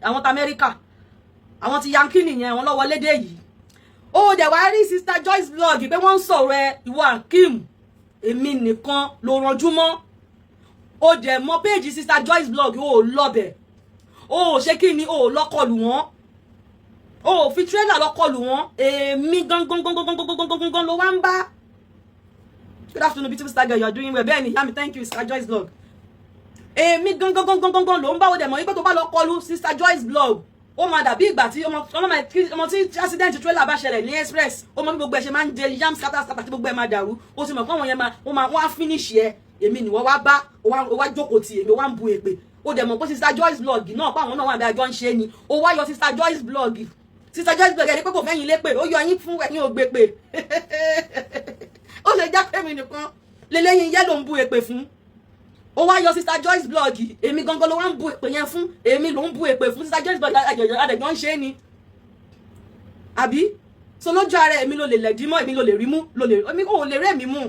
àwọn ti Amẹ́ríkà àwọn ti Yankee nìyẹn àwọn lọ́wọ́ lédè yìí ó dẹ̀ wá rí Sister Joyce blog pé wọ́n ń sọ̀rọ̀ ẹ ìwọ Akeem èmi nìkan ló ranjú mọ́ ó dẹ̀ mọ péèjì Sister Joyce blog ó lọ́bẹ̀ ó ṣe kí ni ó lọ́kọlù wọn ó fi trailer lọ́kọlù wọn èmi gangan ló wá ń bá. Good afternoon, beautiful star girl. You are doing well. Bẹ́ẹ̀ni, yami, thank you, Sister Joyce blog. Èmi gangan ló ń bá wo dẹ̀ mọ̀ wípé tó bá lọ kọlu Sister Joyce blog ó máa dàbí ìgbà tí ọmọ tí accident trailer bá ṣẹlẹ̀ ní express ó mọ bí gbogbo ẹ̀ ṣe máa ń jẹ yam scatter tí gbogbo ẹ̀ máa dàrú ó sì mọ̀ pé àwọn yẹn wọ́n á finish ẹ̀ èmi ni wọ́n wá bá ó wá jókòó tì èmi wá ń bu èpè ó dẹ̀ mọ̀ pé Sister Joyce blog náà pé àwọn náà wà bí àjọ ń ṣe ni ó wá yọ Sister Joyce blog ẹni pé kò fẹ́yìn lépè ó yọ yín fún ẹ̀yìn ògbè pè ó lè já pé mi nìkan lélẹ́yìn yẹ́ ló ń bu èpè fún ó wá yọ Sister Joyce blog èmi gangan ló wá ń bu èpè yẹn fún èmi ló ń bu èpè fún Sister Joyce blog àdẹ̀jọ́ ń ṣe ni àbí so lójú ara èmi ló lè lẹ̀dí mọ́ èmi ló lè rí mú èmi ò lè rẹ́ mi mú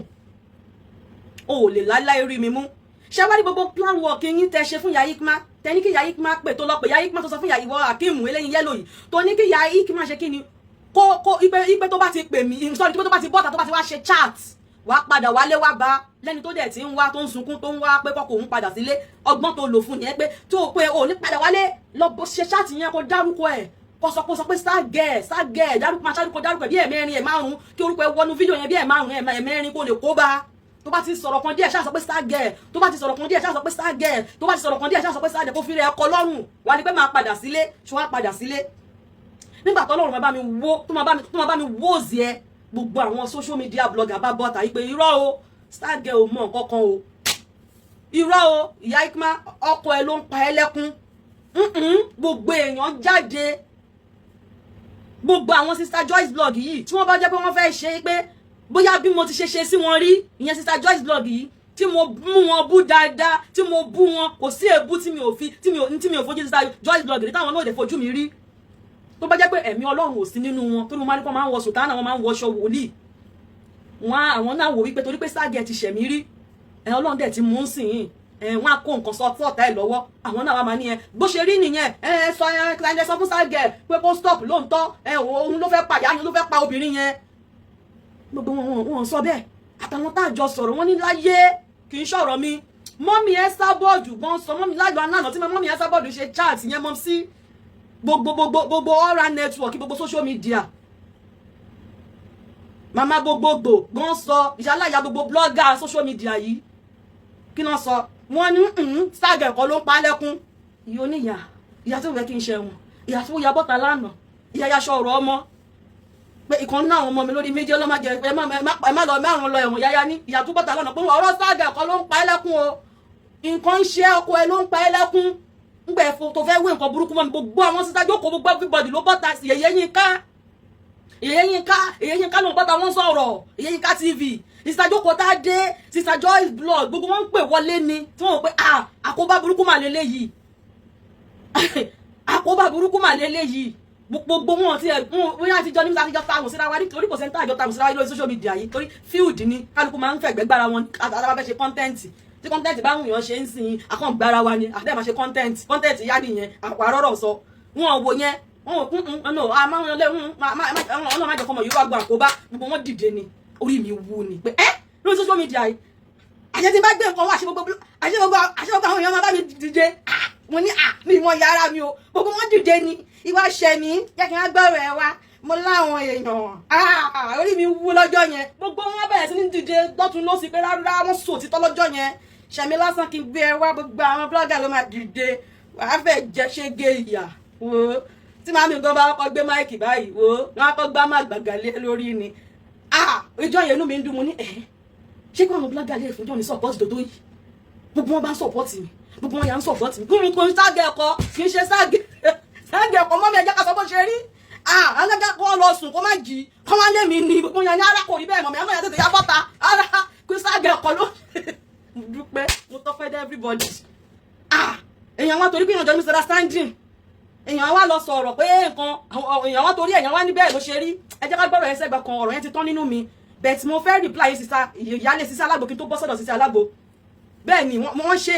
ò lè láíláí rí mi mú ṣé wá rí gbogbo plan work yín tẹ ṣe fún Ìyá Hikmat tẹ ní kí Ìyá Hikmat pè tó lọ pé Ìyá Hikmat tó sọ fún ìwọ Akeem eléyìn yẹ́lò yìí tó ní kí Ìyá Hikmat ṣe kí ni kó ipe tó bá ti pè mí sorry tó bá ti bọ́ta tó bá ti wá ṣe chat wá padà wálé wá bá lẹ́ni tó dẹ̀ tí ń wá tó ń sunkún tó ń wá pé kọ́kọ́ òun padà sílé ọgbọ́n tó lò fún yẹn pé tó pé ò ní padà wálé lọ ṣe chat yẹn kó dárúkọ ẹ̀ kó sọ pé star girl dárúkọ bí ẹ̀mẹ́rin ẹ̀ kí orúkọ ẹ̀ wọnú fídíò yẹn bí ẹ̀mẹ́rin kó lè kó bá tó bá ti sọ̀rọ̀ kan díẹ̀ ṣáà sọ pé star girl tó bá ti sọ̀rọ̀ kan díẹ̀ ṣáà sọ pé star girl tó bá ti sọ̀rọ̀ kan díẹ̀ ṣáà sọ pé star girl kó fi rẹ̀ ọkọ lọ́rùn wà ní pé máa padà sílé ṣùgbọ́n padà sílé nígbà tó Ọlọ́run tó máa bá mi wó zi ẹ gbogbo àwọn social media blogger bá bọ́ta yìí pé irọ́ o star girl ò mọ nǹkan kan o irọ́ o Ìyá Hikmat ọkọ ẹ ló ń pa ẹ́ lẹ́kún gbogbo èèyàn jáde gbogbo àwọn Sister Joyce blog yìí tí wọ́n bá jẹ́ pé wọ́n fẹ́ ṣe pé bóyá bí mo ti ṣe sí wọn rí ìyẹn Sister Joyce blog yìí tí mo mú wọn bú dáadáa tí mo bú wọn kò sí èébú tí mi ò fojú Sister Joyce blog rí táwọn náà lè fojú mi rí tó bá jẹ́ pé ẹ̀mí Ọlọ́run ò sí nínú wọn tó ní wọ́n máa ń kọ́ máa ń wọ sùtánà wọ́n máa ń wọṣọ wòlíì wọn àwọn náà wò wípé torí pé ságẹ̀ ti ṣẹ̀mí rí Ọlọ́run dẹ̀ ti mú sìn yín wọn á kó nǹkan sọ fún ọ̀tá ẹ̀ lọ́wọ́ àwọn náà wà máa ní bó ṣe rí nìyẹn sọ fún ságẹ̀ pé kó stop lóòótọ́ òun ló fẹ́ pa ìyá yẹn ló fẹ́ pa obìnrin yẹn gbogbo wọn sọ bẹ́ẹ̀ àtàwọn tá àjọ sọ̀rọ̀ wọn ní láyé kì í ṣọ̀rọ̀ mi mọ́mí ẹ sábọ́ọ̀dù gan sọ mọ́mí láyọ̀ anáà tí mọ́mí ẹ sábọ́ọ̀dù ṣe chat yẹn mọ́ sí gbogbo ọ̀rá network gbogbo social media mama gbogbogbò gan sọ ìṣàlàyé gbogbo blogger social media yìí kí náà sọ wọ́n ní ságẹ̀ kọ́ ló ń pa lẹ́kún ìyá oníyà ìyá tó fẹ́ kí n ṣe wọn ìyá tó ya bọ́ta lánàá ìyá yaṣọ ọ̀rọ̀ ọmọ pé ìkan náà àwọn ọmọ mi lórí méjì ọlọ́mọ jẹ ẹ má lọ mẹ́rùn lọ ẹ̀wọ̀n yáyá ní ìyá tó bọ́ta lánàá pé ọ̀rọ̀ ságẹ̀ kọ́ ló ń pa lẹ́kún o nǹkan ń ṣe ọkọ ẹ ló ń pa lẹ́kún ngbẹ tó fẹ́ wé nǹkan burúkú mọ́ mi gbogbo àwọn Sister jókòó gbogbo everybody ló bọ́ta sí Yèyé Yínká ló bọ́ta wọ́n sọ̀rọ̀ Yèyé Yínká TV Sister jókòó tá a dé Sister Joyce blog gbogbo wọn ń pè wọlé ni tí wọ́n pé àkóbá burúkú mà lélẹ̀ yìí àkóbá burúkú mà lélẹ̀ yìí gbogbo wọn ti wọ́n àti jọ nígbà àtijọ́ táwọn síra wa nítorí kò sẹ́ńtà àjọ táwọn síra wa lórí social media yìí torí field ni kálukú máa ń fẹ̀gbẹ́ gbára wọn àtàwọn fẹ́ ṣe content tí content bá wùyàn ṣe ń sìn akọ́n gbára wa ni àdé máa ṣe content yá nìyẹn àpárọ̀rọ̀ sọ wọn wò yẹn wọn wò ọ̀nà àmọ́ ọ̀nà májọ kọmọ yìí wá gbọ́ àkóbá gbogbo wọn dìde ni orí mi wú ni pé lórí social media yìí àṣẹ tí bá gbé nǹkan wá àṣẹ gbogbo àwọn èèyàn máa bá mi dìde mo ní mi ìmọ̀ yàrá mi o gbogbo wọn dìde ni ìwà ṣẹ mi jẹ́ kí wọ́n gbọ́rọ̀ ẹ wá mo láwọn èèyàn orí mi wú lọ́jọ́ yẹn gbogbo wọn bẹ̀rẹ̀ sí ní dìde lọ́tún lọ́sí pé rárá wọn sọ òtítọ́ lọ́jọ́ yẹn ṣẹ̀mí lásán kí n gbé ẹ wá gbogbo àwọn blogger ló máa dìde wàá fẹ́ jẹ́ ṣége ìyà wo tí màmí gan bá kọ́ gbé máìkì báyìí wo wọn á kọ́ gbá má gbàgàlé lórí ni ìjọ yẹn inú mi ń dùn mo ní ṣé kí àwọn blogger lè fún jọ ní support dòdò yìí gbogbo wọn bá ń support mi gbogbo wọn yà ń support mi kúrú kúrú ságẹ̀ ẹ̀kọ́ kì í ṣe ságẹ̀ ẹ̀kọ́ mọ́mí ẹ̀jẹ̀ ká sọ bó ṣe rí alága kọ́ lọ sùn kó má jì kọ́ má lé mi ní gbogbo yẹn ní ara kò rí bẹ́ẹ̀ mọ̀mí àmọ́ yẹn tètè yá bọ́ta ara kí ságẹ̀ ẹ̀kọ́ ló mo dúpẹ́ mo tọ́pẹ́ dé everybody èèyàn wá torí pé èèyàn jọ ní misunderstanding èèyàn wá lọ sọ̀rọ̀ pé nǹkan èèyàn wá torí èèyàn wá ní bẹ́ẹ̀ ló ṣe rí ẹ jẹ́ ká gbọ́rọ̀ yẹn sẹ́gbà kan ọ̀rọ̀ yẹn ti tán nínú mi but mo fẹ́ reply sísá ìyálé sísá alágbo kí n tó bọ́ sọ́dọ̀ sísá alágbo bẹ́ẹ̀ ni wọ́n ṣe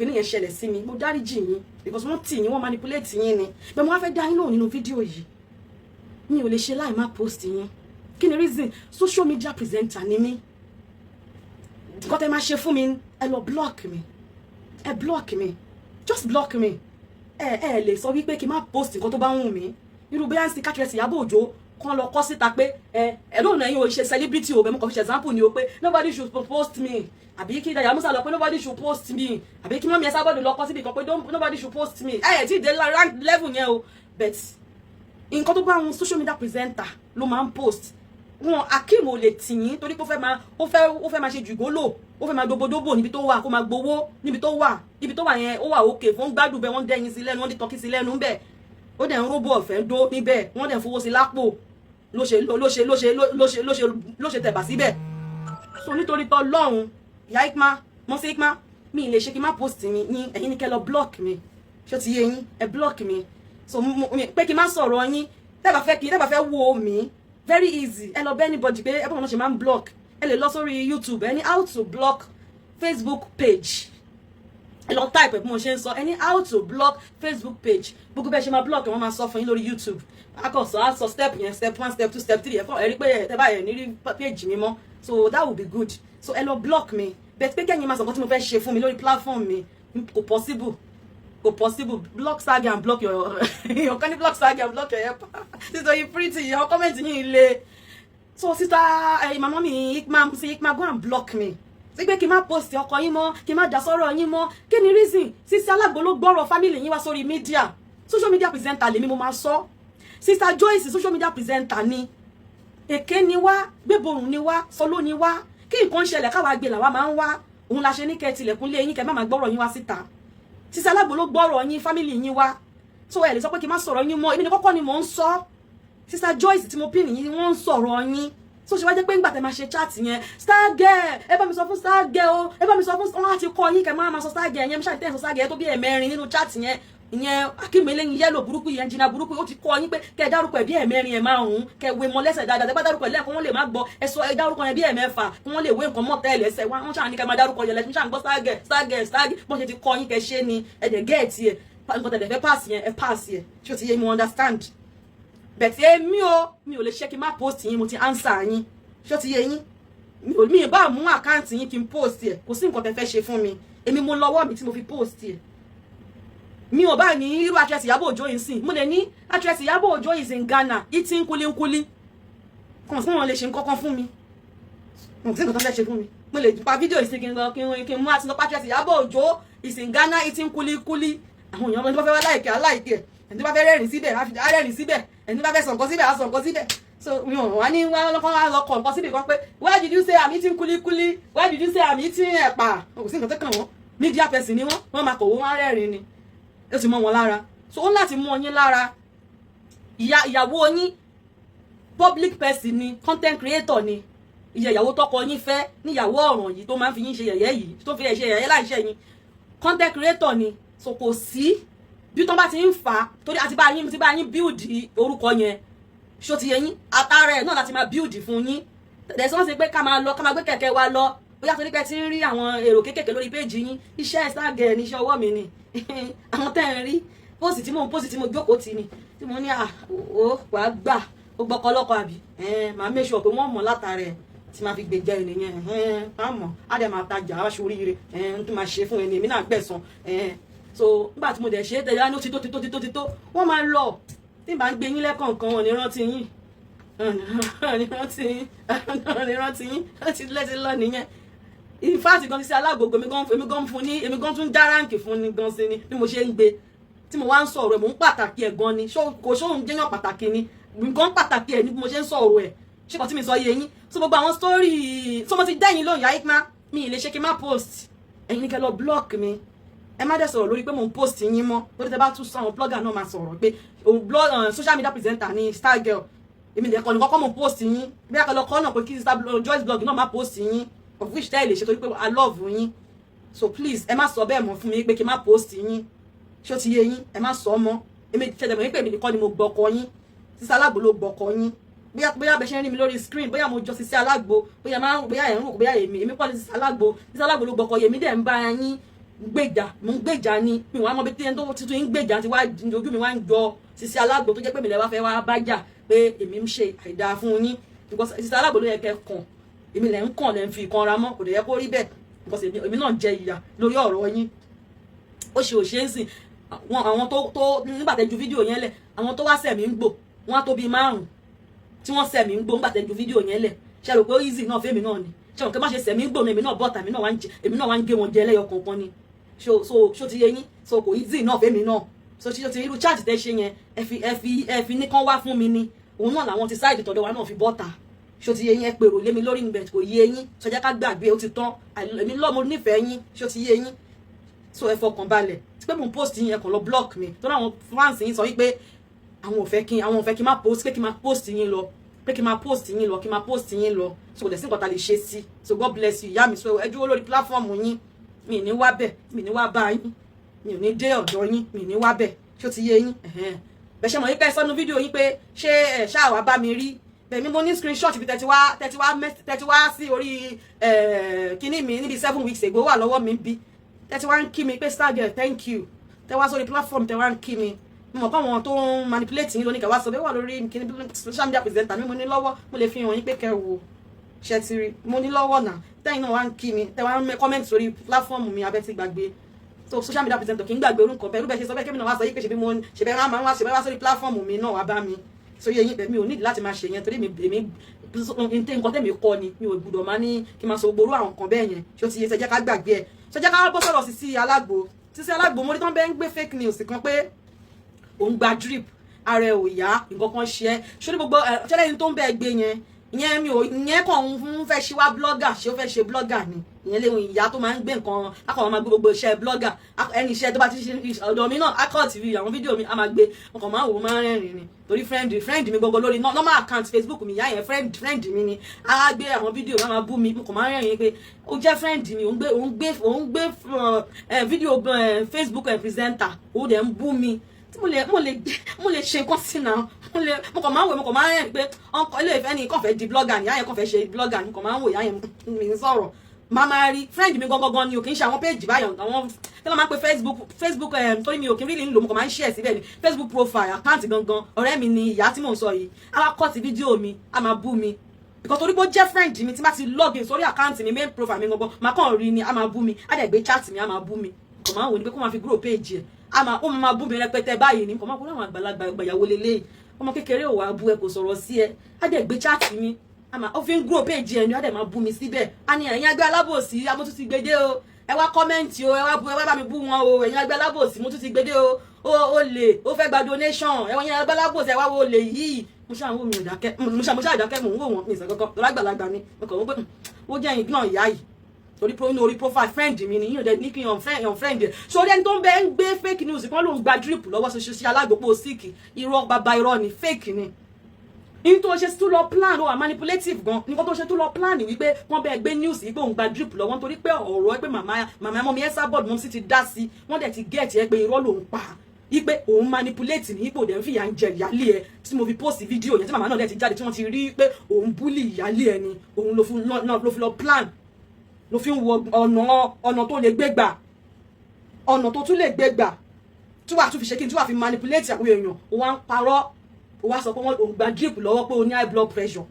kìíní yẹn ṣẹlẹ̀ sí mi mo dáríjì yín because wọ́n tì yín wọ́n manipulate yín ni bẹ́ẹ̀ mo wá fẹ́ dá yín lóhùn nínú fídíò yìí mi ò lè ṣe láì má post yín kí ni reason social media presenter ni mí nǹkan tẹ́ máa ṣe fún mi ẹ lọ block mi ẹ block mi just block me ẹ lè sọ wípé kí n má post nǹkan tó bá wù mí irú bí àǹsí kátìrẹsì Ìyábọ̀ Òjó kan lọ kọ síta pé ẹ lóun náà yín o ṣe celebrity o bẹ́ẹ̀ mo kàn fi ṣe example ni o pé nobody should post me àbí kí Dayọ̀ Amusa lọ pé nobody should post me àbí kí Mọ́mì Ẹsábọ́ọ̀dù lọ kọ síbi kan pé nobody should post me tí dé rank level yẹn o but nǹkan tó bá àwọn social media presenter ló máa ń post wọn Akeem ò lè tì yín torí pé ó fẹ́ máa ṣe jùgólò ó fẹ́ máa dobodobo níbi tó wà kó máa gbowó níbi tó wà yẹn ó wà òkè fún gbádùn bẹ́ẹ̀ wọ́n dẹ́yìn sí lẹ́nu wọ́n dé tọ́kí sí lẹ́nu bẹ́ẹ̀ ó dẹ̀ ń róbó ọ̀fẹ́ dó níbẹ̀ wọ́n dẹ̀ ń fowó sí lápò ló ṣe tẹ̀bà síbẹ̀ so nítorí tọ́ lọ́hùn ìyá Ikma mọ́sí Ikma mi lè ṣe kí n má post mi ní ẹ̀yin ní kẹ́ lọ block mi ṣó ti yé yín ẹ block mi so pé kí n má sọ̀rọ̀ yín tẹ́bà fẹ́ wo mi very easy ẹ lọ bẹ́ anybody pé ẹ bọ́n ṣe máa ń block ẹ lè lọ sórí YouTube ẹ ní how to block Facebook page ẹ lọ type bí mo ṣe ń sọ ẹni how to block Facebook page gbogbo bẹ́ẹ̀ ṣe máa block wọ́n máa sọ fún yín lórí YouTube akọ̀sọ̀ step yẹn step 1 step 2 step 3 ẹ̀fọ́ ẹ̀rí pé tẹ́ bá yẹn ní rí page mi mọ́ so that would be good so ẹ lọ block mi bẹ́ẹ̀ pé kẹ́yìn máa sọ nǹkan tí mo fẹ́ ṣe fún mi lórí platform mi kò possible block Sagi and block your your can block Sagi and block your help sister you pretty your comment yín le so sister mama mi Ikma go and block me ṣé pé kí n má post ọkọ yín mọ́ kí n má dá sọ̀rọ̀ yín mọ́ kí ni reason sister Alagbo ló gbọ́rọ̀ family yín wá sórí media social media presenter lèmi mo máa sọ sister Joyce social media presenter ni èké ni wá gbéborùn ni wá sọló ni wá kí nǹkan ṣẹlẹ̀ káwa gbé làwa máa ń wá òun la ṣe ní kẹ́ tilẹ̀kùn lé yín kẹ́ má máa gbọ́rọ̀ yín wá síta sister Alagbo ló gbọ́rọ̀ yín family yín wá so ẹ lè sọ pé kí n má sọ̀rọ̀ yín mọ́ èmi ni kọ́kọ́ ni mò ń sọ sister Joyce tí mo pín nìyí wọ́n ń sọ̀rọ̀ yín so ṣe wá jẹ́ pé ńgbà tẹ́ máa ṣe chat yẹn star girl ẹ bá mi sọ fún star girl o ẹ bá mi sọ fún wọn àti kọ yín kẹ́ máa sọ star girl yẹn mi ṣáà tẹ́ sọ star girl tó bí ẹ̀mẹ́rin nínú chat yẹn ìyẹn akínmẹ́lẹ́yìn yẹ́lò burúkú yẹn jìnnà burúkú ó ti kọ yín pé kẹ́ dárúkọ ẹ̀ bí ẹ̀mẹ́rin ẹ̀ márùn-ún kẹ́ wé mọ́ lẹ́sẹ̀ dáadáa tẹ́ bá dárúkọ ẹ̀ lẹ́ẹ̀kan wọ́n lè má gbọ́ ẹ sọ ẹ dárúkọ yẹn bí ẹ̀mẹ́fà kí wọ́n lè wé nǹkan mọ́ tẹ́lẹ̀ ẹsẹ̀ wọ́n ṣáà ní kẹ́ máa dárúkọ yẹn lẹ́sìn ṣáà ń gbọ́ star girl bọ́n ṣe ti kọ yín kẹ́ ṣe ni ẹ̀dẹ̀ gẹ́ẹ̀tì ẹ̀ nǹkan tẹ̀lẹ̀ fẹ́ pass yẹn ẹ pass yẹn ṣé o ti yé mi understand bẹ̀tẹ̀ mi ò lè ṣe kí n má post yín mo ti answer yín ṣé o ti yé yín mi bá mú àkáǹtì yín kí n post ẹ̀ kò sí nǹkan tẹ́ fẹ́ ṣe fún mi èmi mo lọ́wọ́ mi tí mo fi post ẹ̀ mi ò bá ní irú actress Ìyábọ̀ Òjó yìí sìn mo lè ní actress Ìyábọ̀ Òjó is in Ghana eating kulikuli kàn sí wọn lè ṣe nǹkan fún mi kò sí nǹkan tó fẹ́ ṣe fún mi mo lè pa fídíò ìsìn kí n mú àti lọ́pàá actress Ìyábọ̀ Òjó is in Ghana eating kulikuli àwọn èèyàn ẹni tó bá fẹ́ wá láìkẹ́ aláìkẹ́ ẹni tó bá fẹ́ rẹ́rìn síbẹ̀ á rẹ́rìn síbẹ̀ ẹni tó bá fẹ́ sọ nǹkan síbẹ̀ á sọ nǹkan síbẹ̀ so mi ò wá ní wá lọ́kọ́ wá lọ́kọ̀ nǹkan síbẹ̀ kan pé why did you say I'm eating kulikuli why did you say I'm eating ẹ̀pà kò sí nǹkan tó kàn wọ́n media person ni wọ́n máa kọ̀wé wọn rẹ́rìn ni ó ti mọ́ wọn lára so ó láti mú yín lára ìyàwó yín public person ni content creator ni ìyàwó tọkọ yín fẹ́ níyàwó ọ̀ràn yìí tó máa ń fi yín ṣe yẹ̀yẹ́ yìí tó fi ṣe yẹ̀yẹ́ láì ṣe yín content creator ni so kò sí bí tó bá ti ń fà á torí àti bá yín build orúkọ yẹn ṣó ti yẹ yín àtàrà ẹ̀ náà láti máa build fún yín tẹ̀lé sọ́n ṣe pé ká máa gbé kẹ̀kẹ́ wa lọ bóyá torí pé ti ń rí àwọn èrò kéékèèké lórí péjì yín iṣẹ́ Star Girl ní iṣẹ́ ọwọ́ mi ni àwọn tẹ́ ń rí pósì tí mo jókòó tì ní tí mo ní ó wàá gbà ó gbọ́kọlọ́kọ àbí màá make sure pé wọ́n mọ̀ látara ẹ̀ tí máa fi gbèjà ènìyàn máa mọ̀ á dẹ̀ máa tajà á ṣe oríire ń tún máa ṣe fún ẹni èmi náà gbẹ̀san so nígbà tí mo dẹ̀ ṣe é tẹ̀lé ní ó ti tó wọ́n máa lọ tí bá ń gbé yín lẹ́kọ̀ọ̀kan wọn ní rántí yín ó ti lẹ́tí lọ nìyẹn in fact gan sí Alágbogbo èmi gan tún já ráǹkì fún ni gan sí ni bí mo ṣe ń gbé tí mo wá ń sọ̀rọ̀ ẹ̀ mò ń pàtàkì ẹ̀ gan ni kò ṣóhun jẹ́yàn pàtàkì ni gan pàtàkì ẹ̀ ní bí mo ṣe ń sọ̀rọ̀ ẹ̀ ṣé kò tí mi sọ yé yín so gbogbo àwọn story so mo ti dẹ́yìn lóyún yá Ikma mi ì lè ṣe kí n má post ẹ̀yin ní kẹ́ lọ block mi ẹ má dẹ̀ sọ̀rọ̀ lórí pé mò ń post yín mọ́ lórí tẹ́ bá tún sọ àwọn blogger náà máa sọ̀rọ̀ pé social media presenter ni Star Girl èmi lè kọ́ ní kọ́kọ́ mò ń post yín bí akẹ́lọ́ kọ́ náà pé kí Sister Joyce blog náà má post yín of which tẹ́ ẹ lè ṣe torí pé I love yín so please ẹ má sọ bẹ́ẹ̀ mọ́ fún mi pé kí n má post yín ṣó ti yé yín ẹ má sọ mọ́ èmi tẹ̀lé mọ́ pé èmi nìkan ni mo gbọ́kọ yín Sister Alagbo ló gbọ́kọ yín bóyá bẹ ṣe ń rí mi lórí screen bóyá mo jọ Sister Alagbo bóyá ẹ̀ ń rò bóyá èmi kọ́ ni Sister Alagbo ló gbọ́kọ yẹn èmi dẹ̀ ń bá yín mo ń gbèjà ni mi wá mọ bí tí ẹni tó tuntun ń gbèjà ti wá ojú mi wá ń jọ Sister Alagbo tó jẹ́ pé mi lè wá fẹ́ wá bájà pé èmi ń ṣe àìdáa fún yín because Sister Alagbo ló yẹ kẹ́ kàn èmi lẹ̀ ń kàn lẹ́ ń fi ìkanra mọ́ kò dẹ̀ yẹ kó rí bẹ́ẹ̀ because èmi náà jẹ ìyà lórí ọ̀rọ̀ yín ó ṣe ń sìn àwọn tó nígbà tẹ́ ju fídíò yẹn lẹ̀ àwọn tó wá sẹ̀mí ń gbò wọ́n á tó bíi 5 tí wọ́n sẹ̀mí ń gbò nígbà tẹ́ ju fídíò yẹn lẹ̀ ṣe rò pé easy náà fẹ́mi náà ni ṣe rò pé má ṣe sẹ̀mí ń gbò ní èmi náà bọ́ta èmi náà wá ń gé wọn jẹ lẹ́yọ kọ̀ọ̀kan ni ṣó ti yé yín so kò easy náà fẹ́mi náà so ṣe ti irú charge tẹ́ ṣe yẹn ẹ fi ní kán wá fún mi ni òun náà làwọn ti sáìdì tọ̀dọ̀ wa náà fi bọ́ta ṣó ti yé yín ẹ pèrò lé mi lórí níbẹ̀ kò yé yín sọjá ká gbàgbé ó ti tán èmi lọ́mọ nífẹ̀ẹ́ yín ṣó ti yé yín so ẹ fọkàn balẹ̀ tí pé mo post yín ẹ kàn lọ block mi tó láwọn fans yín sọ wípé àwọn ò fẹ́ kí n má post pé kí n má post yín lọ kí n má post yín lọ so kò dẹ̀ sí nǹkan tá lè ṣe sí so God bless you ìyá mi so ẹ dúró lórí platform yín mi ní wá bẹ̀ mi ní wá bá yín mi ò ní dé ọ̀dọ̀ yín mi ní wá bẹ̀ ṣó ti yé yín bẹ̀ ṣe mọ̀ yín pé sọ́nu fídíò yín pé ṣé ẹ̀ ṣáà wá bá mi rí bẹ̀mí mo ní screenshot bí tẹ́tí wá sí orí kíní mi níbi 7 weeks ago wà lọ́wọ́ mi bí tẹ́tí wá ń kí mi pé star girl thank you tẹ́ wá sórí platform tẹ́ wá ń kí mi mo mọ̀ pé àwọn tó ń manipulate yín lónìí kẹ́ wá sọ bẹ́ẹ̀ wà lórí kíní social media presenter mi mo ní lọ́wọ́ mo lè fi hàn yín pé kẹ́ wo ṣe ti rí mo ní lọ́wọ́ náà tẹ́yìn náà wá ń kí mi tẹ́ wá ń comment sórí platform mi abẹ́ ti gbàgbé so social media presenter kì í gbàgbé orúkọ bẹ́ẹ̀ rúbẹ̀ ṣe sọ bẹ́ẹ̀ kébì náà wá sọ yí pé ṣe bẹ́ẹ̀ máa wá sórí platform mi náà wá bá mi so yẹ yín mi ò nídìí láti máa ṣe yẹn torí èmi nǹkan tẹ̀mí kọ́ ni mi ò gbọ́dọ̀ máa ní kí n máa sọ gbòòrò àwọn nǹkan bẹ́ẹ̀ yẹn ṣé ó ti yẹ ṣe jẹ́ ká gbàgbé ẹ̀ ṣe jẹ́ ká bọ́ sọ̀rọ̀ Sisi Alágbo mo rí tán bẹ́ẹ̀ ń gbé fake news kan pé òun gba drip ara ẹ̀ ò yá nǹkan kan ṣe é ṣé ní gbogbo ṣẹlẹ́yìn tó ń bẹ́ẹ̀ gbé yẹn ìyẹn kàn ń fẹ́ ṣe wá blogger ṣé ó fẹ́ ṣe blogger ni ìyẹn léwu ìyá tó máa ń gbé nǹkan akọ̀ máa gbé gbogbo iṣẹ́ blogger ẹni iṣẹ́ tó bá ti ṣe ọ̀dọ̀ mi náà akọ̀ tv àwọn fídíò mi a máa gbé ọkọ̀ máa wò ó máa rẹ́rìn ni torí friend mi gbogbo lórí normal account Facebook mi ìyá yẹn friend mi ni a gbé àwọn fídíò máa máa bú mi mo kàn máa rẹ́rìn pé ó jẹ́ friend mi òun gbé fídíò Facebook presenter ó dẹ̀ ń bú mi tí mo lè ṣe nǹkan sí náà mo kàn máa ń wò mo kàn máa ń rẹ́rìn pé ọkọ̀ ilé ìfẹ́ ni kàn fẹ́ di blogger ni ìyá yẹn kàn fẹ́ ṣe blogger ni mo kàn máa ń wò ìyá yẹn mi ń sọ̀rọ̀ máa rí friend mi gangan ni o kì í ṣe àwọn page báyọ̀ àwọn tí wọ́n máa ń pe Facebook torí mi ò kí n really ń lò mo kàn máa ń share síbẹ̀ ni Facebook profile account gangan ọ̀rẹ́ mi ni ìyá tí mò ń sọ yìí a wá cut fídíò mi a máa bú mi because torí bó jẹ́ friend mi tí bá ti login sórí account mi main profile mi gangan máa kàn rí ni a máa bú mi a dẹ̀ gbé chat mi a máa bú mi kò máa wò ní pé kó máa fi grow page ẹ̀ ó máa bú mi rẹpẹtẹ báyìí ni kò máa kó láwọn àgbàlagbà ìgbàyàwó lélẹ́yìn ọmọ kékeré ò wá bú ẹ kò sọ̀rọ̀ sí ẹ a dẹ̀ gbé chat mi ó fi ń grow page ẹni á dẹ̀ máa bú mi síbẹ̀ a ní ẹ̀yin ẹgbẹ́ alábòsí mo tún ti gbédé o ẹ wá kọ́mẹ́ǹtì o ẹ wá bá mi bú wọn o ẹ̀yin ẹgbẹ́ alábòsí mo tún ti gbédé o ó lè ó fẹ́ gba donation ẹ̀yin ẹgbẹ́ alábòsí ẹ wá wo lè yìí mo ṣáà wò mí ò dákẹ́ mo ṣáà dákẹ́ mò ń wò wọ́n mi ìsàn kankan lágbàlagbà ni mo kàn wọ́n pé ó jẹ́ ẹ̀yin náà ìyá yìí orí profile friend mi ni yíyan dẹ ní kí yan friend ẹ sórí ẹni tó ń bẹ ń gbé fake news kan ló ń gba drip lọ́wọ́ Sisi Alágbo síkì irọ́ bàbá irọ́ ni fake ni ní tó ṣe tún lọ plan ó wà manipulative gan nǹkan tó ṣe tún lọ plan wípé wọ́n bẹ gbé news yìí pé òun gba drip lọ́wọ́ nítorí pé ọ̀rọ̀ pé màmá ọmọ mi Esabod mọ́ sí ti dá sí wọ́n dẹ̀ ti get ẹ pé irọ́ lòun pa ipe òun manipulate ní ipò dẹ̀ ń fìyà ń jẹ ìyálé ẹ tí mo fi post fídíò yẹn tí màmá náà dẹ̀ ti jáde tí wọ́n ti rí pé òun bully ìyálé ẹ ni òun ló fi lọ plan ló fi ń wo ọ̀nà tó lè gbé gbà ọ̀nà tó tún lè gbé gbà tí wàá tún fi ṣe kí n tí wàá fi manipulate àwọn èèyàn ó wá ń parọ́ ó wá sọ pé wọ́n gba drip lọ́wọ́ pé ó ní high blood pressure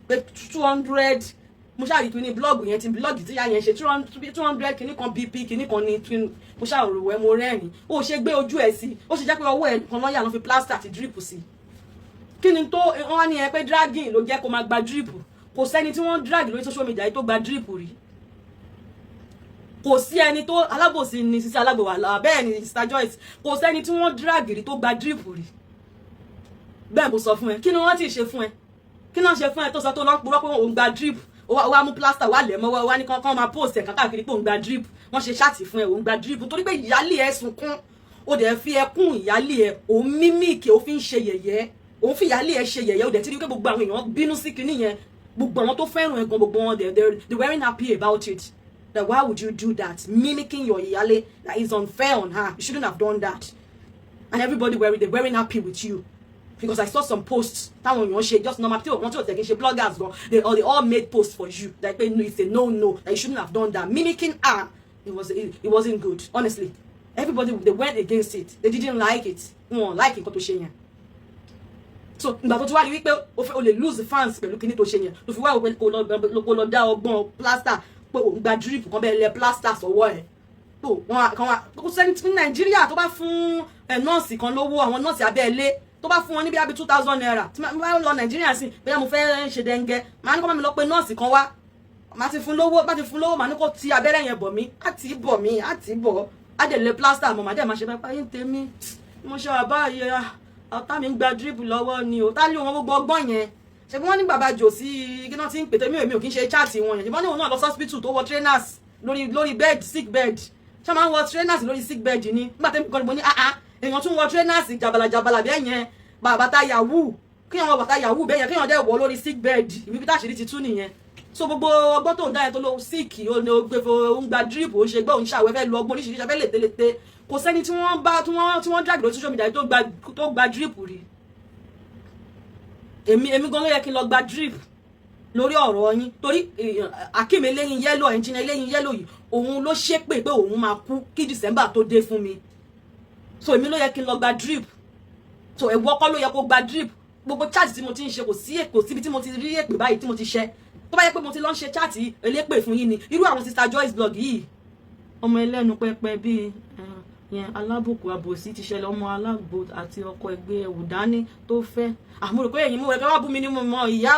pé 200 mo ṣáà rí i ní blog yẹn ti blog tí yá yẹn ṣe 200 kìíní kan bp kìíní kan ní mo ṣáà rò wẹ́ mo rẹ́rìn ó ṣe gbé ojú ẹ̀ sí ó ṣe jẹ́ pé ọwọ́ ẹ̀ kan lọ́yà ló fi plaster àti drip sí kí ni tó wọ́n ní ẹ pé dragging ló jẹ́ kó máa gba drip kò sẹ́ni tí wọ́n drag lórí social media yìí tó gba drip rí kò sí ẹni tó alábòsí ni Sisi Alágbo wà bẹ́ẹ̀ ni Sister Joyce kò sẹ́ni tí wọ́n drag rí tó gba drip rí bẹ́ẹ̀ mo sọ fún ẹ kí ni wọ́n ti ṣe fún ẹ kí ni wọ́n ṣe fún ẹ tó sọ tó lọ́ purọ́ pé òun gba drip wá mú plaster wá lẹ̀ mọ́ wá ní kán máa post ẹ̀ káàkiri pé òun gba drip wọ́n ṣe ṣáàtì fún ẹ òun gba drip torí pé ìyálé ẹ sunkún ó dẹ̀ fi ẹkún ìyálé ẹ òun mímíkì ó fi ń ṣe yẹ̀yẹ́ òun fi ìyálé ẹ ṣe yẹ̀yẹ́ ó dẹ̀ ti rí pé gbogbo àwọn èèyàn bínú sí kinní yẹn gbogbo àwọn tó fẹ́ràn ẹ̀ gan gbogbo wọn they weren't happy about it. That why would you do that? Mimicking your Iyale, that is unfair on her. You shouldn't have done that. And everybody they're wearing happy with you. Because I saw some posts. That one you just normal bloggers go. They all made posts for you. Like it's a no. That you shouldn't have done that. Mimicking her, it wasn't good. Honestly. Everybody they went against it. They didn't like it. Like it. So ìgbà tó ti wá rí wípé o lè lose fans pẹ̀lú kíní tó ṣe yẹn. Ló fi wá kó lọ dá ọgbọ́n plaster pé òun gba drip kan bẹ́ẹ̀ lẹ plaster sọ́wọ́ ẹ̀ tó wọn kò sẹ́ni tí Nàìjíríà tó bá fún nọ́ọ̀sì kan lówó àwọn nọ́ọ̀sì abẹ́lé tó bá fún wọn ní bí i 2,000 naira tí mo bá lọ Nàìjíríà sí bóyá mo fẹ́ ṣe dẹ́ngẹ́ màá ní kó má mi lọ pé nọ́ọ̀sì kan wá màá ti fún lówó màá ní kó ti abẹ́rẹ́ yẹn bọ̀ mí á ti bọ̀ á dẹ̀ lẹ plaster mọ̀ màá dẹ̀ máa ṣe bá yín tèmi mo ṣe àbá yẹ ọ̀tá mi ń gba drip lọ́wọ́ ni ò tá lé wọn gbogbo ọgbọ́n yẹn ṣebí wọ́n ní bàbá jò sí kí náà ti ń pètè mi ò kí ń ṣe chat wọn yẹn ṣebí wọ́n ní òun náà lọ hospital tó wọ trainers lórí bed sick bed ṣé máa ń wọ trainers lórí sick bed ni nígbà tẹ́mi kan mo ní èèyàn tún wọ trainers jàbàlà bẹ́ẹ̀ yẹn bàtà yahoo kíyàn wọ bàtà yahoo bẹ́ẹ̀ yẹn kíyàn dẹ̀ wọ lórí sick bed ibi tá àṣírí ti tú nìyẹn so gbogbo ọgbọ́n tó ń dá yẹn tó lọ sick ó ń gba drip ó ń ṣe gbọ́ òun ṣàwẹ́ fẹ́ lu ọgbọ́n oríṣiríṣi fẹ́ lètèlété kò sẹ́ni tí wọ́n drag lórí social media tó gba drip rí èmi gan ló yẹ kí n lọ gba drip lórí ọ̀rọ̀ yín torí Akeem eléyìn yẹ́lò ẹnjìnà eléyìn yẹ́lò yìí òun ló ṣépè pé òun máa kú kí December tó dé fún mi so èmi ló yẹ kí n lọ gba drip so ẹ̀wọ́ kọ́ ló yẹ kó gba drip gbogbo chat tí mo ti ń ṣe kò síbi tí mo ti rí èpè báyìí tí mo ti ṣe tó bá yẹ pé mo ti lọ ń ṣe chat elépè fún yín ni irú àwọn Sister Joyce blog yìí ọmọ ẹlẹ́nu pẹpẹ bíi yẹn alábùkù àbòsí ti ṣẹlẹ̀ ọmọ alágbò àti ọkọ ẹgbẹ́ ẹ̀wù dání tó fẹ́ àmúrò pé ẹ̀yin mú rẹ̀ kí wọ́n bú mi ní mọ̀ ìyá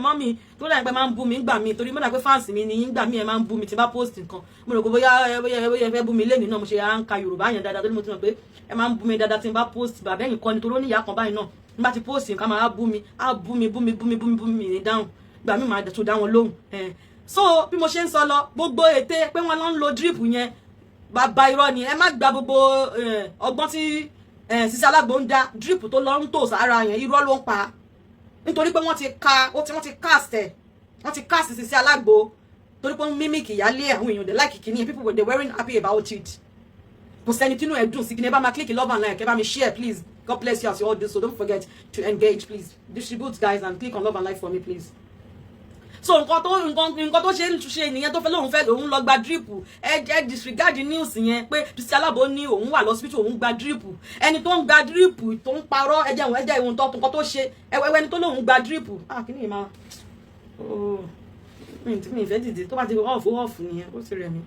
mọ́ mi tó dà pé máa ń bú mi ńgbà mi torí mọ́dà pé fáǹsì mi ni ńgbà mi ẹ̀ máa ń bú mi tí bá post nǹkan mo rò pé bóyá ẹ fẹ́ bú mi lẹ́nu náà mo ṣe à ń ka Yorùbá yẹn dáadáa torí mo ti mọ̀ pé ẹ máa ń bú mi dáadáa tí n bá post bàbá ẹ̀yìn kọ́ni torí ó ní ìyá kan báyìí náà n bá ti post nǹkan máa bú mi ní dáhùn gbà mí máa tó dá wọn lóhùn so bí mo ṣe ń sọ lọ gbogbo ète pé wọ́n lọ ń lo drip yẹn bàbá irọ́ ni ẹ má gba gbogbo ọgbọ́n tí Sister Alagbo ń dá drip tó lọ ń tò sára yẹn irọ́ ló ń pa nítorí pé wọ́n ti cast Sister Alagbo torí pé wọ́n mímìkì ìyálé àwọn èèyàn dẹ̀ láìkì kìíní people were weren't happy about it kò sẹ́ni tínú ẹ̀ dùn sí kí ni ẹ bá máa click love and like ẹ bá mi share please God bless you as you all do so don't forget to engage please distribute guys and click on love and like for me please. So nǹkan tó ṣe ń ṣe nìyẹn tó fẹ́ lòun lọ gba drip ẹ disregard news yẹn pé Sister Alagbo ní òun wà lọ́sibítù òun gba drip ẹni tó ń gba drip tó ń parọ́ ẹjẹ́ ìwọ̀n tó nǹkan tó ṣe ẹwẹ́ ẹni tó lòun gba drip kí ni ìmọ̀ mi ìfẹ́ dìde tó bá ti off nìyẹn ó ti rẹ̀ mí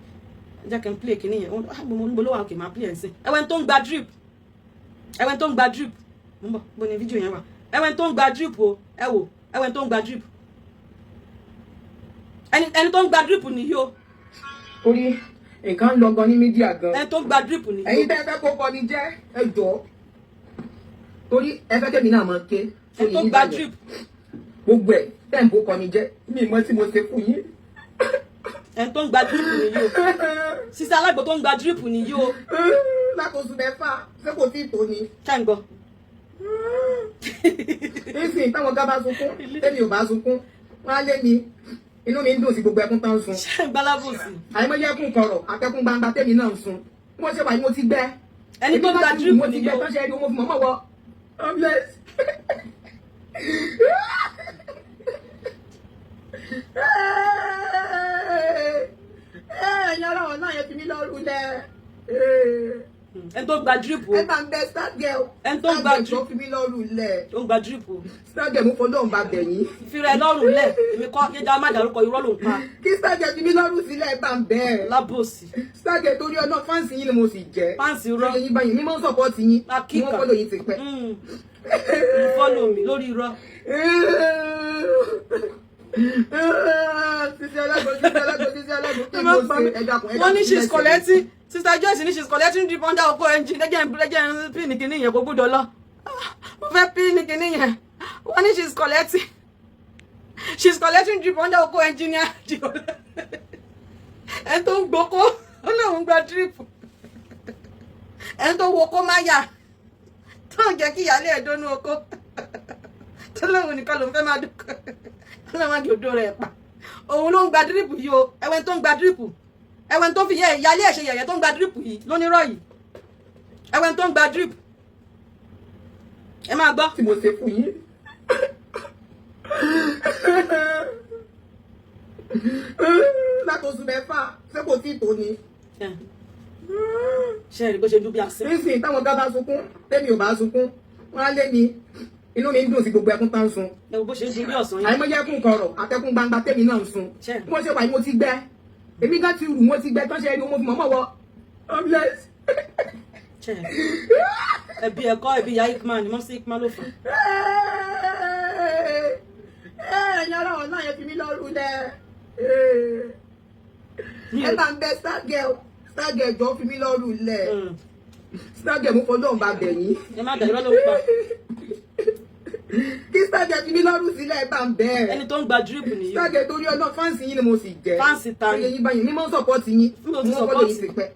jẹ́ kí n play kí nìyẹn mo ń bolówó àkè máa play ẹ̀ sí ẹwẹ́ tó ń gba drip mo ń bọ̀ bó ni fídíò yẹn wà ẹwẹ́ tó ń gba drip o ẹ wò ẹwẹ́ tó ń gba drip ẹni tó ń gba drip nìyí o. Orí nǹkan ń lọ gan ní mídíà gan. ẹni tó ń gba drip nìyí o. Ẹ̀yin tẹ́ fẹ́ kó kọ ni jẹ́ ẹ jọ. Torí ẹ fẹ́ kémi náà mọ̀ ké. ẹni tó ń gba drip. Gbogbo ẹ̀ tẹ́ ń bó kọ ni jẹ́ mi mọ̀ tí mo ṣe fún yín. ẹni tó ń gba drip nìyí o. Sister Alagbo tó ń gba drip nìyí o. Lákòóso mẹ́fà ṣé kò tí ì tó ni. ṣá ń gbọ́. Nísìnyí táwọn gá bá sunkún tẹ́mi ò bá sunkún wọ́n á lé mi. Inú mi ń dùn sí gbogbo ẹkún tán sun. ṣé gbálábòsì. Àìmọye ẹkún kọ̀rọ̀ àtẹkùn gbangba tèmi náà sun. Bí wọ́n ṣe wà ní mo ti gbẹ́. ẹni tó ń gba drip mo ti nìyí gbẹ́ o. tán ṣe ẹni mo fi mọ́mọ́ wọ. Homeless. Ẹ̀yin ara ọ̀nà yẹn fi mí lọ́rùn lẹ̀. ẹni tó ń gba drip o. Ẹ bá ń bẹ star girl. ẹni tó ń gba drip. Star girl tó fi mí lọ́rùn lẹ̀. tó ń gba drip o. Star girl mo fọlọ́run bá bẹ̀yìn. fira ẹ lọ́rùn lẹ̀ èmi kọ́ yẹjà má dárúkọ irọ́ ló ń pa. Kí star girl fi mí lọ́rùn sílẹ̀ ẹ bá ń bẹ̀. lábòsì. Star girl torí ọ̀nà fáǹsì yín ni mo sì jẹ́. fáǹsì rọ. Ẹ̀yin báyìí mímọ́ sọ̀pọ̀tì yín. Akíkà. Wọ́n fọ́lọ́ yín ti pẹ́. follow mi lórí irọ́. Sister Alagbo kí mo ṣe ẹja kùn ẹja wọ́n ní she's collecting Sister Joyce ní she's collecting drip under oko engine lẹ́jẹ̀ pín ní kinní yẹn kó gbúdọ̀ lọ mo fẹ́ pín ní kinní yẹn wọ́n ní she's collecting drip under oko engineer ẹni tó ń gboko ó lóun gba drip ẹni tó wo kó má yà tó ń jẹ́ kí ìyálé ẹ̀ dónú oko tó lóun nìkan lòun fẹ́ máa dúkọ́ tó lóun máa dòdò rẹ̀ pa òun ló ń gba drip yìí o ẹwẹ́n tó ń gba drip ẹwẹ́n tó fi yẹ ìyálé ẹ̀ ṣe yẹ̀yẹ́ tó ń gba drip yìí lónírọ̀ yìí ẹwẹ́n tó ń gba drip ẹ máa gbọ́. tí mo ṣe fún yín. Lákòóso mẹ́fà ṣé kò tí ì tó ni. ṣe é rí bó ṣe dúbí àṣẹ. Nísìnyí táwọn gá bá sunkún tẹ́mi ò bá sunkún wọ́n á lé mi. Inú mi ń dùn sí gbogbo ẹkún tán sun. ẹ wo bó ṣe dúbí ọ̀sán yìí. Àìmọye ẹkún kọ̀rọ̀ àtẹkùn gbangba tèmi náà sun. Bí wọ́n ṣe wà ní mo ti gbẹ́. Èmi gá ti rù mo ti gbẹ́ tán ṣe ẹni mo fi mọ́mọ́ wọ. Homeless. ẹbí ẹ̀kọ́ ẹbí ya ikman ni mọ́ sí ikman ló fà. Ẹ̀yin ara ọ̀nà yẹn fi mí lọ́rùn lẹ̀. Ẹ bá ń bẹ star girl jọ fi mí lọ́rùn lẹ̀. Star girl mo fọlọ́run bá bẹ̀yìn. ẹ má dàgbà ló ń pa. Kí star girl fi mí lọ́rùn sílẹ̀ ẹ bá ń bẹ̀. ẹni tó ń gba drip nìyí. Star girl torí ọ̀nà fáǹsì yín ni mo sì jẹ́. fáǹsì ta ni. Ẹ̀yin báyìí mímọ́ sọ̀pọ̀tì yín. Wọ́n fọ́lọ́ yín ti pẹ́.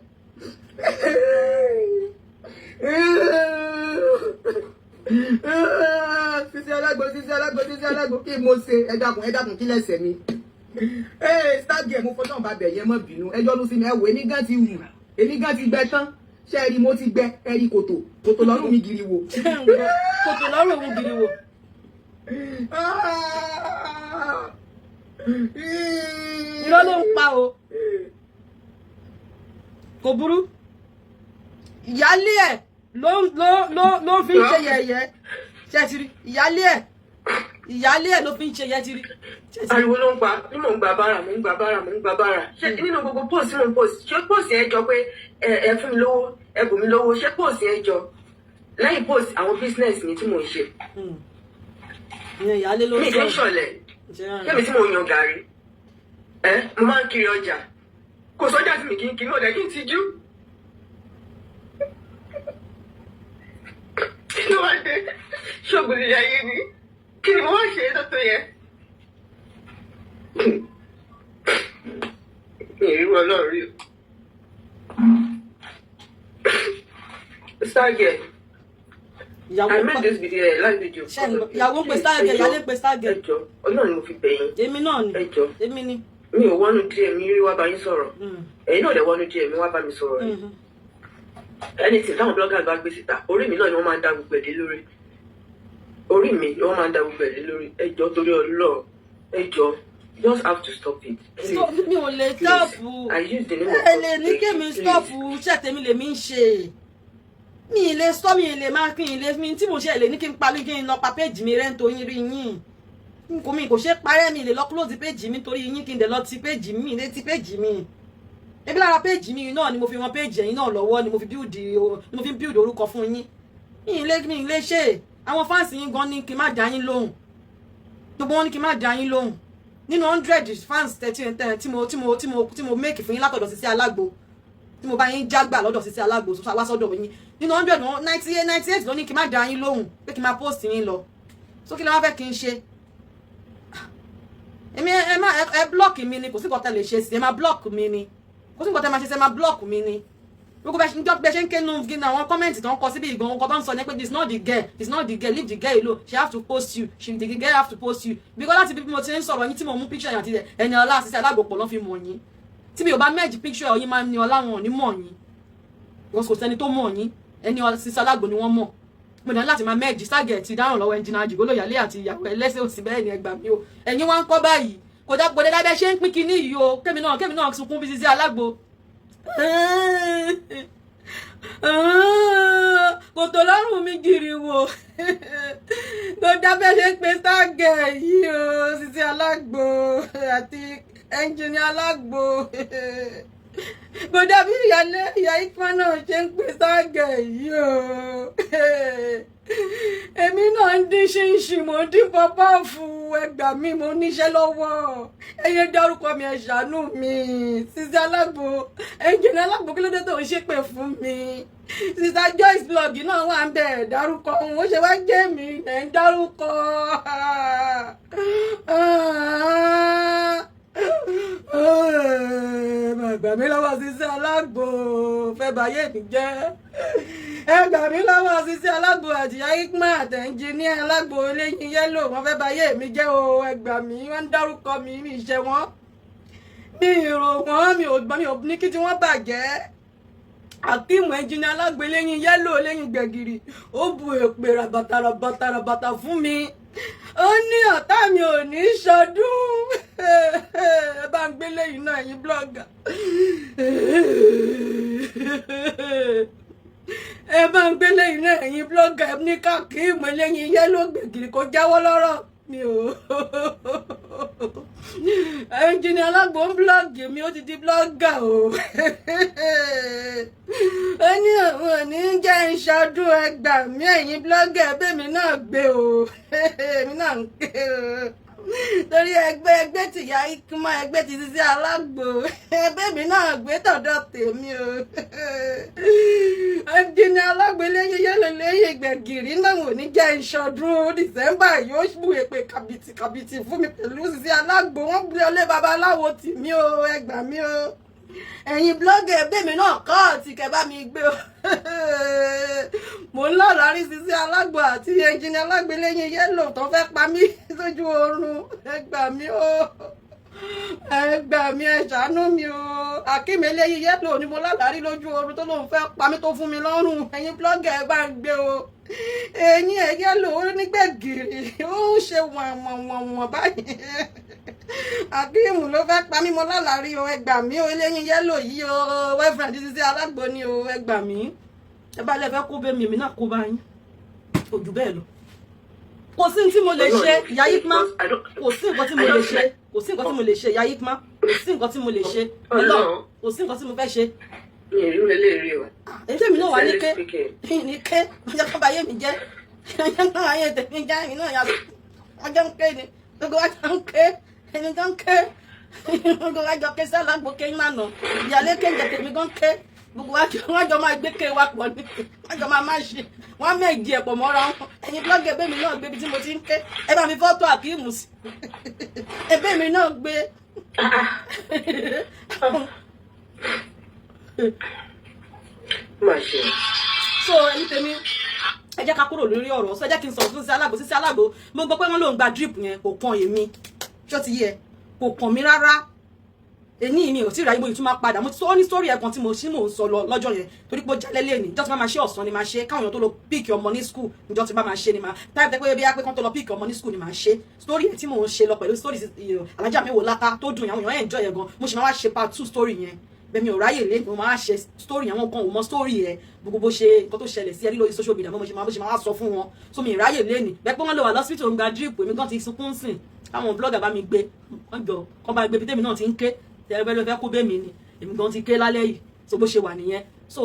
Sister Alagbo kí mo ṣe ẹ dákun kí lẹ́sẹ̀ mi. Star girl mo fọlọ́run bá bẹ̀ yẹn mọ́ bínú ẹjọ́ ló sí mi ẹ wò èmi gan ti wù èmi gan ti gbẹ tán ṣé ẹ rí mo ti gbẹ ẹ rí kòtò lọ́rùn mi giri wo. kòtò lọ́rùn òun giri wo. irọ́ ló ń pa o kò burú ìyálé ẹ̀ ló fi ń ṣe yẹ̀yẹ́ ṣe ti rí ìyálé ẹ̀ ló fi ń ṣe yẹ̀yẹ́ ti rí. ariwo ló ń pa bí mò ń gba bára ṣé nínú gbogbo post tí mò ń post ṣé post yẹn jọ pé ẹ fún mi lówó ẹ bù mí lówó ṣé post yẹn jọ lẹ́yìn post àwọn business mi tí mò ń ṣe. ìyẹn ìyálé ló ń sọ mi kì í ṣọ̀lẹ kẹ́mi tí mò ń yan gàrí mo máa ń kiri ọjà kò sọ́jà tí mi kì í kiri ọjà kí n tijú. kí ló wá dé ṣọ́ọ̀bù ìyá yé ni kí ni mo wá ṣe é tó yẹ. ìrírú ọlọ́run rí o. Stargate. I made this video live video. ìyàwó pé Stargate ìyálé pé Stargate. ẹjọ Ọlọ́run ni mo fi bẹ̀ yín. èmi náà ni ẹjọ èmi ni. mi ò wọnú díẹ̀ mi rí wá bá yín sọ̀rọ̀ ẹ̀yin náà lè wọnú díẹ̀ mi wá bá mi sọ̀rọ̀ yìí. anything táwọn blogger bá gbé síta orí mi náà ni wọ́n máa ń da gbogbo ẹ̀dẹ́ lórí orí mi ni wọ́n máa ń da gbogbo ẹ̀dẹ́ lórí ẹjọ torí Ọlọ́run ẹjọ just have to stop it. mi ò lè stop. I use the name of God. ẹ lè ní kémi stop iṣẹ́ tèmi lèmi ń ṣe mi ì lè stop mi ì lè máa kí n lè mi tí mo ṣe lè ní kí n parí kí n lọ pa péjì mi rẹ́ nítorí rí yín mi kò ṣe parẹ́ mi lè lọ close péjì mi torí yín kí n dẹ̀ lọ ti péjì mi lè ti péjì mi ebi lára péjì mi náà ni mo fi wọn péjì ẹ̀yin náà lọ́wọ́ ni mo fi build orúkọ fún yín mi ì lè ṣe àwọn fáǹsì yín gan ní kí n má dá yín lóhùn gbogbo wọn ní kí n má dá yín lóhùn nínú 100 fans tí mo make fún yín látọ̀dọ̀ Sisi Alágbo tí mo bá yín jágbà lọ́dọ̀ Sisi Alágbo wá sọ́dọ̀ yín nínú 100 98 ló ní kí n má dá yín lóhùn pé kí n má post yín lọ so kí lè wá fẹ́ kí n ṣe èmi ẹ block mi ni kò sí nǹkan tẹ́ lè ṣe sí ẹ má block mi ni kò sí nǹkan tẹ́ máa ṣe sí ẹ má block mi ni gbogbo bẹ ṣe ń kénu gíga àwọn kọ́mẹ́ǹtì tó ń kọ síbi ìgbọ̀n nǹkan tó ń sọ ní pé this not the girl leave the girl alone she have to post you the girl have to post you because láti bí mo ti ń sọ̀rọ̀ yín tí mo mú picture yẹn àti ẹni ọlá Sisi Alágbo pọ̀ lọ́n fi mọ̀ yín tí mi ò bá merge picture yín máa ń ní ọlá wọn ò ní mọ̀ yín because kò sẹ́ni tó mọ̀ yín ẹni Sisi Alágbo ni wọ́n mọ̀ mo ní láti máa merge Stargate dáhùn lọ́wọ́ ẹnjìnà Jigolo ìyálé àti ìyàwó ẹlẹ́sẹ̀ òsì bẹ́ẹ̀ ni ẹgbà mi o ẹ̀yin wá ń kọ́ báyìí kò dá gbọdẹ lábẹ́ ṣe ń pín kinní yìí o kémi náà sunkún bí Sisi Alágbo kò tó lọ́rùn mi gírí wo kò dábẹ́ ṣe pé Stargate yìí o Sisi Alágbo àti ẹnjìnì Alágbo kò dábí ìyá Ikman náà ṣe ń pé Stargate yìí o èmi náà ń dín ṣinṣin mo ń dín pọ́pọ́ fún ẹgbà mi mo níṣẹ́ lọ́wọ́ ẹyẹ dárúkọ mi ẹ ṣàánú mi Sisi Alágbo ẹnjìnì Alágbo kí ló dé tó ń ṣépè fún mi Sister Joyce blog náà wà ń bẹ̀ dárúkọ òun ó ṣe wá jẹ́ mi ẹ̀ ń dárúkọ gbà mí lọ́wọ́ Sisi Alágbo fẹ́ báyé mi jẹ́ ẹ gbà mí lọ́wọ́ Sisi Alágbo àti ìyá Ikman àti ẹnjìnì Alágbo eléyìn yẹ́lò wọ́n fẹ́ báyé mi jẹ́ o ẹ gbà mí wọ́n ń dárúkọ mi mi ṣe wọ́n mi ìrò wọ́n mi ò ní kí tí wọ́n bàjẹ́ Akeem ẹnjìnì Alágbo eléyìn yẹ́lò eléyìn gbẹ̀gìrì ó bu èpè ràbàtà fún mi ó ní ọ̀tá mi ò ní ṣọdún ẹ bá ń gbé lẹ́yìn náà ẹ̀yin blogger ẹ bá ń gbé lẹ́yìn náà ẹ̀yin blogger ní Akeem eléyìn yẹ́lò gbẹ̀gìrì kó jáwọ́ lọ́rọ̀ mi ò ẹnjìnì Alágbo ń blọ́ọ̀gì mi ó ti di blogger o ó ní àwọn òní jẹ́ ìṣọdún ẹgbà mí ẹ̀yin blogger bẹ́mi náà gbé o èmi náà ń ké o torí ẹgbẹ́ ti ìyá Ikman ẹgbẹ́ ti Sisi Alágbo bẹ́mi náà gbé tọ̀dọ̀ tèmi o ẹnjìnì Alágbo eléyìn yẹ́lò léyìn gbẹ̀gìrì náà ò ní jẹ́ ìṣọdún December yóò bú èpè kàbìtì fún mi pẹ̀lú Sisi Alágbo wọ́n gbé ọlé babaláwo tì mí o ẹ gbà mí o ẹ̀yin blogger bẹ́mi náà kọ́ ọ̀tí kẹ́ bá mi gbé o mo ń lọ́ọ̀rọ̀ rí Sisi Alágbo àti ẹnjìnì Alágbo eléyìn yẹ́lò tó fẹ́ pa mí sójú oorun ẹ gbà mí o ẹ gbà mí ẹ ṣàánú mi o Akeem eléyìn yẹ́lò ni mo lálàárí lójú oorun tó lóun fẹ́ pa mí tó fún mi lọ́rùn ẹ̀yin blogger ẹ bá ń gbé o ẹ̀yin ẹ yẹ́lò ó nígbẹ̀gìrì ó ń ṣe wọ̀n báyìí Akeem ló fẹ́ pa mí mo lálàrí o ẹ gbà mí o eléyìn yẹ́lò yìí o boyfriend Sisi Alagbo ni o ẹ gbà mí ẹ bá lè fẹ́ kó bẹ́ mi èmi náà kó bá yín kò jù bẹ́ẹ̀ lọ kò sí tí mo lè ṣe ìyá Yikma kò sí nǹkan tí mo lè ṣe kò sí nǹkan tí mo lè ṣe ìyá Yikma kò sí nǹkan tí mo lè ṣe kò sí nǹkan tí mo fẹ́ ṣe. mi ì rí lè rí o. èyí tèmi náà wà ní ké ọjọ́ kan bá yé mi jẹ́ ọjọ́ kan bá yé tèmi jẹ́ èmi náà yàtọ̀ ọjọ́ ń ké ni gbogbo ọjọ́ ń ké ẹni tó ń ké gbogbo ọjọ́ ké sí Alagbo ké ìlànà ìyàlẹ́ ké jẹ tèmi gan ké gbogbo wájọ máa gbé ké wa pọ̀ ní wájọ máa ṣe wọ́n méjì ẹ̀pọ̀ mọ́ra wọn ẹ̀yin blọ́ọ̀gì ẹgbẹ́ mi náà gbé ibi tí mo ti ń ké ẹ bá mi fọ́tò Akeem sí ẹgbẹ́ mi náà gbé. So ẹni tèmi ẹ jẹ́ ká kúrò lórí ọ̀rọ̀ sọ ẹ jẹ́ kí n sọ̀rọ̀ fún Sisi Alagbo mo gbọ́ pé wọ́n ló ń gba drip yẹn kò kàn èmi ṣó ti yẹ kò kàn mí rárá èní mi ò tí ì ráyè mo ìtún máa padà mo ti sọ ní sórí ẹ̀kan tí mo ṣí mò ń sọ lọ́jọ́ yẹn torí pé ó jalẹ́ lé ní ìjọ́ tí máa ṣe ọ̀sán ni máa ṣe káwọn èèyàn tó lọ píìkì ọmọ ní skul ìjọ́ tí máa ṣe ni máa táyà tẹ́ pé bí a pé kán tó lọ píìkì ọmọ ní skul ni máa ṣe sórí ẹ̀ tí mò ń ṣe lọ pẹ̀lú sórí alájà mi wò láta tó dùn àwọn èèyàn enjoy yẹn gan mo ṣe máa wá ṣe part 2 sórí yẹn bẹ́ẹ̀ mi ò ráyè lé mo máa ṣe sórí àwọn kan ò mọ sórí ẹ̀ gbogbo ṣe nǹkan tó ṣẹlẹ̀ sí ẹ lórí social media mo ṣe máa sọ fún wọn so mi ìráyè lé ní bẹ́ẹ̀ pé wọ́n lọ wà lọ́sítì òun gba drip èmi gan ti sunkún sìn káwọn blogger bá mi gbé wọ́n jọ kọ́ bá gbé bí tèmi náà ti ń ké tẹ́lẹ̀ ló fẹ́ kó bẹ́ẹ̀ mi ni èmi gan ti ké lálẹ́ yìí so bó ṣe wà nìyẹn so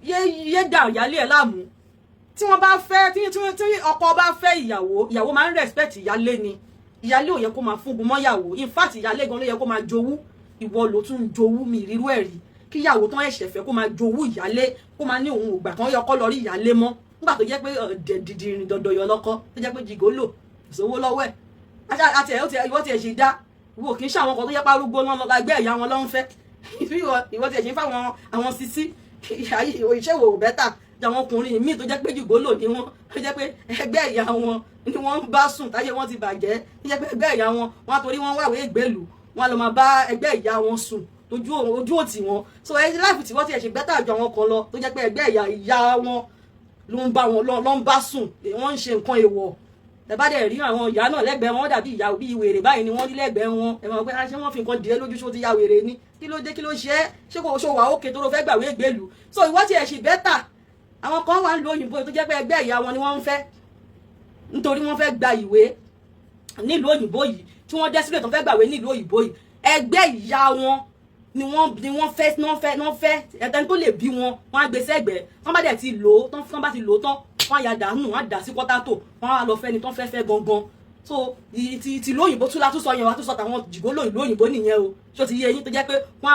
yé dà ìyálé ẹ̀ láàmú tí wọ́n bá fẹ́ tí ọkọ bá fẹ́ ìyàwó máa ń respect ìyálé ni ìyálé ò yẹ kó máa fúngun mọ́ ìyàwó in fact ìyálé gan ló yẹ kó máa jowú ìwọ ló tún jowú mi ìrírú ẹ̀ rí kí ìyàwó tán ẹ̀ṣẹ̀ fẹ́ kó máa jowú ìyálé kó máa ní òun ògbà kan yọkọ́ lọ rí ìyálé mọ́ nígbà tó jẹ́ pé dìdìrìn dandan yọ lọ́kọ́ tó jẹ́ pé jìgólò ìṣòwò lọ́wọ́ ẹ̀ àti ìwọ tiẹ̀ ṣe dá wo kì í ṣe àwọn kan tó yẹ párúgbó náà lọ lágbẹ́ ìyá wọn ló ń fẹ́ ìwọ tiẹ̀ ṣe ń fáwọn àwọn Sisi iṣẹ́ wo bẹ́tà àwọn ọkùnrin míì tó jẹ́ pé jìgólò ni wọ́n tó jẹ́ pé ẹgbẹ́ ìyá wọn ni wọ́n ń bá sùn táyé wọn ti bàjẹ́ tó jẹ́ pé ẹgbẹ́ ìyá wọn wọn torí wọn wàwé ìgbèlú wọn lọ máa bá ẹgbẹ́ ìyá wọn sùn ojú òtí wọn so ẹ láìpẹ́ tí wọ́n ti ẹ̀ ṣe bẹ́tà ju àwọn kan lọ tó jẹ́ pé ẹgbẹ́ ìyá wọn ló ń bá wọn lọ ń bá sùn wọ́n ń ṣe nǹkan èèwọ̀ ẹ bá dẹ̀ rí àwọn ìyá náà lẹ́gbẹ̀ẹ́ wọn dàbí ìyá bí wèrè báyìí ni wọ́n rí lẹ́gbẹ̀ẹ́ wọn ẹ mọ̀ pé ṣé wọ́n fi nǹkan dìé lójú ṣó ti ya wèrè ni kí ló dé kí ló ṣe é ṣé kò ṣó wà ókè tó ló fẹ́ gbàwé ìgbèlú so ìwọ ti ẹ̀ ṣe bẹ́tà àwọn kan wà ń lo òyìnbó tó jẹ́ pé ẹgbẹ́ ìyá wọn ni wọ́n ń fẹ́ nítorí wọ́n fẹ́ gba ìwé nílùú òyìnbó yìí tí wọ́n dẹ́ sílẹ̀ tó fẹ́ gbàwé nílùú òyìnbó yìí ẹgbẹ́ ìyá wọn ni wọ́n fẹ́ ẹ̀tẹ́ni tó lè bí wọn wọ́n á gbé sẹ́gbẹ̀ẹ́ wọ́n bá dẹ̀ ti lò ó tán wọ́n bá ti lò ó tán wọ́n á ya dànù wọ́n á dà sí pọ́tátò wọ́n á lọ fẹ́ni tán fẹ́ gangan so ti lóyìnbó tún látún sọ yẹn wá tún sọ tàwọn jìgólò ìlú òyìnbó nìyẹn o ṣó ti yé eyín tó jẹ́ pé wọ́n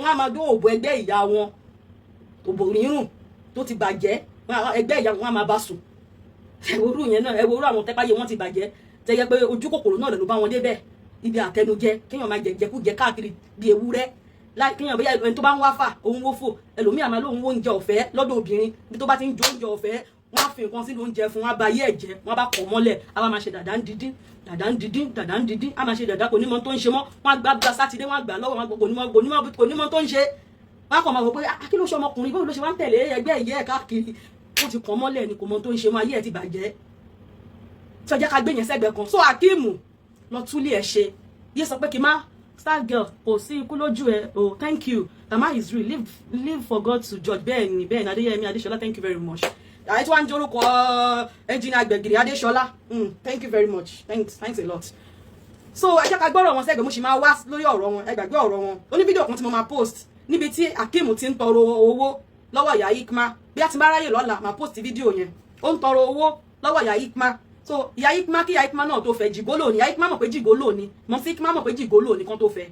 á máa dún òbò ẹgbẹ́ ìyá wọn òbò rírùn tó ti bàjẹ́ ẹgbẹ́ ìyá wọn á máa bá sùn ẹ̀wòrú yẹn náà ẹ̀wòrú àwọn tẹ́páyé wọn ti bàjẹ́ tẹ́ jẹ́ pé ojú kòkòrò náà ló bá wọn débẹ̀ ibi àtẹnujẹ kéèyàn máa jẹjẹkújẹ káàkiri bí ewúrẹ́ láì kéèyàn bóyá ẹni tó bá ń wá fà òun wó fò ẹlòmíì àmà lóun wó oúnjẹ ọ̀fẹ́ lọ́dọ̀ obìnrin bí tó bá ti ń jó oúnjẹ ọ̀fẹ́ wọ́n á fi nǹkan sínú oúnjẹ fún wọn á ba ayé ẹ̀jẹ̀ wọ́n á bá kọ̀ mọ́lẹ̀ á bá máa ṣe dàdá ń dídín á máa ṣe dàdá kò ní mọ tó ń ṣe mọ́ wọ́n á gbá sátidé wọ́n á gbà lọ́wọ́ wọn kò ní mọ tó ń ṣe wọ́n á kàn máa wò pé kí ló ṣe ọmọkùnrin báwo ló ṣe wá ń tẹ̀lé ẹgbẹ́ ìyẹ́ ẹ̀ káàkiri wọ́n ti kọ̀ mọ́lẹ̀ ni kò mọ tó ń ṣe mọ́ ayé ẹ̀ ti bàjẹ́ tí ọjà ká gbé yẹn sẹ́gbẹ̀ẹ́ kan so Akeem lọ túlé ẹ̀ ṣe yé sọ pé kí n má star girl kò sí ikú lójú ẹ oh thank you tama is real live for God to judge bẹ́ẹ̀ ni Adéyẹmí Adéṣọlá thank you very much àyè tí wọ́n ń jorúkọ engineer Gbẹ̀gìrì Adéṣọlá thank you very much thanks a lot so ẹ jẹ́ ká gbọ́rọ̀ wọn sẹ́gbẹ̀ẹ́ mo sì máa wá lórí ọ̀rọ̀ wọn ẹ gbàgbé ọ̀rọ̀ wọn ó ní fídíò kan tí mo máa post níbi tí Akeem ti ń tọrọ owó lọ́wọ́ ìyá Yikma bí a ti bá ráyè lọ́la máa post fídíò yẹn ó ń tọrọ owó lọ́wọ́ ìyá Yikma so ìyá Yikma kí ìyá Yikma náà tó fẹ́ jìgólò ni ìyá Yikma mọ̀ pé jìgólò ni mọ̀ sí Yikma mọ̀ pé jìgólò ni kan tó fẹ́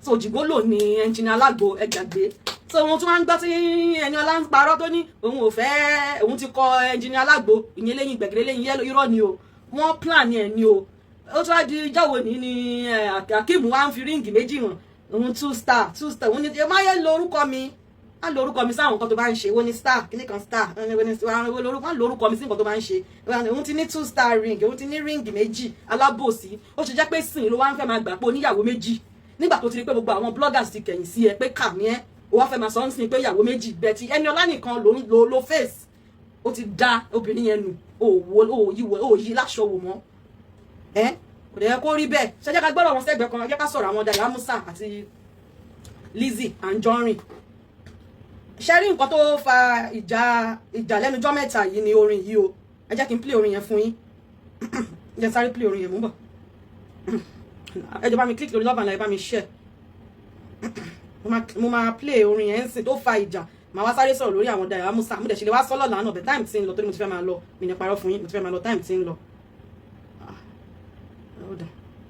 so jìgólò ni engineer Alagbo ẹgbàgbé so wọn tún wá ń gbọ́ tí Ẹniọlá ń parọ́ tó ní òun ò fẹ́ òun ti kọ engineer Alagbo ìyẹn lẹ́yìn Gbẹ̀gìrì lẹ́yìn yẹ́lò irọ́ ni o wọ́n plan ẹ̀ ni o ó tún wá di jáwọ́ ní Akeem wá ń fi ríǹgì méjì hàn òun 2 star òun ni ẹ má yẹ lo orúkọ mi á lo orúkọ mi sáwọn nǹkan tó bá ń ṣe wọ́n ní star kíní kan star wọ́n lo orúkọ mi sí nǹkan tó bá ń ṣe òun ti ní 2 star ring òun ti ní ríǹgì méjì alábòsí ó ṣe jẹ́ pé sìn ló wá ń fẹ́ máa gbà pé oníyàwó méjì nígbà tó ti rí pé gbogbo àwọn bloggers ti kẹ̀yìn sí ẹ pé kàmí ẹ ó wá fẹ́ máa sọ ń sìn pé ìyàwó méjì bẹ́ẹ̀ ti Ẹniọlá nìkan ló face ó ti da obìnrin yẹn nù ó yí láṣọ wò mọ́ kò dẹ̀ yẹ kó rí bẹ́ẹ̀ ṣe jẹ́ ká gbọ́dọ̀ wọn sẹ́gbẹ̀ẹ́ kan jẹ́ ká sọ̀rọ̀ àwọn Dayo Amusa àti Lizzy Anjorin. ṣe rí nǹkan tó fa ìjà lẹ́nujọ́ mẹ́ta yìí ni orin yìí o ẹ jẹ́ kí n play orin yẹn fún yín jẹ́ sáré play orin yẹn mú bọ̀ ẹ jọ̀ọ́ bá mi click lórí love and like bá mi share mo máa play orin yẹn ń sìn tó fa ìjà màá wá sáré sọ̀rọ̀ lórí àwọn Dayo Amusa mo dẹ̀ ṣe lè wá sọ́lọ̀ lánàá bẹ̀ time tí ń lọ torí mo ti fẹ́ máa lọ mi ní parọ́ fún yín mo ti fẹ́ máa lọ time tí ń lọ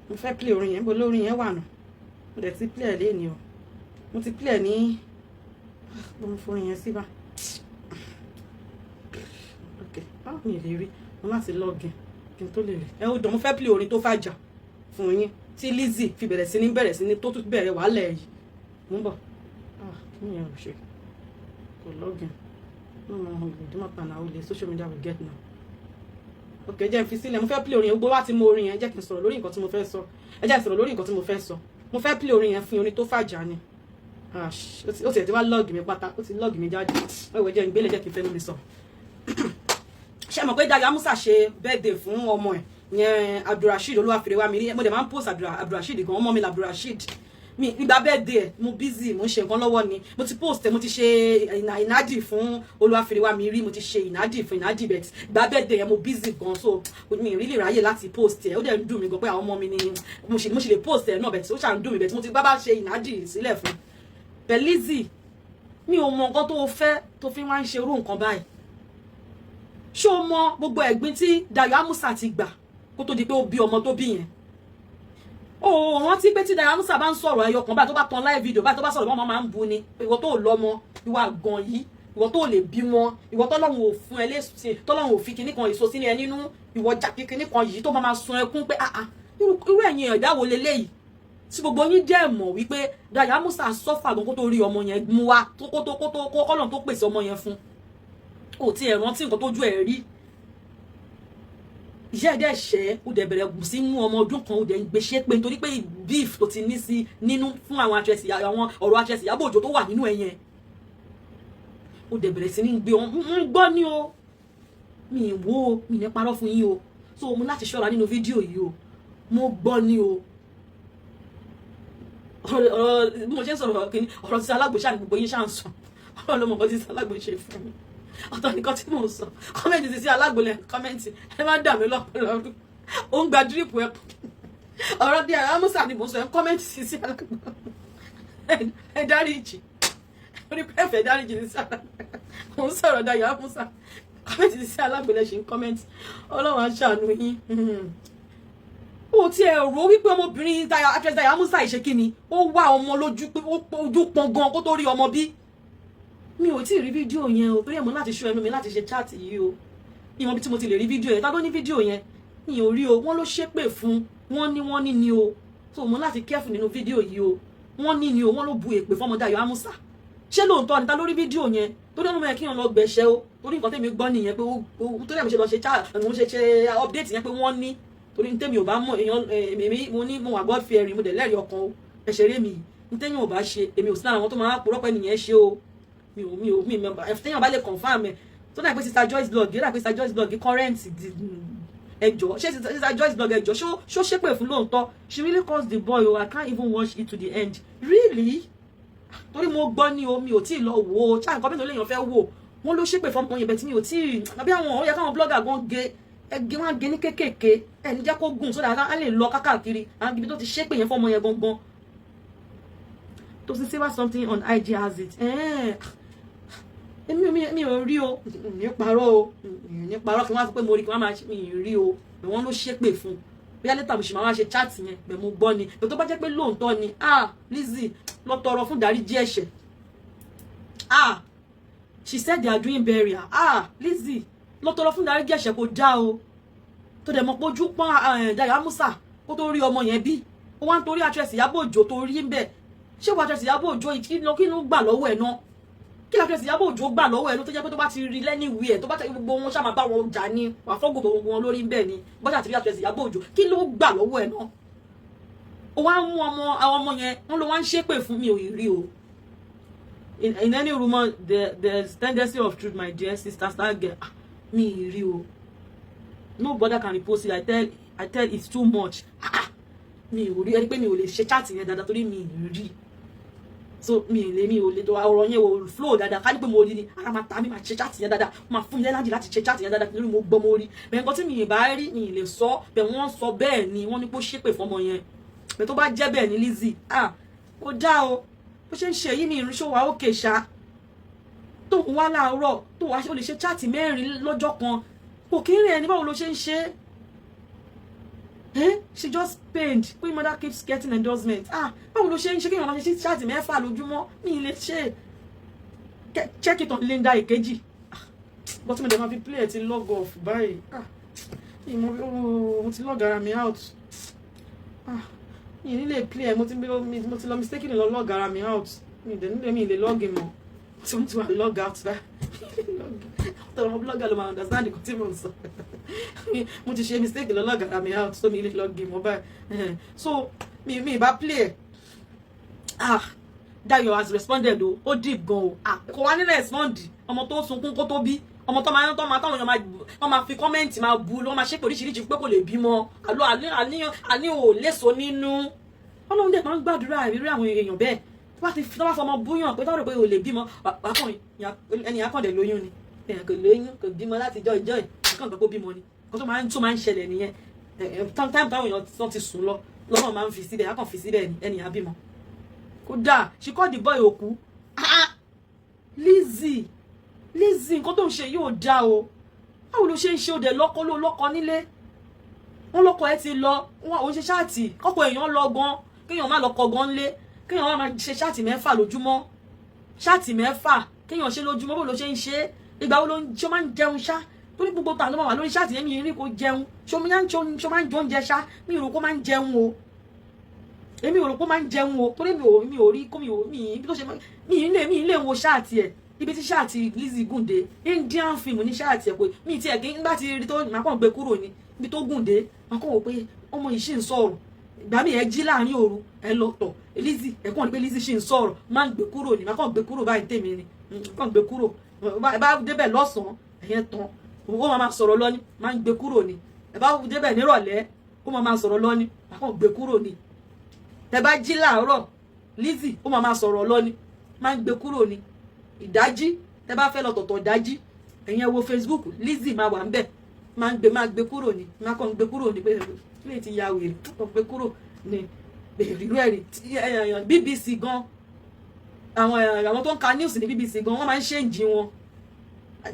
mo fẹ́ play orin yẹn bó lórin yẹn wà nù mo dẹ̀ ti play ẹ̀ léèní o mo ti play ẹ̀ ní bó mo forin yẹn sí bá ok báwo mi lè rí mo láti login kí n tó lè rí ẹ ó dán mo fẹ́ play orin tó fàjà fún yín tí Lizzy fi bẹ̀rẹ̀ sí ní tó tún bẹ̀rẹ̀ wàhálẹ̀ yìí mo ń bọ̀ kí ni ẹ ò ṣe kò login no more do not pan now social media will get now ok jẹ́ n fi sílẹ̀ mo fẹ́ play orin yẹn gbogbo wá tí mo orin yẹn jẹ́ kí n sọ̀rọ̀ lórí nǹkan tí mo fẹ́ sọ ẹ jẹ́ n sọ̀rọ̀ lórí nǹkan tí mo fẹ́ sọ mo fẹ́ play orin yẹn fún orin tó fàjà ni ó ti ẹ̀ ti wá lọ́ọ̀gì mi pátá ó ti lọ́ọ̀gì mi jáde ẹ̀wẹ̀ jẹ́ n gbélé jẹ́ kí n fẹ́ mi sọ ṣé mọ̀ pé Dayo Amusa ṣe birthday fún ọmọ ẹ̀ yẹn Abdulrasheed Olúwafẹ́rẹ́wámirí mo dẹ̀ máa ń post Abdulrasheed gan ọmọ mi la Abdulrasheed mi nígbà birthday mo busy mo ń ṣe nǹkan lọ́wọ́ ni mo ti post mo ti ṣe ìnádì fún Olúwafẹ́rẹ́wámirí mo ti ṣe ìnádì fún ìnádì bet ìgbà birthday yẹn mo busy gan so mi really ráyè láti post ẹ̀ ó dẹ̀ ń dùn mí gan pé àwọn ọmọ mi ni mo ṣe lè post ẹ̀ náà bet ó ṣàn dùn mí bet mo ti bá ṣe ìnádì sílẹ̀ fún bẹ̀ Lizzy mi ò mọ nǹkan tó fẹ́ tó fi wá ń ṣe irú nǹkan báyìí ṣé o mọ gbogbo ẹ̀gbin tí Dayo Amusa ti gbà kó tó di pé ó bí ọmọ tó bí yẹn o rántí pé tí Dayo Amusa bá ń sọ̀rọ̀ ẹyọ kan báyìí tó bá tan live video báyìí tó bá sọ̀rọ̀ wọn máa ń bu ni ìwọ tó lọ́mọ ìwọ àgàn yìí ìwọ tó lè bí wọn ìwọ tọ́lọ́run ò fún ẹ lẹ́sìn tọ́lọ́run ò fi kinní kan èso sílẹ̀ nínú ìwọ jàpí kinní kan yìí tó máa sun ẹkún pé irú ẹ̀yin ẹ̀dá wo leléyìí tí gbogbo yín jẹ́ mọ̀ wípé Dayo Amusa sọ́fà gan kó tó rí ọmọ yẹn mú wá kó kọ́lọ́run tó pèsè ọmọ yẹn fún ò tí ẹ̀ rántí nǹkan tójú ẹ̀ rí ìyá ẹ̀dẹ̀ ṣẹ́ ó dẹ̀ bẹ̀rẹ̀ sí mú ọmọ ọdún kan ó dẹ̀ ń gbéṣẹ́ pé nítorí pé beef tó ti ní sí nínú fún àwọn ọ̀rọ̀ Àṣẹ̀sì Ìyábọ̀ Òjó tó wà nínú ẹ̀ yẹn ó dẹ̀ bẹ̀rẹ̀ sí ní gbé wọn ń gbọ́ ní o mi ì wo mi ní parọ́ fún yín o so mo láti ṣọ́ra nínú fídíò yìí o mo gbọ́ ní o ọ̀rọ̀ bí mo ṣe ń sọ̀rọ̀ kìíní ọ̀rọ̀ tí alágbèéṣà ní gbogbo yín ṣáà ń sọ ọ̀rọ̀ ló mọ̀ nǹkan tí alágbèéṣe fún mi ọ̀tọ̀ nìkan tí mò ń sọ kọ́mẹ́ǹtì ti sí alágbèlẹ̀ kọ́mẹ́ǹtì ẹ má dà mí lọ́pọ̀lọpọ̀ ó ń gba dírípù ẹ̀ ọ̀rọ̀ Dayo Amusa ni mò ń sọ ẹ kọ́mẹ́ǹtì sí sí alágbèlẹ̀ ẹ dáríjì orí pé ẹ̀fẹ̀ dáríjì sí alágbèlẹ̀ mò ń sọ̀rọ̀ Dayo Amusa kọ́mẹ́ǹtì sí alágbèlẹ̀ ṣe ń kọ́mẹ́ǹtì Ọlọ́run á ṣàánú yín ó ti ẹ̀ rò wípé ọmọbìnrin Dayo Amusa ìṣe kí ni ó wá ọmọ lójú pé ojú pọn gan kó tó rí ọmọ bí mi ò tí ì rí fídíò yẹn o torí ẹ̀ mo láti ṣọ́ ẹnu mi láti ṣe chat yìí o ìwọ̀n bí tí mo ti lè rí fídíò yẹn tá ló ní fídíò yẹn mi ò rí o wọ́n ló ṣépè fún wọ́n ní ni o so mo láti careful nínú fídíò yìí o wọ́n ní ni o wọ́n ló bu èpè fọ́mọ Dayo Amusa ṣé lóòótọ́ ni tá lórí fídíò yẹn torí ọmọ yẹn kí wọn lọ gbẹ̀ṣẹ́ o torí nǹkan tèmi gbọ́ nìyẹn pé torí ẹ̀ mo ṣe lọ ṣe chat mo ṣe update yẹn pé wọ́n ní torí ní tèmi ò bá mọ̀ èèyàn èmi mo ní mo wà God fearing mo dẹ̀ lẹ́rìí ọkàn o ẹ̀ṣẹ̀rẹ́ mi ní tẹ́yìn ò bá ṣe èmi ò sí lára àwọn tó máa purọ́ pé nìyẹn ṣe o mi tẹ́yìn bá lè confirm ẹ̀ tó dà pé Sister Joyce blog yìí dà pé Sister Joyce blog current ẹjọ́ ṣé Sister Joyce blog ẹjọ́ ṣó ṣépè fún lóòótọ́ she really caused the boy o I can't even watch it to the end really torí mo gbọ́ ní o mi ò tí ì lọ wò ó ṣáà nǹkan mẹ́tò lèèyàn fẹ́ wò wọ́n ló ṣépè fún ọmọ yẹn bẹ́ẹ̀ tí mi ò tí ì àbí àwọn ó yẹ káwọn blogger gan ẹgẹ wọn gé ní kékèké ẹni jẹ́ kó gùn sódà á lè lọ kákàkiri àwọn ibi tó ti ṣépè yẹn fọmọ yẹn gangan tó sì say something on IG has it mi ò rí o ní parọ́ o ní parọ́ kí wọ́n á sọ pé mo rí kí wọ́n máa ṣe mi rí o pé wọ́n ló ṣépè fún bí alẹ́ mo ṣì máa ṣe chat yẹn pé mo gbọ́ ni pé tó bá jẹ́ pé lóòótọ́ ni Lizzy lọ tọrọ fún dáríjì ẹ̀ṣẹ̀ she said they are doing burial Lizzy lọ tọrọ fún dáríjì ẹ̀ṣẹ̀ kò já o tó dẹ̀ mọ̀ pé ojú pọ́n Dayo Amusa kó tó rí ọmọ yẹn bí ó wá ń torí Àṣẹ̀sì Ìyábọ̀ Òjó tó rí ń bẹ̀ ṣé wàá Àṣẹ̀sì Ìyábọ̀ Òjó kí ló gbà lọ́wọ́ ẹ̀ náà kí Àṣẹ̀sì Ìyábọ̀ Òjó gbà lọ́wọ́ ẹ̀ ló tó jẹ́ pé tó bá ti rí lẹ́nìwí ẹ̀ tó bá gbogbo wọn ṣáà máa bá wọn jà ní wàá fọ́gùn gbogbo wọn lórí ń bẹ̀ ni bọ́jà ti rí Àṣẹ̀sì Ìyábọ̀ Òjó kí ló gbà lọ́wọ́ ẹ̀ náà ó wá ń mú àwọn ọmọ yẹn wọn ló wá ń ṣépè fún mi ò rí o in any rumor there's tendency of truth my dear sister star girl mi rí o no brother can repost it I tell I tell it's too much. Mi ò rí ẹni pé mi ò lè ṣe chat yẹn dáadáa torí mi ò rí. So mi ò lè tó ọ̀rọ̀ yẹn ò flow dáadáa ká ní pé mo rí ni ara máa ta mi máa ṣe chat yẹn dáadáa máa fún mi lẹ́lájì láti ṣe chat yẹn dáadáa nítorí mo gbọ́ mo rí bẹ́ẹ̀ nǹkan tí mi ì bá rí mi ì lè sọ bẹ́ẹ̀ wọ́n sọ bẹ́ẹ̀ ni wọ́n ní pé ó ṣépè fọmọ yẹn bẹ́ẹ̀ tó bá jẹ́ bẹ́ẹ̀ ni Lizzy kò dá o bó ṣe ń ṣe yìí mi ìrìnsó wa òkè ṣá tó ń wá láàárọ̀ tó wá ó lè ṣe chat 4 lọ́jọ́ kan kò kí ń rìn ẹni báwo ló ṣe ń ṣe she just pained Queen Mother keeps getting endorsement báwo ló ṣe ń ṣe kí èèyàn máa ṣe chat 4 lójúmọ́ mi ì lè ṣe check it on Linda Ìkejì but mo dẹ̀ máa fi play ẹ̀ ti log off báyìí mo ti log ara mi out mi ní lè play ẹ̀ mo ti lọ mistaken lọ log ara mi out mi dẹ̀ nílé mi lè log in mọ́ tí mo ti wà log out báyìí tọrọ blogger ló máa understand nǹkan tí mo ń sọ mo ti ṣe mistake lọ log ara mi out so mi lè log in mọ́ báyìí so mi bá play ẹ̀ Dayo has responded o ó deep gan o kò wá ní respond ọmọ tó sunkún kó tó bí ọmọ tó máa táwọn èèyàn máa fi comment máa bu ló máa ṣe oríṣiríṣi pé kò lè bímọ àní ò léso nínú Ọlọ́run dẹ̀ máa ń gbàdúrà ìrírí àwọn èèyàn bẹ́ẹ̀ tó bá fọmọ búyàn pé tọ́rọ̀ pé ò lè bímọ ẹni akọ̀dẹ̀ lóyún ni èèyàn kò lóyún kò bímọ láti jọ ìjọ ìkàn tó bímọ ni kó tó máa ń ṣẹlẹ̀ nìyẹn time táwọn èèyàn ti sùn lọ lọ́wọ́ máa ń fi síbẹ̀ akàn fi síbẹ̀ ẹni àbímọ kódà she called the boy òkú Lizzy nǹkan tó ń ṣe yóò dá o báwo ló ṣe ń ṣe òde lọ́kọ nílé wọn lọ́kọ ẹ ti lọ wọn ò ṣe ṣáàtì kọ́kọ́ èèyàn lọ gan kéèyàn má lọ́kọ gan lé kéèyàn má ṣe ṣáàtì 4 lójúmọ́ ṣáàtì 4 kéèyàn ṣe lójúmọ́ báwo ló ṣe ń ṣe ìgbà wo ló ṣe máa ń jẹun ṣá torí gbogbo tà ló máa wà lórí ṣáàtì yẹn mi rí kó jẹun ṣó máa ń jẹ oúnjẹ ṣá mi rò kó máa ń jẹun o èmi ò rò pé máa ń jẹun o torí mi ò rí kó mi ibi tó ṣe mi ilé wo ṣáàtì ẹ̀ ibi tí ṣáàtì Lizzy gùndé Indian film ní ṣáàtì ẹ̀ pé mi ti ẹ̀ kí nígbà tí rí tó máa kàn gbé kúrò ní ibi tó gùndé máa kàn wò pé ọmọ yìí ṣì ń sọ̀rọ̀ ìgbà mi ẹ̀ jí láàrin òru ẹ̀ lọ tọ̀ Lizzy ẹ̀ kàn ní pé Lizzy ṣì ń sọ̀rọ̀ máa ń gbé kúrò ní máa kàn gbé kúrò báyìí tèmi ni kàn gbé kúrò bá débẹ̀ lọ́sàn-án ẹ̀yẹn tán ó máa sọ̀rọ̀ lọ ní máa ń gbé kúrò ní ẹ̀ bá débẹ̀ nírọ̀lẹ́ ó máa sọ̀rọ̀ lọ ní máa kàn gbé kúrò ní tẹ́ bá jí láàárọ̀ Lizzy ó máa sọ̀rọ̀ lọ ní máa ń gbé kúrò ní ìdájí tẹ́ bá fẹ́ lọ tọ̀tọ̀ ìdájí ẹ̀yin wo Facebook Lizzy máa wà ńbẹ̀ máa gbé kúrò ní máa kàn gbé kúrò ní pé lè ti ya wèrè kàn gbé kúrò ní ìlú ẹ̀rí BBC gan àwọn tó ń ka news ní BBC gan wọ́n máa ń ṣèǹjì wọn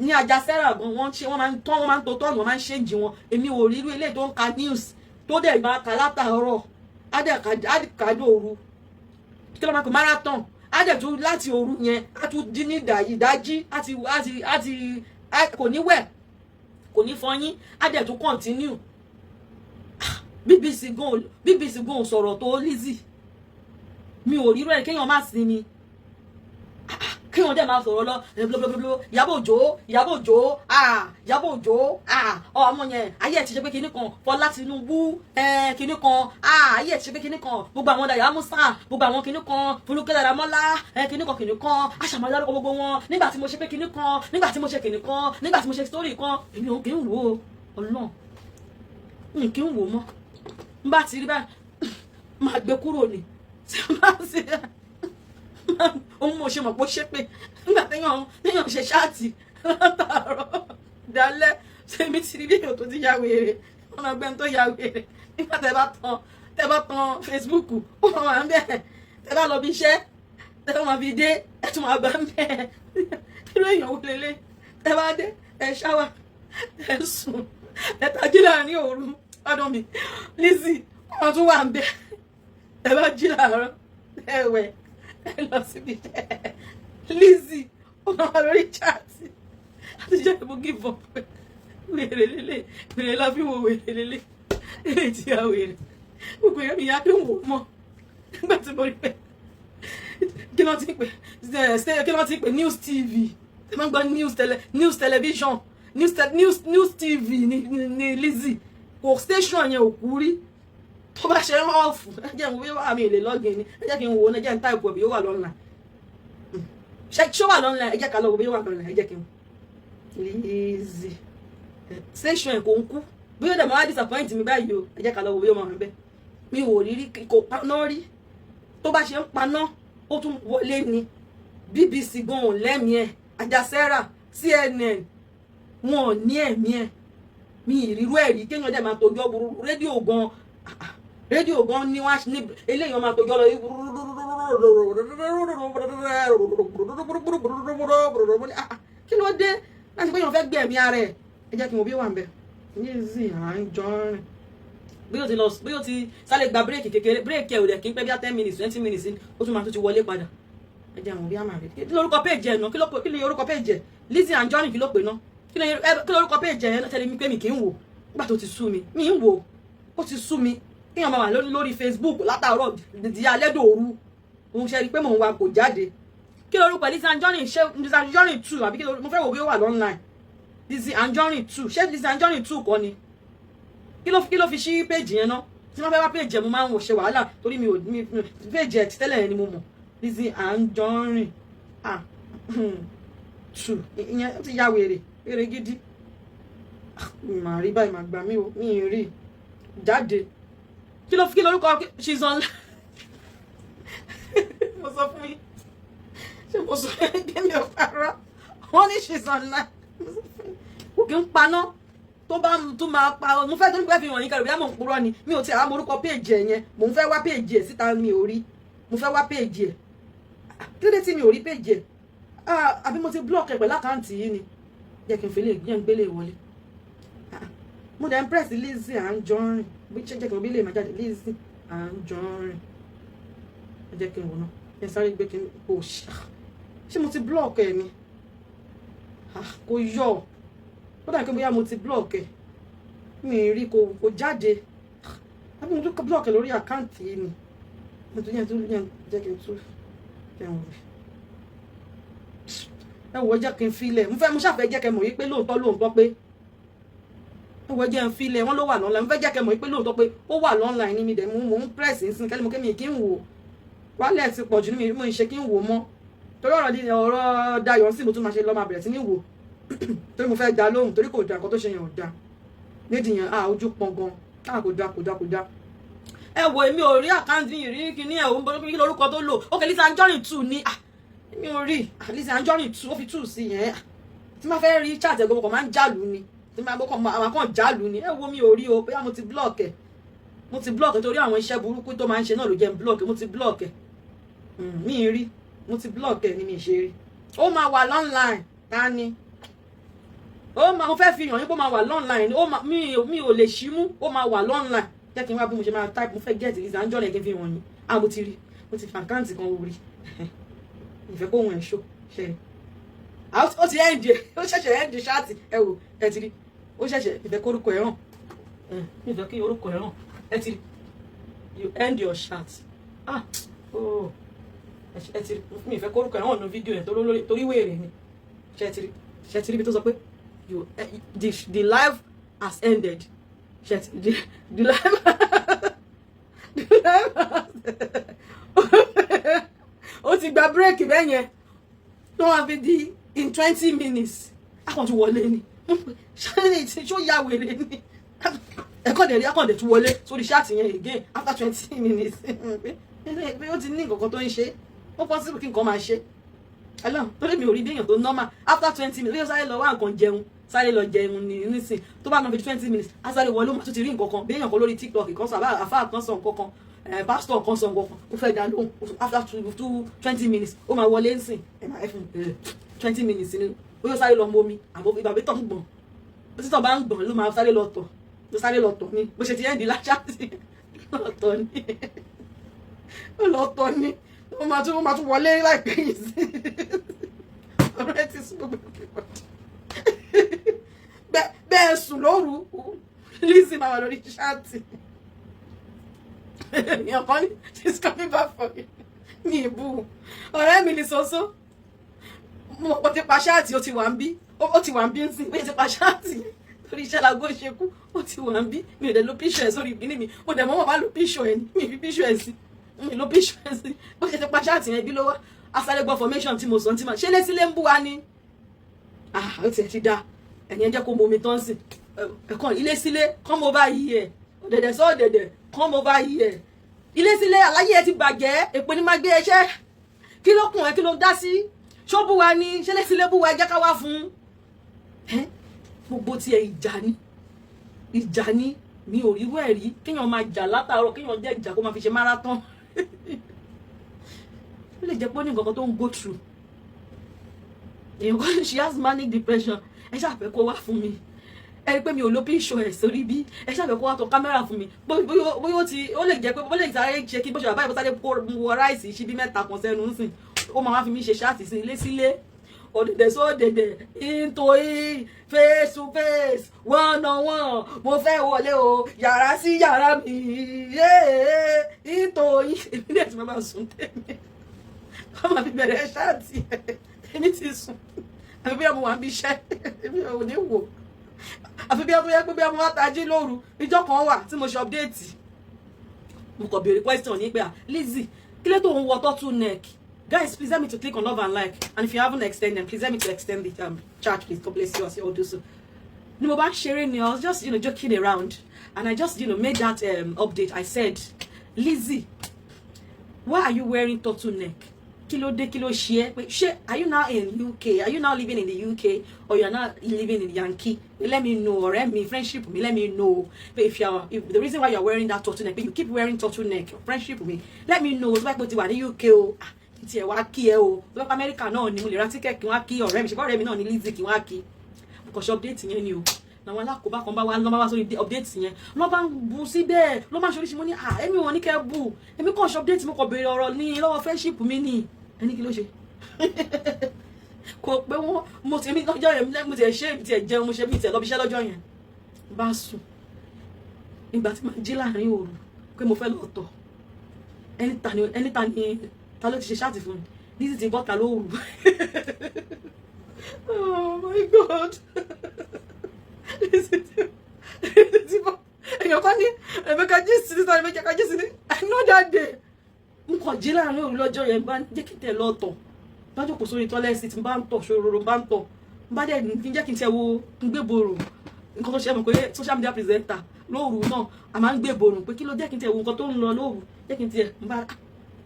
ní Ajasera gan wọ́n máa ń tó tọ́ọ̀nù wọ́n máa ń ṣèǹjì wọn èmi ò rí irú eléyìí tó ń ka news tó dẹ̀ máa kà látàárọ̀ adẹ̀kadò òru kí ló máa pè marathon adẹ̀tú láti òru yẹn á tún dín ní ìdájí àti kò ní wẹ̀ kò ní fọyín adẹ̀tú continue BBC gan sọ̀rọ̀ tó Lizzy mi ò rí rẹ̀ kéèyàn má sinmi kéèyàn dẹ̀ máa sọ̀rọ̀ lọ blóblóbló Ìyábọ̀ Òjó ọmọ yẹn ayé ẹ̀ ti ṣe pé kinní kan Fọlá Tinubu kinní kan ayé ẹ̀ ti ṣe pé kinní kan gbogbo àwọn Dàyà Musa gbogbo àwọn kinní kan Folúkẹ́ Dáramọ́lá kinní kan aṣàmọ́dárúkọ gbogbo wọn nígbà tí mo ṣe pé kinní kan nígbà tí mo ṣe kinní kan nígbà tí mo ṣe story kan èmi ò kí ń wò ó Ọlọ́run n kí ń wò mọ́ n bá ti rí báyìí máa gbé kúrò ní tí n bá ti ohun mo ṣe mọ̀ pé ó ṣe pé nígbà téèyàn ṣe ṣáàtì látàárọ̀ dálẹ́ ṣèmi ti rí fídíò tó ti ya wèrè wọn máa gbẹ́ni tó ya wèrè nígbà tẹ́ bá tan Facebook ó máa wà ń bẹ̀ tẹ́ bá lọ bí iṣẹ́ tẹ́ bá máa fi dé ẹ tún máa bá ń bẹ̀ irú èèyàn wò lélẹ̀ tẹ́ bá dé ẹ ṣáwà ẹ sùn ẹ tají láàrin òru ọdún mi Lizzy wọn tún wà ń bẹ̀ tẹ́ bá jí láàárọ̀ ẹ wẹ̀ ẹ lọ síbi Lizzy ọmọ lórí chaati àti jẹ́ ìbò give up wèrè lélẹ̀ wèrè la fi wo wèrè lélẹ̀ èrè tí a wèrè gbogbo ẹ̀yà mi yá kí n wò mọ́ nígbà tí mo rí pé kí ló ti pè News TV ẹ máa ń gbọ́ news television news TV ní Lizzy kò station yẹn ò kú rí tó bá ṣe off ẹ jẹ́ n wo wá mi lè login ni ẹ jẹ́ kí n wo ẹ jẹ́ n type bí ó wà online ṣé wà online ẹ jẹ́ ká lọ wo bí ó wà online ẹ jẹ́ kí n Lizzy station kò ń kú bóyá dẹ̀ máa wá disappoint mi báyìí o ẹ jẹ́ ká lọ wo bí ó máa rìn bẹ́ẹ̀ mi ò rí kò paná rí tó bá ṣe ń paná ó tún wọlé ni BBC gan ò lẹ́mìí ẹ̀ Ajasera CNN wọn ò ní ẹ̀mí ẹ̀ mi ìrírú ẹ̀ rí kéèyàn dẹ̀ máa tojọ́ burú rédíò gan ni wọ́n ní eléyìí wọ́n máa tojọ́ lọ kí ló dé láti pé èèyàn fẹ́ gbé ẹ̀mí ara ẹ̀ ẹ jẹ́ kí mo bí wà ń bẹ̀ Lizzy Anjorin bí ó ti sáré gba bírèkì kékeré bírèkì ẹ̀ ò dẹ̀ kí n pẹ́ bí i 10 minutes 20 minutes ó tún máa tún ti wọlé padà ẹ jẹ́ àwọn bí a máa rí kí lórúkọ péèjì ẹ̀ náà kí ló orúkọ péèjì ẹ̀ Lizzy Anjorin kí ló pè náà kí ló orúkọ péèjì ẹ̀ tẹ́lẹ̀ mi pé mi kì í wò nígbà tó ti sú mi mi ń wò ó ti sú mi kéèyàn máa wà lórí Facebook látàárọ̀ di alẹ́ dòru òun ṣe rí pé mò ń wa kò jáde kí lórúkọ Lizzy Anjorin ṣé Lizzy Anjorin 2 àbí kí mo fẹ́ wò bí ó wà online Lizzy Anjorin 2 ṣé Lizzy Anjorin 2 kọ́ ni kí ló fi ṣí péèjì yẹn náà tí wọ́n fẹ́ wá péèjì ẹ̀ mo máa ń wò ṣe wàhálà torí mi ò péèjì ẹ̀ tẹ́lẹ̀ yẹn ni mo mọ̀ Lizzy Anjorin 2 ìyẹn ti ya wèrè gidi màá rí báyìí màá gbà mí o mi ì rí jáde kí lórúkọ she's on mo sọ fún yín ṣé mo sọ pé mi ò parọ́ wọ́n ní she's online kò kí ń paná tó bá tún máa pa mo fẹ́ tó ń pẹ́ fi hàn yín kẹrù bí àmọ̀ ń purọ́ ni mi ò ti àwọn orúkọ péèjì ẹ̀ yẹn mo ń fẹ́ wá péèjì ẹ̀ síta mi ò rí mo fẹ́ wá péèjì ẹ̀ kí ló dé tí mi ò rí péèjì ẹ̀ àbí mo ti block ẹ̀ pẹ̀lú àkáǹtì yìí ni jẹ́ kí n fi lè gbélé wọlé mo dẹ̀ ń press Lizzy Anjorin bí jẹ́ kí n bí lè máa jáde Lizzy Anjorin ẹ jẹ́ kí n wò náà ẹ sáré gbé kí n kò ṣe mo ti block ẹ̀ ni kò yọ ó dà kí bóyá mo ti block ẹ̀ mi rí kò jáde àbí mo tún block ẹ̀ lórí àkáǹtì yìí ni mo tún yẹn jẹ́ kí n tún kí n wò ẹ wò jẹ́ kí n filẹ̀ mo ṣàfẹ́ jẹ́ kẹ́ mọ̀ wípé lóòótọ́ pé ẹ wò jẹ́ n filẹ̀ wọ́n ló wà lọ́nà mo fẹ́ jẹ́ kẹ́ mọ̀ wípé lóòótọ́ pé ó wà lọ́nà ní mi dẹ̀ mo ń press ń sin kẹ́lẹ́ mo kémi kí n wò wálẹ̀ ti pọ̀ jù ní mi mo ń ṣe kí n wò mọ́ torí ọ̀rọ̀ Dayọ̀ sí mo tún máa ṣe lọ́ máa bẹ̀rẹ̀ sí ní wò torí mo fẹ́ dá lóhùn torí kò dá nǹkan tó ṣe yẹn ò dá nídìí yẹn ojú pọn gan kò dá ẹ wò èmi ò rí àkáǹtì yìí rí kíní ẹ̀ òun bọ́ kí lórúkọ tó lò ó kẹ́ Lizzy Anjorin 2 ni mi ò rí Lizzy Anjorin 2 ó fi 2 sí yẹn tí máa fẹ́ rí chat ẹ̀gbọ́n kan máa ń jálù ni tí máa bọ́kàn àwọn kan jálù ni ẹ wo mi ò rí o bóyá mo ti block ẹ̀ torí àwọn iṣẹ́ burúkú tó máa ń ṣe náà ló jẹ́ block mo ti block ẹ̀ mi rí mo ti block ẹ̀ ni mi ṣe rí ó máa wà online ta ni mo fẹ́ fi hàn yín pé ó máa wà online mi ò lè ṣí mú ó máa wà online jẹ́ kí n wá bí mo ṣe máa type mo fẹ́ get Lizzy Anjorin kí n fi hàn yín mo ti rí mo ti fi àkáǹtì kan rí ìfẹ́ kó wọn ẹ̀ṣọ́ ṣe ó ti ẹ́ǹdì ó ṣẹ̀ṣẹ̀ ẹ́ǹdì ṣáàtì ẹ wò ẹ ti rí ó ṣẹ̀ṣẹ̀ ìfẹ́ kó orúkọ ẹ̀ hàn ìfẹ́ kí orúkọ ẹ̀ hàn ẹ ti rí you end your chat ẹ ti rí mi ìfẹ́ kó orúkọ ẹ̀ hàn ní fídíò yẹn torí wèrè ni ṣe ti rí ibi tó sọ pé the live has ended ṣe ti rí the live ó ti gba bírèkì bẹ́ẹ̀ yẹn tó wọ́n fi di in 20 minutes akọ̀tún wọlé ni ṣó ya wèrè ni ẹ̀kọ́dẹ̀ tún wọlé sórí ṣáàtì yẹn again after 20 minutes pé ó ti ní nǹkan tó ń ṣe ó possible kí nǹkan máa ṣe ẹlọ́n torí mi ò rí bí èèyàn tó normal after 20 minutes ó sáré lọ wá nǹkan jẹun sáré lọ jẹun ní nísìn tó bá náà fi 20 minutes á sáré wọlé ó máa tún ti rí nǹkan kan bí èèyàn kan lórí TikTok kan sọ àfáà kan sọ nǹkan kan pastor kan sọ nǹkan kan ó fẹ́ dá lóhùn after 20 minutes ó máa wọlé nsìn ẹ máa fún 20 minutes ni ó yóò sáré lọ mọ omi àbọ̀ ìbàbí tọ̀ ń gbọ̀n bí títọ̀ bá ń gbọ̀n ló máa sáré lọ tọ̀ ni bó ṣe ti ẹ́ǹdì láṣáàtì lọ́tọ̀ ni ó lọ́tọ̀ ni ó máa tún wọlé láìpẹ́ yìí sí ọ̀rẹ́ ti sún gbogbo bẹ́ẹ̀ sùn lóru Lizzy máa wà lórí ṣáàtì èèyàn kan ní she's coming back for me ní ìbú ọ̀rẹ́ mi ní soso mo ti pa ṣáàtì ó ti wà ń bí ń sìn ó ti pa ṣáàtì torí iṣẹ́ lágbo ìṣekú ó ti wà ń bí mi ò dẹ̀ lo píṣọ̀ ẹ̀ sórí ìbíní mi mo dẹ̀ mọ́ bá lo píṣọ̀ ẹ̀ ní mi fi píṣọ̀ ẹ̀ sí mi lo píṣọ̀ ẹ̀ sí ó ti pa ṣáàtì yẹn bí ló wá asáré gbọ́ formation tí mo sọ tí ma ṣe lé sílé ń bú wa ní ó ti ẹ̀ ti da ẹ̀yẹn jẹ́ kó mo omi tán sí ẹ̀kan ilé sílé come over here ọ̀dẹ̀dẹ̀ sọ ọ̀dẹ̀dẹ̀ come over here ilé sílé aláyé ẹ ti bàjẹ́ èpè ní máa gbé ẹṣẹ́ kí ló kùn ẹ kí ló dá sí ṣó bú wa ni ṣẹlẹ̀ sílé bú wa ẹ jẹ́ ká wá fún gbogbo tiẹ̀ ìjà ni mi ò rí wẹ̀rí kéèyàn máa jà látàárọ̀ kéèyàn jẹ́ ìjà kó máa fi ṣe marathon ó lè jẹ́ pé ó ní nǹkan kan tó ń go through èèyàn kan she has manic depression ẹ ṣàfẹ́ kó wá fún mi ẹ rí pé mi ò lo píṣọ ẹ̀ sórí bí ẹ ṣàfẹ́ kó wá tọ kámẹ́rà fún mi bóyá ó lè jẹ́ pé ó lè sáré ṣe kí bó ṣe bàbá ìbọn sáré wọ ráìsì ṣíbí mẹ́ta kan sẹ́nu ń sìn ó máa wá fi mí ṣe ṣáàtì sí ilé sílé ọ̀dẹ̀dẹ̀ sódẹ̀dẹ̀ into face to face one on one mo fẹ́ wọlé o yàrá sí yàrá mi into èmi dẹ̀ tí mo bá sùn tèmi wọ́n máa fi bẹ̀rẹ̀ ṣáàtì èmi ti sùn àfi bí ọmọ wa bí iṣẹ́ èmi ò ní wò àfi bí ọmọ yẹ pé bí ọmọ wa tají lóru ìjọ kan wà tí mo ṣe update mo kàn béèrè question ní pé Lizzy kí ló tó ń wọ turtle neck. Guys, please let me to click on love and like, and if you haven't extended, please let me to extend the chat, please. God bless you as you all do so. No, but sharing, I was just joking around, and I just made that update. I said, Lizzy, why are you wearing turtleneck? Kilo share. Are you now in UK? Are you now living in the UK, or you're now living in Yankee? Let me know, or me friendship with me. Let me know. But if the reason why you're wearing that turtleneck, but you keep wearing turtleneck, friendship with me. Let me know. It's like what you are in the UK. Ti ẹ wá kí ẹ o lọ pa America náà ni mo lè ra ticket kí wọ́n kí ọ̀rẹ́ mi ṣe ọ̀rẹ́ mi náà ní Lizzy kí wọ́n kí mo kàn ṣe update yẹn ni o làwọn alákòóbá kan bá wá sórí update yẹn lọ́ bá ń bu síbẹ̀ lọ́ máa ń ṣoríṣi mo ní èmi wọn ní kẹ́ bù èmi kàn ṣe update mo kàn béèrè ọ̀rọ̀ ní lọ́wọ́ friendship mi ní ẹni kí ló ṣe kò pé wọ́n mo ti èmi lọ́jọ́ yẹn mo ti ẹ̀ ṣe èmi ti ẹ̀ jẹun mo ṣe mi ti ẹ̀ lọ bí iṣẹ́ lọ́jọ́ yẹn bá sùn ìgbà tí màá jí láàrin òru pé mo fẹ́ lọ tọ̀ ẹni ta ni ta ló ti ṣe ṣáàtì fún mi Lizzy ti bọ́ta lóru oh my god Lizzy ti bọ́ èèyàn kan ní ẹ̀mẹ́ka jíìsì ní sáré ẹ̀mẹ́ka jíìsì ní I know that day n kàn jí láàrin òru lọ́jọ́ yẹn bá jẹ́ kí n tẹ̀ lọ tọ̀ bá jókòó sórí tọ́lẹ́sì tí n bá ń tọ̀ ṣòro bá ń tọ̀ n bá dẹ̀ ní jẹ́ kí n tẹ̀ wo n gbé borò nǹkan tó ṣe mọ̀ pé social media presenter lóru náà a máa ń gbé borò pé kí ló jẹ́ kí n tẹ̀ wo nǹkan tó ń lọ lóru jẹ́ kí n tẹ̀ n bá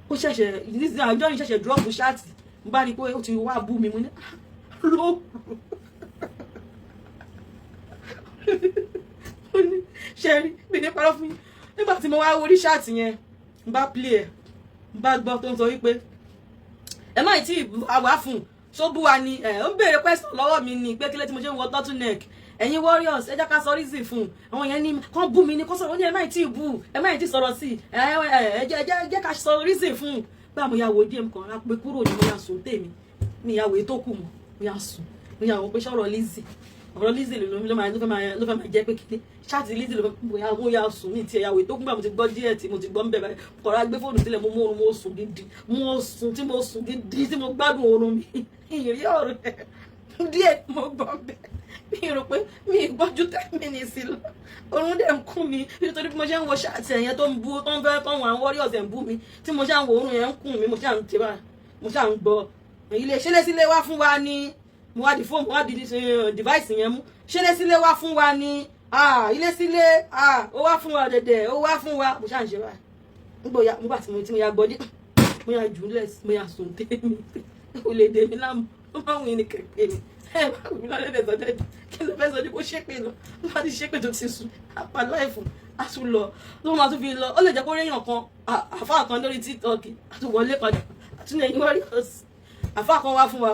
ó ṣẹ̀ṣẹ̀ Lizzy àjọ yìí ṣẹ̀ṣẹ̀ drop ṣáàtì n bá rí i pé ó ti wá bú mi mo ní lóòrù ó ní ṣe rí mi ní parọ́ fún yín nígbà tí mo wá orí ṣáàtì yẹn n bá play ẹ̀ n bá gbọ́ tó ń sọ wípé ẹ má tí àwa fún ṣó bú wa ni ó ń béèrè question lọ́wọ́ mi ni pé kílẹ̀ tí mo ṣe ń wọ turtleneck ẹ̀yin warriors ẹ jẹ́ ká sọ reason fún àwọn yẹn ní kàn bú mi ní kó sọ̀rọ̀ ó ní ẹ má tí bú ẹ má tí sọ̀rọ̀ sí ẹ jẹ́ ká sọ reason fún pé àmọ́ ìyàwó díẹ̀ kan á pé kúrò ní mo yà sùn tèmi ní ìyàwó tó kù mọ́ mo yà sùn mo yà wọ́n pé sọ̀rọ̀ Lizzy ọ̀rọ̀ Lizzy ló fẹ́ máa jẹ́ pé kíní ṣáàtì Lizzy ló fẹ́ mo yà sùn ní ti ìyàwó tó kù gbà mo ti gbọ́ díẹ̀ tí mo ti gbọ́ ń bẹ̀rẹ̀ kọ̀ọ̀rọ̀ agbé fóònù sílẹ̀ mo mú oorun mo sùn gidi tí mo gbádùn oorun mi ìrírí ọ̀rọ̀ díẹ̀ mo gbọ́ bẹ́ẹ̀ mi rò pé mi gbọ́jú 10 minutes lọ orun dẹ̀ ń kún mi nítorí bí mo ṣe ń wo ṣáàtì ẹ̀yẹn tó ń bú tó ń fẹ́ tọ́wọ́n àwọn warriors ẹ̀ ń bú mi tí mo ṣe ń wo orun yẹn ń kún mi mo ṣe ń tẹ́wà mo ṣe ń gbọ́ ilé ṣẹlẹ́sílẹ̀ wá fún wa ní mo wá di fóònù mo wá di device yẹn mú ṣẹlẹ́sílẹ̀ wá fún wa ní ilé sílé ó wá fún wa dẹ̀dẹ̀ ó wá fún wa mo ṣe ń ṣe báyìí nígbà mo bá tí mo ya gbọ́dí mo ya jùlẹ̀ mo ya sùn tèmi ó lè dè mí láàmú ó máa ń wí ní kẹ̀kẹ́ mi mi lọ lẹ́dẹ̀ sọ́jọ́ kí ló fẹ́ sọ ní kó ṣépè lọ ló bá ti ṣépè tó ti sùn apá láìfù á tún lọ ló máa tún fi lọ ó lè jẹ́ kó réyàn kan àfáà kan lórí TikTok á tún wọlé padà á tún lẹ́yìn warriors àfáà kan wá fún wa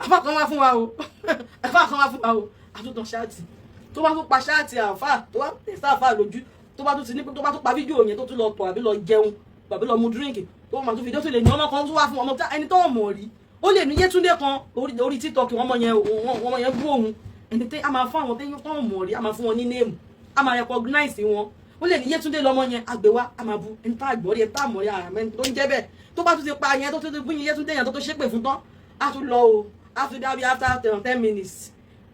àfáà kan wá fún wa o àfáà kan wá fún wa o á tún tàn ṣáàtì tó bá tún pa ṣáàtì àfáà tó bá tẹ̀sán àfáà lójú tó bá tún ti ní tó bá tún pa fídíò yẹn tó tún lọ pọ̀ àbí lọ jẹun àbí lọ mu dírínkì tó máa tún fi dọ́tún lè ní ọmọ kan tó wá fún ọmọ ẹni tó mọ̀ rí ó lè ní Yétúndé kan orí TikTok wọn mọ yẹn bú òun ẹni tẹ́ a máa fún àwọn tẹ́yìn tó mọ̀ rí a máa fún wọn ní name a máa recognize wọn ó lè ní Yétúndé lọ́mọ yẹn àgbéwá a máa bu ẹni tá àgbọ̀rí ẹni tá àmọ̀rí ara mẹ́ni tó ń jẹ́ bẹ́ẹ̀ tó bá tún ti pa yẹn tó tún ti gbìyànjú Yétúndé yẹn tó ṣépè fún tán á tún lọ o á tún dábí after 10 minutes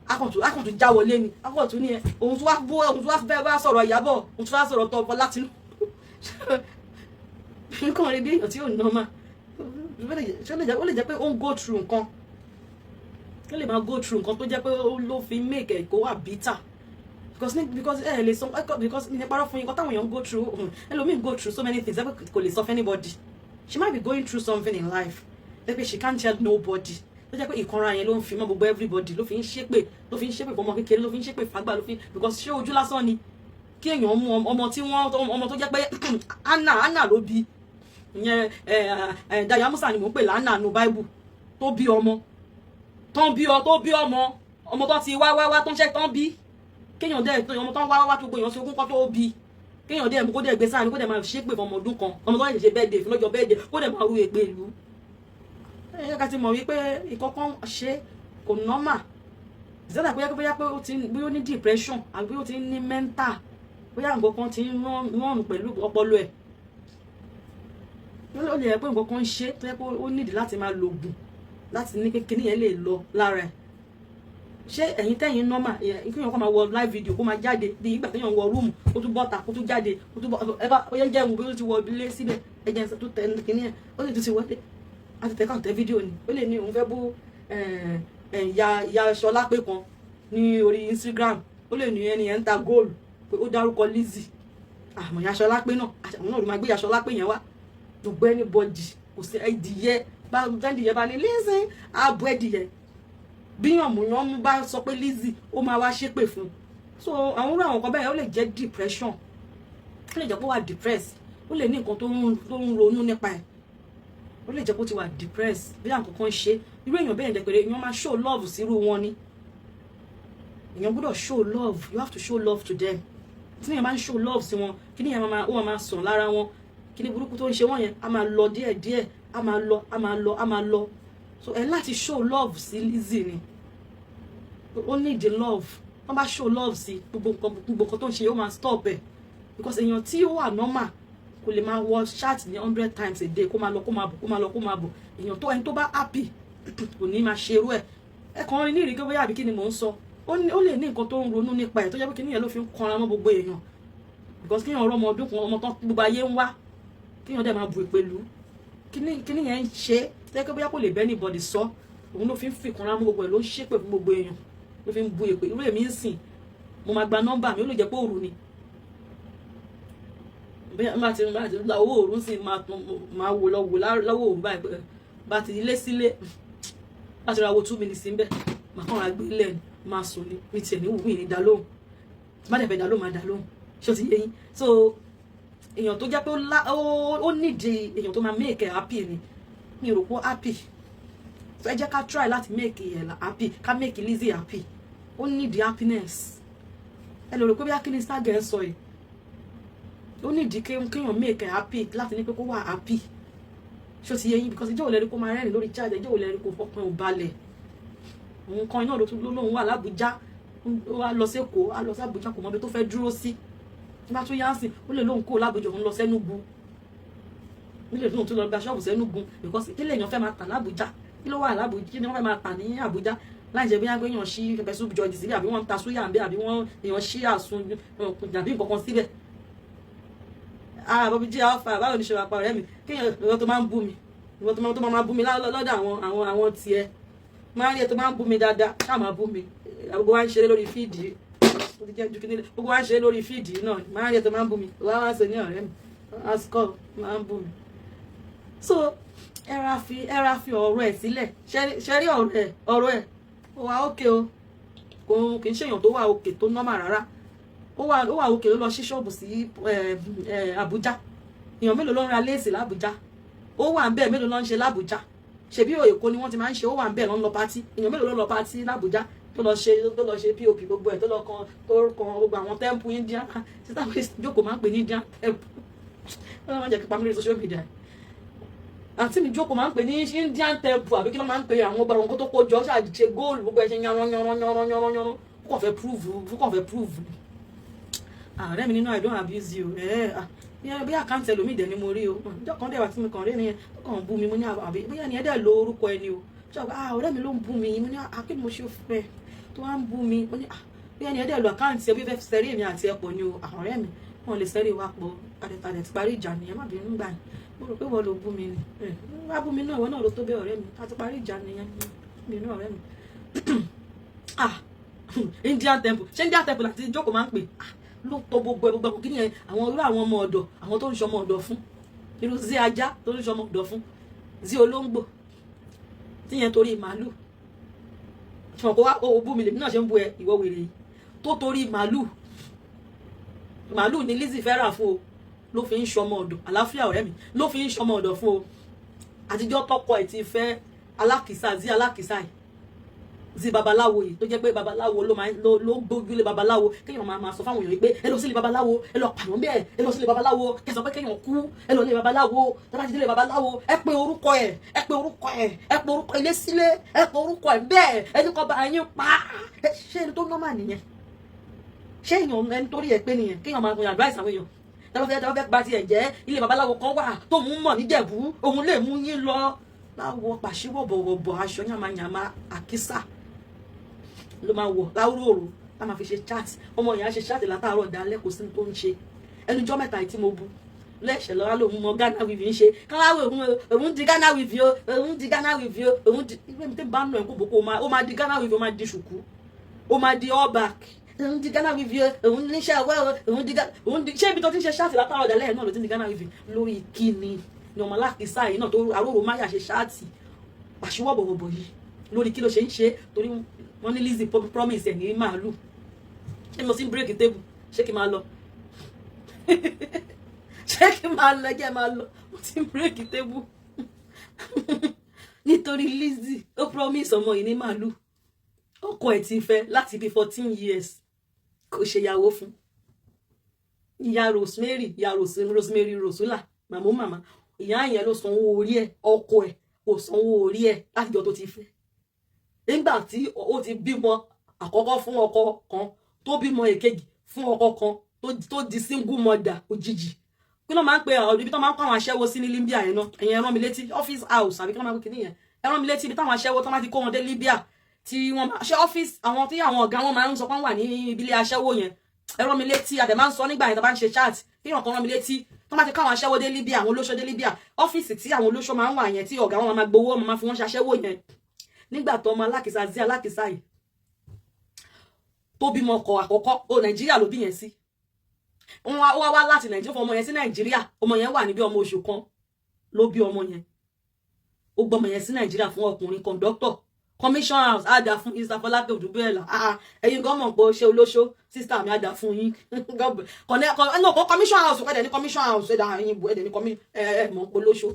akọ̀tún já wọlé ni akọ̀tún ni ẹ òun tún wá bú òun tún wá fẹ́ bá sọ̀rọ̀ Ìyábọ̀ òun tún wá sọ̀rọ̀ tọ́ ọkọ̀ látinú nǹkan rẹ bí èèyàn tí ò ná mà ó lè jẹ́ pé ó ń go through nǹkan ó lè máa go through nǹkan tó jẹ́ pé ó ló fi make ẹ̀ kó wà bitter because lè sọ because ní parọ́ fún yín nǹkan táwọn èèyàn go through ẹlòmíì go through so many things kò lè sọ fún anybody. She might be going through something in life that she can't tell nobody. Tó jẹ́ pé ìkanra yẹn ló ń fi mọ́ gbogbo everybody ló fi ń ṣépè fọmọ kékeré ló fi ń ṣépè fàgbà ló fi because ṣé ojú lásán ni kí èèyàn mú ọmọ tó jẹ́ pé Anna ló bí ìyẹn Daya Musa ni mò ń pè lánà nu Bible tó bí ọmọ tó bí ọmọ tó ti wá tó ń ṣe tán bí kéèyàn dẹ̀ ọmọ tó ń wá tó gbóyàn sí ogún kan tó bí kéèyàn dẹ̀ kó dẹ̀ gbé sáà ní kó dẹ̀ máa ṣépè fọmọ ọdún kan ọmọ tó ń ṣe birthday fún lọ́jọ́ birthday kó dẹ̀ máa ru èpè ìlú. ẹ ká ti mọ̀ wípé ìkọ̀kan ṣe kò normal ìṣẹ́dá bóyá pé ó ní depression àbí ó ti ní mental bóyá nǹkan kan ti ń rán pẹ̀lú ọpọlọ ẹ̀ ó lè yẹ pé nǹkan kan ń ṣe tó yẹ pé ó nídìí láti máa lo oògùn láti ní kékeré yẹn lè lọ lára ẹ̀. Ṣé ẹ̀yin tẹ́yin normal ìkíyàn kó máa wọ live video kó máa jáde bí ìgbà téèyàn wọ room kó tún bọ́ta kó tún jáde kó tún bọ́ ẹ bá ó yẹ jẹun bí ó ti wọ ilé síbẹ̀ ẹ jẹ́ ẹsẹ̀ tó tẹ̀ ní kíní ẹ̀ ó lè tún ti wọlé àti tẹ̀kàn tẹ̀ fídíò ni ó lè ní òun fẹ́ bú ìyá Ṣọlá pé kan ní orí Instagram ó lè ní ẹni yẹn ń ta góòlù pé ó dárúkọ Lizzy àmọ́ ìyá Ṣọlá pé náà àwọn náà ló máa gbé ìyá Ṣọlá pé yẹn wá gbogbo anybody kò sí ẹdìyẹ bá ẹdìyẹ bá ní Lizzy ààbò ẹdìyẹ bí yànmùyànmú bá sọ pé Lizzy ó máa wá ṣépè fún so àwọn kan bẹ́ẹ̀ ó lè jẹ́ depression ó lè jẹ́ kó wà depressed ó lè ní nǹkan tó ń ronú nípa ẹ̀ ó lè jẹ́ kó ti wà depressed bí àwọn kankan ṣe irú èèyàn bẹ́ẹ̀ jẹ́ pé èèyàn máa show love sírú wọn ni èèyàn gbọ́dọ̀ show love you have to show love to them tí èèyàn máa ń show love sí wọn kí ni èèyàn máa sàn lára wọn kí ni burúkú tó ń ṣe wọ́n yẹn a máa lọ díẹ̀díẹ̀ a máa lọ so ẹ láti show love sí Lizzy ni ó need the love wọ́n bá show love sí gbogbo nǹkan tó ń ṣe ó máa stop ẹ̀ because èèyàn tí ó wà normal kò lè máa wọ chat ní 100 times a day kó máa lọ kó máa bọ̀ èèyàn ẹni tó bá happy kò ní máa ṣerú ẹ̀ ẹ kàn rí ní ìrìkẹ́ bóyá àbí kí ni mò ń sọ ó lè ní nǹkan tó ń ronú nípa ẹ̀ tó jẹ́ pé kí nìyẹn ló fi ń kanra mọ́ gbogbo èèyàn because kíyàn ọ̀rọ̀ ọmọ ọdún kan ọmọ tán gbogbo ayé ń wá kíyàn dẹ̀ máa bu ìpèlú kí nìyẹn ń ṣe tẹ́kẹ́ bóyá kò lè bẹ́ anybody sọ òun ló fi ń fi kanra mọ́ gbogbo ẹ̀ ló ń ṣépè fún gbogbo èèyàn ló fi ń bu ìpè irú èmi ń sìn mo máa gba nọ́mbà mi ó lè jẹ́ pé òru ni bá ti la owó òru sí máa wò lọ́wọ́ òru báyìí bá ti ilé sílé bá ti ra wo 2 minutes ń bẹ̀ máa kàn ra gbé lẹ́nu máa sùn ní mi tiẹ̀ ní wù mí ní dá lóhùn má dẹ̀ fẹ́ dá lóhùn máa dá lóhùn ṣé o ti yé yín so èèyàn tó jẹ́ pé ó nídìí èèyàn tó máa make ẹ̀ happy ni mi rò pé happy so ẹ jẹ́ ká try láti make ẹ̀ happy ká make Lizzy happy ó nídìí happiness ẹ lè rò pé bí akíní Instagram sọ yìí ó nídìí kéèyàn make ẹ̀ happy láti ní pé kó wà happy ṣé o ti yé yín because ìjọ́ òlẹ́rí kó máa rẹ́rìn lórí chat ìjọ́ òlẹ́rí kó fọkàn ò balẹ̀ òun kan iná ló lóun wà l'Ábùjá ó wá lọ sẹ́kọ̀ọ́ á lọ sí Àbújá kò mọ ibi tó fẹ́ dúró sí bá tún yá sí ó lè lóun kó l'Ábùjá òun lọ sẹ́nugu ó lè lóun tún lọ gba ṣọ́ọ̀bù sẹ́nugu because kí lèèyàn fẹ́ máa tà l'Ábùjá kí ló wà l'Ábùjá kí ni wọ́n fẹ́ máa tà ní Àbújá láì jẹ́ bí wọ́n gbéyàn sí pẹpẹ soup jọjì síbẹ̀ àbí wọ́n ń ta súyà ń bẹ́ àbí wọ́n èèyàn sí àsun àbí nǹkan kan síbẹ̀ bọ́bí jí alfa báwo ni ṣe wà pa ọ̀rẹ́ mi kéèyàn ìwọ tó máa ń bú mi ìwọ tó máa bú mi lọ́dọ̀ àwọn tiẹ̀ máa rí ẹ tó máa ń bú mi dáadáa ṣáà máa bú mi gbogbo wa ń ṣeré lórí fíìdì gbogbo wa ń ṣeré lórí fíìdì náà máa rí ẹ tó máa ń bú mi wá wá ṣe ní ọ̀rẹ́ mi asukọ máa ń bú mi. so ẹ ra fi ọ̀rọ̀ ẹ̀ sílẹ̀ ṣe rí ọ̀rọ̀ ẹ̀ ó wà ókè o kò kì í ṣèyàn tó wà ókè tó nọ́mà rárá ó wà òkè ló lọ sí ṣọ́ọ̀bù sí Àbújá èèyàn mélòó ló ń ra léèsì l'Àbújá ó wà ń bẹ́ẹ̀ mélòó ló ń ṣe l'Àbújá ṣebí Èkó ni wọ́n ti máa ń ṣe ó wà ń bẹ́ẹ̀ ló ń lọ pátí èèyàn mélòó ló lọ pátí l'Àbújá tó lọ ṣe pop gbogbo ẹ̀ tó lọ kan gbogbo àwọn tẹ́ǹpù Indian títà pé jókòó máa ń pè ní Indian tẹ́ǹpù wọ́n máa ń jẹ́ kí pamílẹ̀ social media àti mi jókòó máa ń pè ní Indian tẹ́ǹpù àbí kí wọ́n máa ń pè àwọn ọgbà wọn kó tó kó jọ ṣe góòlù gbogbo ẹ̀ ṣe yanran kò fẹ́ prove ààrẹ mi nínú I don't abuse you bí àkáǹtì ẹlòmíì dẹ̀ ni mo rí o ọjọ́ kan dẹ̀ wá tí mi kàn rí ẹni yẹn ó kàn ń bú mi mo ní àbí bóyá ẹni ẹ dẹ̀ lo orúkọ ẹni o ọ̀rẹ́ mi ló ń bú mi mo ní kí ni mo ṣe fẹ́ tó wá ń bú mi mo ní bóyá ẹni ẹ dẹ̀ lo àkáǹtì ẹ bí fẹ́ sẹ́rí èmi àti ẹ̀pọ̀ ni o ọ̀rẹ́ mi wọn lè sẹ́rí wa pọ̀ àdẹ̀tàdẹ̀ ti parí ìjà nìyẹn má bínú gbà ní mo rò pé wọ́n ló bú mi ni wá bú mi náà ìwọ náà ló tó bẹ́ ọ̀rẹ́ mi a ti parí ìjà nìyẹn bínú ọ̀rẹ́ mi Indian temple ṣé Indian temple àti ìjókòó máa ń pè ló tọ gbogbo kí nìyẹn àwọn irú àwọn ọmọ ọ̀dọ̀ àwọn tó ń ṣọmọ ọ̀dọ̀ fún irú sí ajá tó ń ṣọmọ ọ̀dọ̀ fún sí olóńgbò tíyẹn torí màálù ṣùgbọ́n kó wá ó bú mi lèmi náà ṣe ń bú ẹ ìwọ wèrè yìí tó torí màálù ní Lizzy fẹ́ rà fún o ló fi ń ṣọmọ ọ̀dọ̀ àláfíà ọ̀rẹ́ mi ló fi ń ṣọmọ ọ̀dọ̀ fún o àtijọ́ tọkọ ẹ̀ ti fẹ́ alákìsà yìí sí babaláwo yìí tó jẹ́ pé babaláwo ló gbójúlé babaláwo kéèyàn máa sọ fáwọn èèyàn yìí pé ẹ lọ sílé babaláwo ẹ lọ pààyàn bẹ́ẹ̀ ẹ lọ sílé babaláwo kẹsàn pé kéèyàn kú ẹ lọ lé babaláwo tọ́lá ti délé babaláwo ẹ pe orúkọ ilé sílé ẹ pe orúkọ ẹ bẹ́ẹ̀ ẹni kọ́ bá yín pa ṣé ẹni tó nọ́mà nìyẹn ṣé èèyàn ẹni torí ẹ pé nìyẹn kéèyàn máa advice àwọn èèyàn tẹ́lọ́ fẹ́ gba tiẹ̀ jẹ́ ilé babaláwo kan wà tó mú mọ̀ níjẹ̀bú òun lè mú yín lọ láwọ pàṣíwọ̀bọ̀wọ̀bọ̀ aṣọ yàmàyàmà àkísà ló máa wọ̀ láwòrò tá máa fi ṣe chat ọmọ ìyá ṣe chat látàárọ̀ dalẹ́ kò sí tó ń ṣe ẹnujọ́ mẹ́ta tí mo bu lẹ́ẹ̀ṣẹ̀ lọ́wọ́ lòun mọ Ghana weaving ṣe káwáwé òun di Ghana weaving o òun di Ghana weaving o òun di ìwé mi tẹ́ bá nù ẹ̀ kó boko ó máa di Ghana weaving ó máa di ṣùkú ó máa di all back òun di Ghana weaving o òun níṣẹ́ ọwọ́ òun di ṣé ibi tó ti ń ṣe chat látàárọ̀ dalẹ́ náà ló ti di Ghana weaving lórí kíni ni ọmọ alákìísà yìí náà tó aróró máyà ṣe ṣáàtì pàṣíwọ̀bọ̀wọ̀bọ̀ yìí lórí kí ló ṣe ń ṣe torí wọ́n ní Lizzy promise ẹ̀ ní màálù ṣé mo sì ń break table ṣé kí n máa lọ ṣé kí n máa lọ ẹjẹ́ máa lọ mo ti ń break table nítorí Lizzy ó promise ọmọ yìí ní màálù ọkọ ẹ̀ ti fẹ́ láti bí 14 years kò ṣe ìyàwó fún ìyá Rosemary Rosula màmá ìyá yẹn ló sanwó orí ẹ̀ ọkọ ẹ̀ kò sanwó orí ẹ̀ látijọ́ tó ti fẹ́ nígbà tí ó ti bímọ àkọ́kọ́ fún ọkọ kan tó bímọ èkejì fún ọkọ kan tó di single mother òjijì kí ló máa ń pe ibi tó máa ń kó àwọn aṣẹ́wó sí ní Libya yẹn náà ẹ̀yìn ẹ̀rọ mi létí office house àbí kí ló máa ń pè nìyẹn ẹ̀rọ mi létí ibi táwọn aṣẹ́wó tó máa ti kó wọn dé Libya tí wọ́n máa ṣe office àwọn tí àwọn ọ̀gá wọn máa ń sọ pé wọ́n wà ní ibilé aṣẹ́wó yẹn ẹ̀rọ mi létí àdè máa ń sọ nígbà yẹn tó bá ń ṣe chat kí yàn kan rán mi létí tó máa ti káwọn aṣẹ́wó dé Libya àwọn olóṣó dé Libya ọ́fíìsì tí àwọn olóṣó máa ń wà yẹn tí ọ̀gá wọn máa gbowó máa fi wọ́n ṣaṣẹ́wó yẹn nígbà tó ọmọ alákìsà yìí tó bímọ ọkọ àkọ́kọ́ ó Nàìjíríà ló bí yẹn sí wọ́n wá láti Nàìjíríà fún ọmọ yẹn sí Nàìjíríà ọmọ yẹn wà níbi ọmọ oṣù kan ló bí ọmọ yẹn ó gbọmọ yẹn sí Nàìjíríà fún ọkùnrin kọ̀ǹdọ́tọ̀ commission house àdá fún Isafọlákẹ́ Òdúbẹ́ẹ̀là ẹ̀yin gan mọ̀ pé ó ṣe olóṣó sister mi àdá fún yín commission house ẹ̀dẹ̀ ní commission house ẹ̀dá ẹ̀yin bu ẹ̀dẹ̀ ní mọ̀ pé olóṣó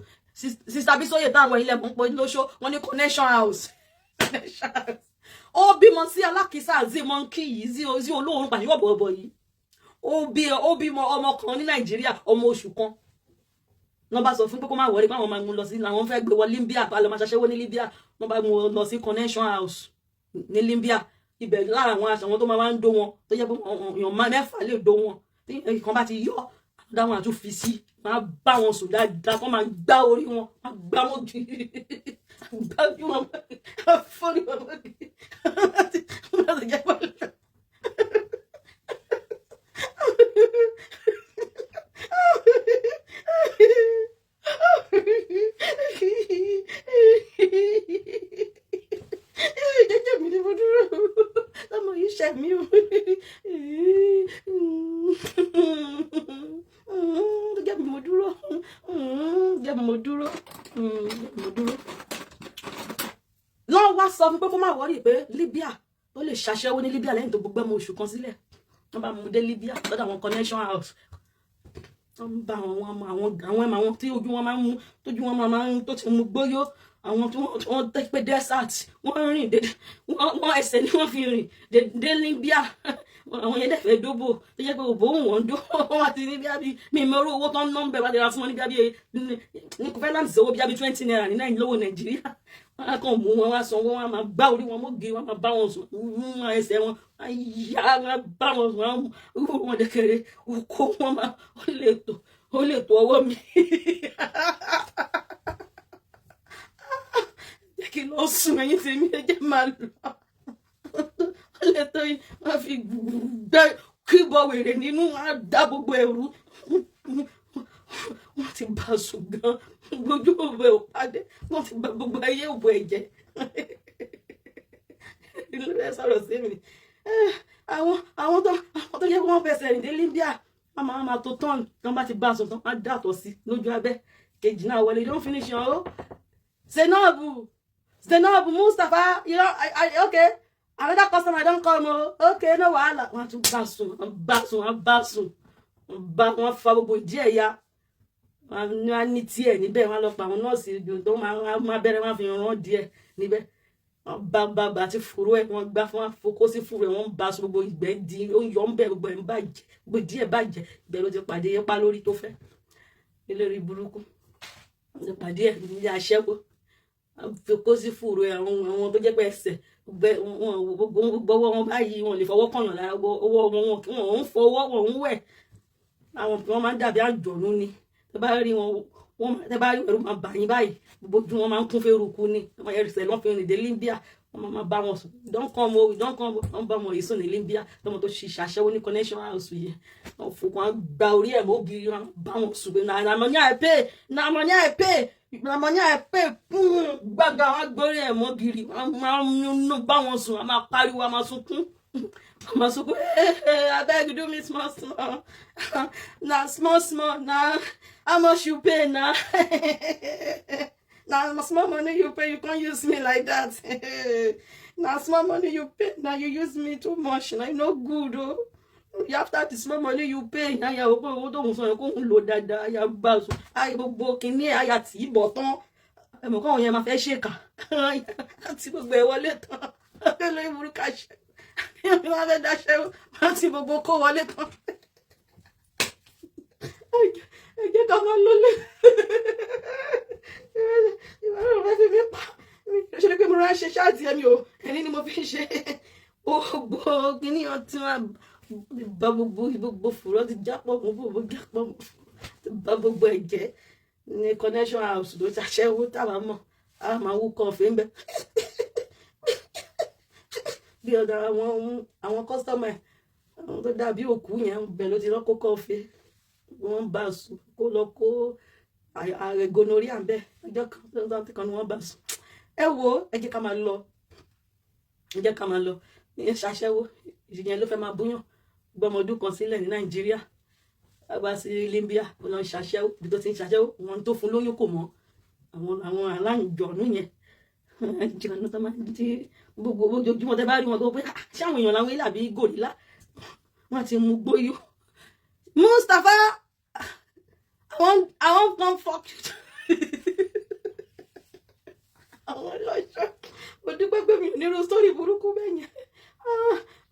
sister Bísóyè táwọn ilẹ̀ mọ̀ pé olóṣó wọ́n ní connection house ó bímọ sí alákìísà zi monkey yìí zi olóorun pàṣíwọ̀bọ̀bọ̀ yìí ó bímọ ọmọ kan ní Nàìjíríà ọmọ oṣù kan wọ́n bá sọ fún pé kó má wọrí pé àwọn máa mú lọ sí àwọn fẹ́ gbé wọ Libya pa lọ máa ṣaṣẹ́wó ní Libya wọ́n bá mú lọ sí connection house ní Libya ibẹ̀ lára àwọn aṣọ wọn tó máa ń dó wọn tó jẹ́ pé èèyàn mẹ́fà lè dó wọn tí nǹkan bá ti yọ dáwọn àtún fi sí máa bá wọn sùn dáadáa kó máa gbá orí wọn máa gbá wọn jù gbá bí wọn fọ́rí wọn láti jẹ́ pẹ̀lú. Jẹ́jẹ́ mi ni mo dúró lọ́mọ yìí ṣẹ̀ mí o jẹ́ mi mo dúró jẹ́ mi mo dúró lọ́wọ́ wá sọ fún pé kó má wọ́rí pé Libya tó lè ṣaṣẹ́wó ní Libya lẹ́yìn tó gbogbo ẹmọ oṣù kan sílẹ̀ wọ́n bá mú dé Libya lọ́dọ̀ àwọn connection house wọ́n bá àwọn tí ojú wọn máa ń mú tójú wọn máa ń tó ti mú gbóyó àwọn tí wọ́n tẹ́ pé desert wọ́n rìn wọ́n ẹsẹ̀ ni wọ́n fi rìn dé Libya àwọn yẹn dẹ̀fẹ̀ dóbò tó jẹ́ pé òbò wọn dó wọ́n àti ní bíi mi mọ́rọ́ owó tó ń ná ń bẹ̀ wá dẹ̀ra fún wọn ní bíi ní kọfẹ́láǹtì sọ́wọ́ bíi 20 naira ní náà lówó Nàìjíríà wọ́n á kàn mú wọn wá sanwó wọn máa gbá orí wọn mọ́gì wọn máa bá wọn sùn wọn ẹsẹ̀ wọn yá wọn bá wọn sùn wọn dẹ̀kẹ̀rẹ̀ okó wọn máa ó lè tó ọwọ́ mi jẹ́ kí lọ sùn ẹ̀yìn tèmi ẹjẹ́ máa lọ ó lè tó yìí wọ́n fi gbẹ́ kíbọ̀ wèrè nínú wọn á dá gbogbo ẹ̀rú wọ́n ti bá sùn gan gbójú òbẹ̀ òpàdé wọ́n ti bá gbogbo ayé òbò ẹ̀jẹ̀ ló fẹ́ sọ̀rọ̀ sí mi àwọn tó yẹ kó wọ́n fẹsẹ̀ rìn dé Libya wọ́n máa tó tán tán bá ti bá aṣọ tán wọ́n dàtọ̀ sí lójú abẹ́ kejì náà wọlé don't finish yan o Zainab Mustapha you know okay another customer don come o okay no wahala wọ́n tún bá sùn wọ́n fa gbogbo ìdí ẹ̀ ya wọ́n ní tiẹ̀ níbẹ̀ wọ́n lọ pa àwọn nọ́ọ̀sì tó máa bẹ̀rẹ̀ wọ́n fi ràn díẹ̀ níbẹ̀ bá ti fúru ẹ̀ wọ́n gbá fún àfokó sí fúru ẹ̀ wọ́n bá sọ gbogbo ìgbẹ́ di ó yọ ń bẹ̀ gbogbo ẹ̀ ń bàjẹ́ gbogbo díẹ̀ bàjẹ́ ìbẹ̀ ló ti pàdé yẹpa lórí tó fẹ́ eléré burúkú ó ti pàdé ẹ̀ ní aṣẹ́wó àfokó sí fúru ẹ̀ àwọn tó jẹ́ pé ẹsẹ̀ gbogbo wọn báyìí wọn lè fọwọ́ kọ̀yàn lára owó wọn ń fọwọ́ wọn ń wẹ̀ àwọn wọn máa ń dàbí àjọ̀nú ni tẹ bá rí ẹrù máa bà yín báyìí gbogbo ojú wọn máa ń kún fẹ́rùkú ni ọmọ yẹn rìsẹ̀ lọ́n fi rìn dé Libya wọn máa bá wọn sùn ìdánkan wọn bá wọn èso ní Libya tọmọ tó ṣe ṣàṣẹwó ní connection house yẹn wọn fò wọn gba orí ẹ̀ mọ́bìrì wọn bá wọn sùn pé nàmọ́nyá ẹ̀ pé gbàgà wọn gbórí ẹ̀ mọ́bìrì wọn máa bá wọn sùn wọn máa pariwo wọn máa sunkún. Masuku, I beg you do me small. Nah, small. Nah, how much you pay now? Nah, small money you pay, you can't use me like that. Nah, small money you pay, now you use me too much. Now, no good, oh. After the small money you pay, now you don't load that, you buzz. I will book in here, I got tea button. I'm going to my face shaker. That's a good wallet. I'm cash. Wọ́n fẹ́ dáṣẹ́ wọ́n ti gbogbo kó wọlé tán ẹ̀jẹ̀ kan máa lólè ìwọ́n rẹ̀ fi mí pa ṣe ni pé mo rán ṣe ṣáàtì ẹ̀mí o ẹni ni mo fi ń ṣe gbogbo kíní ọtí wọn bá gbogbo fùrọ́ ti jápọ̀ mọ́ gbogbo jápọ̀ bá gbogbo ẹ̀jẹ̀ ní connection house ló ti aṣẹ́wó táwa mọ̀ a máa wúkọ̀ ọ̀fẹ́ ń bẹ bí ọ̀dọ̀ àwọn kọ́sítọ́mà àwọn tó dàbí òkú yẹn bẹ̀ ló ti lọ́ kó kọ́ọ̀fẹ́ wọ́n bá sùn kó lọ kó ààrẹ gonorrhea ń bẹ̀ ọjọ́ kan ni wọ́n bá sùn ẹ wo ẹ jẹ́ ká máa lọ ìyẹn ṣàṣẹ́wó ìyẹn ló fẹ́ máa búyàn gbọmọdún kan sílẹ̀ ní Nàìjíríà àgbà sí Libya kó lọ ṣàṣẹ́wó ibi tó ti ń ṣàṣẹ́wó wọn tó fún lóyún kò mọ́ àwọn aláǹjọ̀nú yẹn jọ̀nù tó máa ń di gbogbo ojoojúmọ́ tẹ́ bá rí wọn tó pé ṣé àwọn èèyàn làwọn ilé àbí gòrílà wọn ti mú gbóyò Mustapha àwọn kan fuck àwọn lọ́jọ́ mo dúpẹ́ pé mi ò nírú sórí burúkú bẹ́ẹ̀ yẹn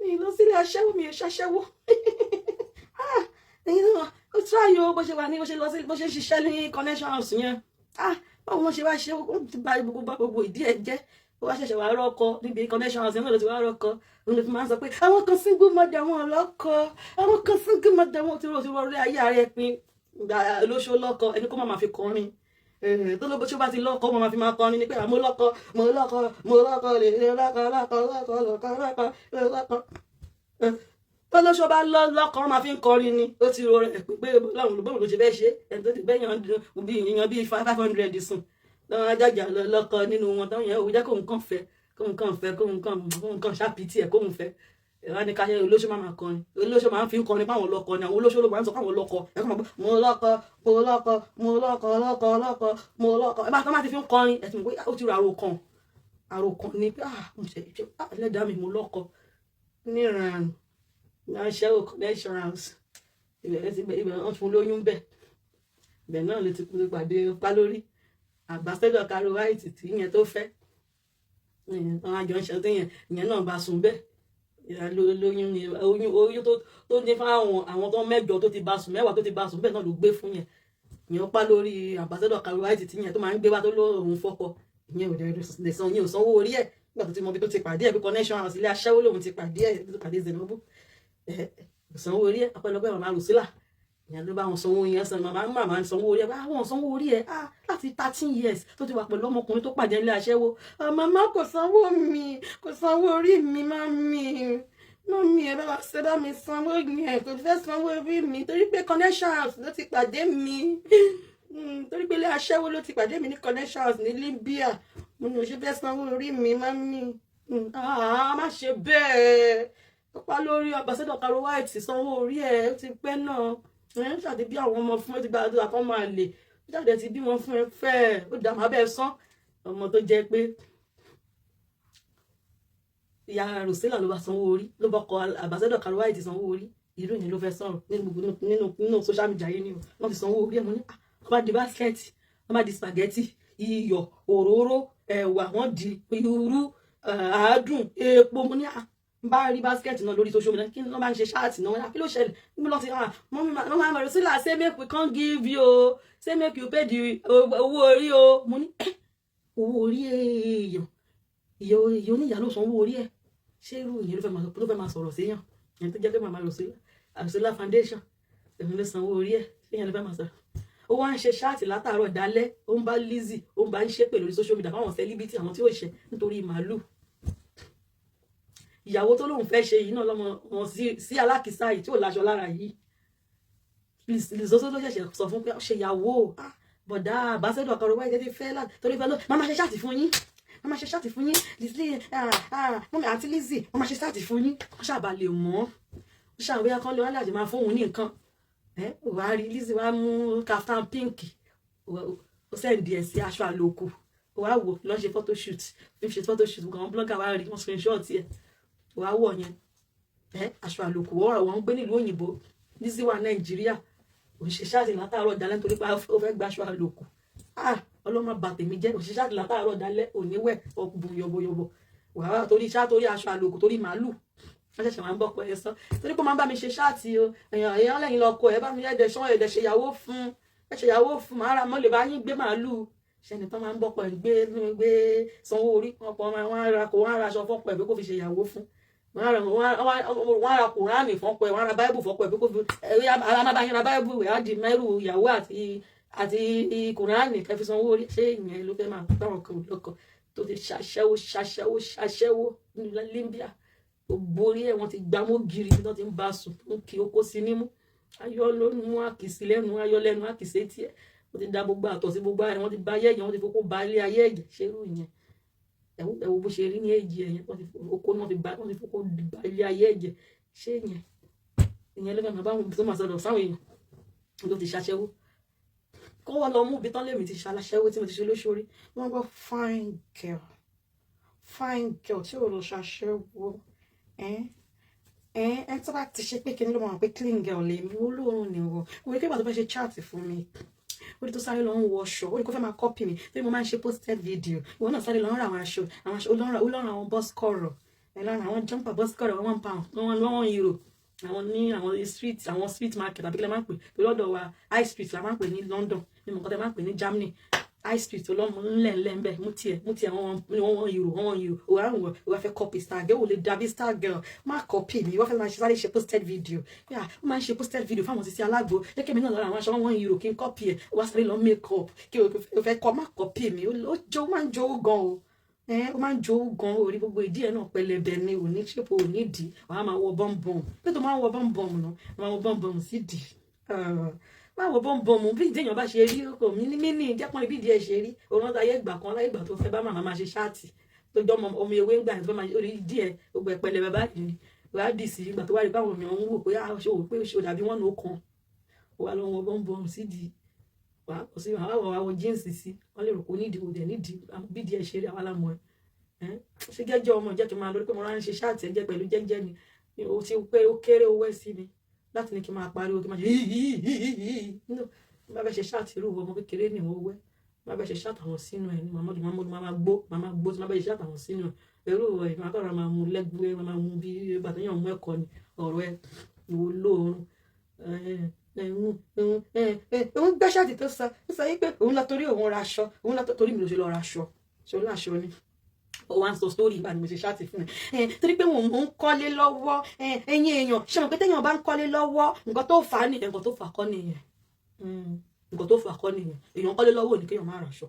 mi lọ sílé aṣẹ́wó mi ò ṣaṣẹ́wó ó tíráyò bó ṣe wà ní bó ṣe ń ṣiṣẹ́ ní connection house yẹn báwo wọ́n ṣe wá ṣe ó ti bá gbogbo ìdí ẹ̀ jẹ́ ó wá ṣẹ̀ṣẹ̀ wá rọ́kọ níbi connection house yẹn ló ti wá rọ́kọ òun ló fi máa ń sọ pé àwọn kan single mother wọn lọ́kọ àwọn kan single mother wọn ti rọ orí ayé ààrẹ pin lóṣù lọ́kọ ẹni kó má máa fi kọrin tó ló bó ṣe bá ti lọ́kọ wọn máa fi máa kọrin ni pé mo lọ́kọ lè lọ́kọ tó lóṣù bá lọ́kọ wọn máa fi ń kọrin ni ó ti rọ rẹ̀ pé bọ́ọ̀lù ló ṣe bẹ́ẹ̀ ṣe ẹni tó ti bẹ́yàn bíi 500 sùn lọ́wọ́ ajájà lọ́kọ nínú wọn táwọn yẹn ò jẹ́ kó nǹkan ṣàpìtì ẹ̀ kó ń fẹ́ ìwà ní káyọ̀ olóṣù máa kọrin olóṣù máa ń fi ń kọrin páwọn lọ́kọ ni àwọn olóṣù ló máa ń sọ páwọn lọ́kọ ẹ̀ kọ́ mo lọ́kọ ẹ bá tó máa ti fi ń kọrin ẹ̀ tí mo pé ó ti rọ àròkàn ni pé mo ṣe ẹlẹ́dàá mi mo lọ́kọ ní ìrànràn náà ṣẹ́wó connection house ibẹ̀ wọ́n fún lóyún bẹ̀ náà lè ti pàdé pálórí àgbàsẹ́dọ̀ Carol White tí ìyẹn tó fẹ́ àwọn àjọ ń ṣe tí ìyẹn náà bá sùn bẹ́ẹ̀ lóyún oyún tó ní fún àwọn tó mẹ́jọ tó ti bá sùn mẹ́wàá tó ti bá sùn bẹ́ẹ̀ náà ló gbé fún yẹn ìyẹn pa lórí àgbàsẹ́dọ̀ Carol White tí ìyẹn tó máa ń gbé wá tó lóòrùn fọ́kọ ìyẹn ò lè san ìyẹn ò sanwó orí ẹ̀ nígbà tó ti mọ ibi tó ti pàdé ẹ̀ bí connection house ilé aṣẹ́wó lòun ti pàdé ẹ̀ tó pàdé Zainabu sanwó orí ẹ̀ ọpẹ́lọpẹ́ màmá Rùsílà ìyẹn ló bá wọn sanwó yẹn san màmá sanwó orí ẹ̀ wọn sanwó orí ẹ̀ láti 13 years tó ti wà pẹ̀lú ọmọkùnrin tó pàdé ilé aṣẹ́wó màmá kò sanwó orí mi mọ́mí ẹ bá wa ṣe bá mi sanwó yẹn kò fẹ́ sanwó orí mi torí pé connection house ló ti pàdé mi torí pé ilé aṣẹ́wó ló ti pàdé mi ní connection house ní Libya mo ní o ṣe fẹ́ sanwó orí mi mọ́mí má ṣe bẹ́ẹ̀ ọ̀pá lórí ambassador Caro White sanwó orí ẹ̀ ó ti pẹ́ náà ṣàdé bí àwọn ọmọ fún ẹ ti gba àdúrà kan máa lè jáde ti bí wọn fún ẹ fẹ́ ó dà má bẹ́ẹ̀ sán ọmọ tó jẹ́ pé ìyá Rosella ló bá sanwó orí ló bá kọ ambassador Caro White sanwó orí irú yẹn ló fẹ́ sọ̀rọ̀ nínú social media yìí ni wọ́n fi sanwó orí ẹ̀ mọ́ ní wọ́n bá di báskẹ́ẹ̀tì wọ́n bá di spaghetti iyọ̀ òróró ẹ̀wà wọ́n di irú àádùn epo mo ní bá rí báskẹ́ẹ̀tì náà lórí social media kí wọ́n bá ń ṣe ṣáàtì náà kí ló ṣẹlẹ̀ níbi lọ́ọ́ ti mọ́mí Rosella say make we come give you say make you pay the owó orí o mo ní owó orí èèyàn ìyá oníyà ló san owó orí ẹ̀ ṣé irú ìyẹn ló fẹ́ máa sọ̀rọ̀ séyàn ẹni tó jẹ́ pé màmá Rosella foundation èmi ló san owó orí ẹ̀ ṣé ìyẹn ló fẹ́ máa sọ̀rọ̀ ó wá ń ṣe ṣáàtì látàárọ̀ dálẹ́ ó ń bá Lizzy ó ń bá ń ṣépè lórí social media fáwọn celebrity àwọn tí ó ṣe nítorí màálù ìyàwó tó lóun fẹ́ ṣe yìí náà lọ́mọ wọn sí alákìísà yìí tí ò láṣọ lára yìí Lizzoso ló ṣẹ̀ṣẹ̀ sọ fún pé ó ṣe ìyàwó bọ̀dá ambassador Caro White ti fẹ́ láti torí fẹ́ ló máa ṣe ṣáàtì fún yín wọ́n máa ṣe ṣáàtì fún yín mọ́mí àti Lizzy wọ́n máa ṣe ṣáàtì fún yín wọ́n ṣàbà lè mọ́ wọ́n ṣàwé kan lè wọ́n láti máa fóun ní nǹkan wà á rí Lizzy wá mú kaftan pink ó sẹ́ǹdì ẹ̀ sí aṣọ àlòkù wà á wò lọ́ ṣe photoshoot fi ṣe photoshoot gan blogger wá rí wọ́n screenshot ẹ̀ wà á wọ̀ yẹn aṣọ àlòkù wọ́n gbé nílùú òyìnbó Lizzy wà Nàìjíríà òṣìṣẹ́ ṣáàtì látàárọ̀ dalẹ́ nítorí pé ó fẹ́ gba aṣọ àlòkù ọlọ́mọ bá tèmi jẹ́ òṣìṣẹ́ ṣáàtì látàárọ̀ dalẹ́ òníwẹ̀ ọkùnrin yọ̀bọ̀yọ̀bọ̀ wàá torí aṣọ àlòkù torí màálù wọ́n ṣẹ̀ṣẹ̀ máa ń bọ̀ pọ̀ ẹ sọ torí pé ó máa ń bá mi ṣe ṣáàtì o èèyàn lẹ́yìn lọ́kọ ẹ bá mi ẹ̀dẹ̀ ṣán ẹ̀dẹ̀ ṣèyàwó fún màá ra mọ́ lè bá yín gbé màálù ṣẹ́ni tó máa ń bọ̀ pọ̀ gbé sanwó orí wọn á ra aṣọ fọ́pọ̀ ẹ̀ pé kó fi ṣèyàwó fún wọ́n á ra kùránì fọ́pọ̀ ẹ̀ wọ́n á ra báíbù fọ́pọ̀ ẹ̀ pé kó fi alámábáyín ra báíbù ẹ̀ á di mẹ́rù ìyàwó àti kùránì kẹfì sanwó orí ṣé ìyẹn ló fẹ́ máa gbáwọn kan lọ́kọ̀ tó ti ṣàṣẹ́wó ní Libya borí ẹ̀ wọ́n ti gbámú gírí tí wọ́n ti ń bá sùn tó ń kí okó sí nímú ayọ́ ló mú àkìsí lẹ́nu ayọ́ lẹ́nu àkìsí etí ẹ̀ wọ́n ti dá gbogbo àtọ̀ sí gbogbo ààrẹ wọ́n ti bá ayé ẹ̀yẹ wọ́n ti fokó ba ilé ayé ẹ̀jẹ̀ ṣerú ìyẹn ẹ̀wù bó ṣe rí ní èjì ẹ̀yẹn wọ́n ti okó wọ́n ti fokó ba ilé ayé ẹ̀jẹ̀ ṣé ìyẹn ló fẹ́ máa bá wọn tó máa sọ̀rọ̀ sáwọn èèyàn ló ti ṣaṣẹ́wó kó wọ́n lọ mú ibi tán lèmi ti ṣaláṣẹ́wó tí mo ti ṣe lóṣoorí wọ́n gbọ́ fine girl tí ò lọ ṣaṣẹ́wó tó bá ti ṣe pé kí ni ló máa pé clean girl lèmi olóorun ni wọ́n orí kéwà tó fẹ́ ṣe chat fún mi orí tó sáré lọ ń wọṣọ orí kó fẹ́ máa copy mi torí mo máa ń ṣe posted video ìwọ náà sáré lọ ń ra àwọn aṣọ olórin àwọn bus kọ̀rọ̀ ẹ̀lọ́run àwọn jumper bus kọ̀rọ̀ £1 €1 àwọn street market àbí kílẹ̀ máa ń pè pé lọ́dọ̀ wa high street la máa ń pè ní London ní mo kọ́ tẹ́ máa ń pè ní Germany high street ọlọ́mọ ńlẹ̀ ń bẹ̀ mú tiẹ̀ €1 òwà fẹ́ copy star girl ò lè dàbí star girl má copy mi wọ́n fẹ́ máa ṣe sáré ṣe posted video ó máa ń ṣe posted video fáwọn Sisi Alágbo lẹ́kẹ̀ẹ́ mi náà lọ́ra àwọn aṣọ €1 kí n copy ẹ̀ wá sáré lọ make up kí o fẹ́ kọ́ má copy mi ó máa ń jowó gan o ó máa ń jowó gan orí gbogbo ìdí ẹ̀ náà pẹlẹbẹ ni ò ní ṣèpò ò ní dì wàá máa wọ bọ́m̀bọ̀m pé tó máa ń wọ bọ́m̀bọ̀m náà máa wọ bọ́m̀bọ̀m sí dì máa wọ bọ́m̀bọ̀m bí ìdí èèyàn bá ṣe rí kò mí ní ìjẹ́pọ̀n ibi ìdí ẹ̀ ṣe rí òun láyé ìgbà kan láyé ìgbà tó fẹ́ bá màmá máa ṣe ṣáàtì tó jọ ọmọ ewé ń gbà tó máa orí ìdí ẹ̀ gbogbo ẹ̀pẹ̀lẹ̀ bàbá yìí wàá dì sí ìgbà tó wá rí báwọn èèyàn ń wò pé ṣe dàbí wọn ló kan wà lọ wọ bọ́m̀bọ̀m sí dì wàá kò sí wàá wọ jíǹsì sí wọ́n lè rò pé nídìí òdẹ̀ nídìí bí ìdí ẹ̀ ṣe rí àwọn alámọ̀ ẹ̀ ṣe jẹ́jẹ́ ọmọ ìjẹ́ kí n máa lórí pé mo rán ṣe ṣáàtì ẹ̀jẹ̀ pẹ̀lú jẹ́jẹ́ ni o ti pé ó kéré owó ẹ̀ sí mi láti ní kí n máa pariwo kí n máa ṣe nínú bá bẹ́ ṣe ṣáàtì irú ọmọ kékeré ní owó ẹ̀ bá bẹ́ ṣe ṣáàtì àwọn sínú ẹ̀ ní màmá gbó tí má bẹ́ ṣe ṣáàtì àwọn sínú ẹ̀ ẹrú ẹ̀ máa kọ́ra máa mú lẹ́gbẹ̀ẹ́ máa mú bí bàtẹ́yàn mú ẹ̀kọ́ ni ọ̀rọ̀ ẹ̀ wò lóorun òun gbé ṣáàtì tó sọ yí pé òun lọ torí òun ra aṣọ òun lọ torí mi ló ṣe lọ ra aṣọ ṣe ó láṣọ ni ó wá ń sọ sórí ìgbà ni mo ṣe ṣáàtì fún ẹ torí pé mo ń kọ́lé lọ́wọ́ ẹ̀yin èèyàn ṣe mọ̀ pé téèyàn bá ń kọ́lé lọ́wọ́ nǹkan tó fà á nìyẹn nǹkan tó fà kọ́ nìyẹn èèyàn kọ́lé lọ́wọ́ ò ní kéèyàn má raṣọ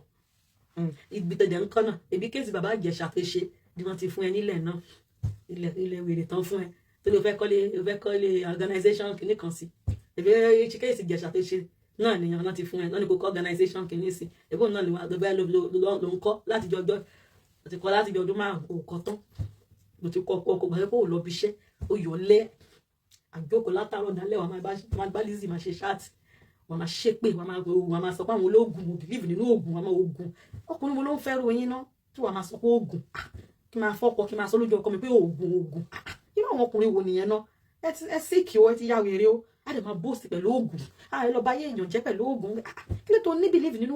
ibi tẹ̀dẹ̀ ń kọ́ náà ebi kéèsì bàbá Ìjẹ̀ṣà tó ṣe ni wọ́n ti fún ẹ nílẹ̀ náà ilẹ̀ wèrè tán fún ẹ tó lè fẹ́ kọ́lé organization kìíní kan sí ebi kéèsì Ìjẹ̀ṣà tó ṣe náà nìyẹn náà ti fún ẹ náà ní kò kọ́ organization kìíní sí ebó náà ló ń kọ́ láti jọjọ́ àti kọ́ láti bí ọdún márùn-ún kò kọ́ tán mo ti kọ́ ọkọ̀ gbàgbé pé ò lọ bí iṣẹ́ ó yọ lẹ́ àjókòó látàárọ̀ dálẹ̀ wà máa bá Lizzy máa ṣe ṣáàtì wà máa ṣépè wà máa sọ pé àwọn olóògùn mo believe nínú oògùn wà máa oògùn ọkùnrin mo ló ń fẹ́ ròyìn náà tí wà máa sọ pé oògùn kí máa fọ́kọ kí máa sọ lójú ọkọ mi pé oògùn irú àwọn ọkùnrin wo nìyẹn náà ẹ sì kí o ẹ ti yá wèrè o a lè máa bóòsì pẹ̀lú oògùn ẹ lọ bá yé èèyàn jẹ́ pẹ̀lú oògùn kí ló tó ní believe nínú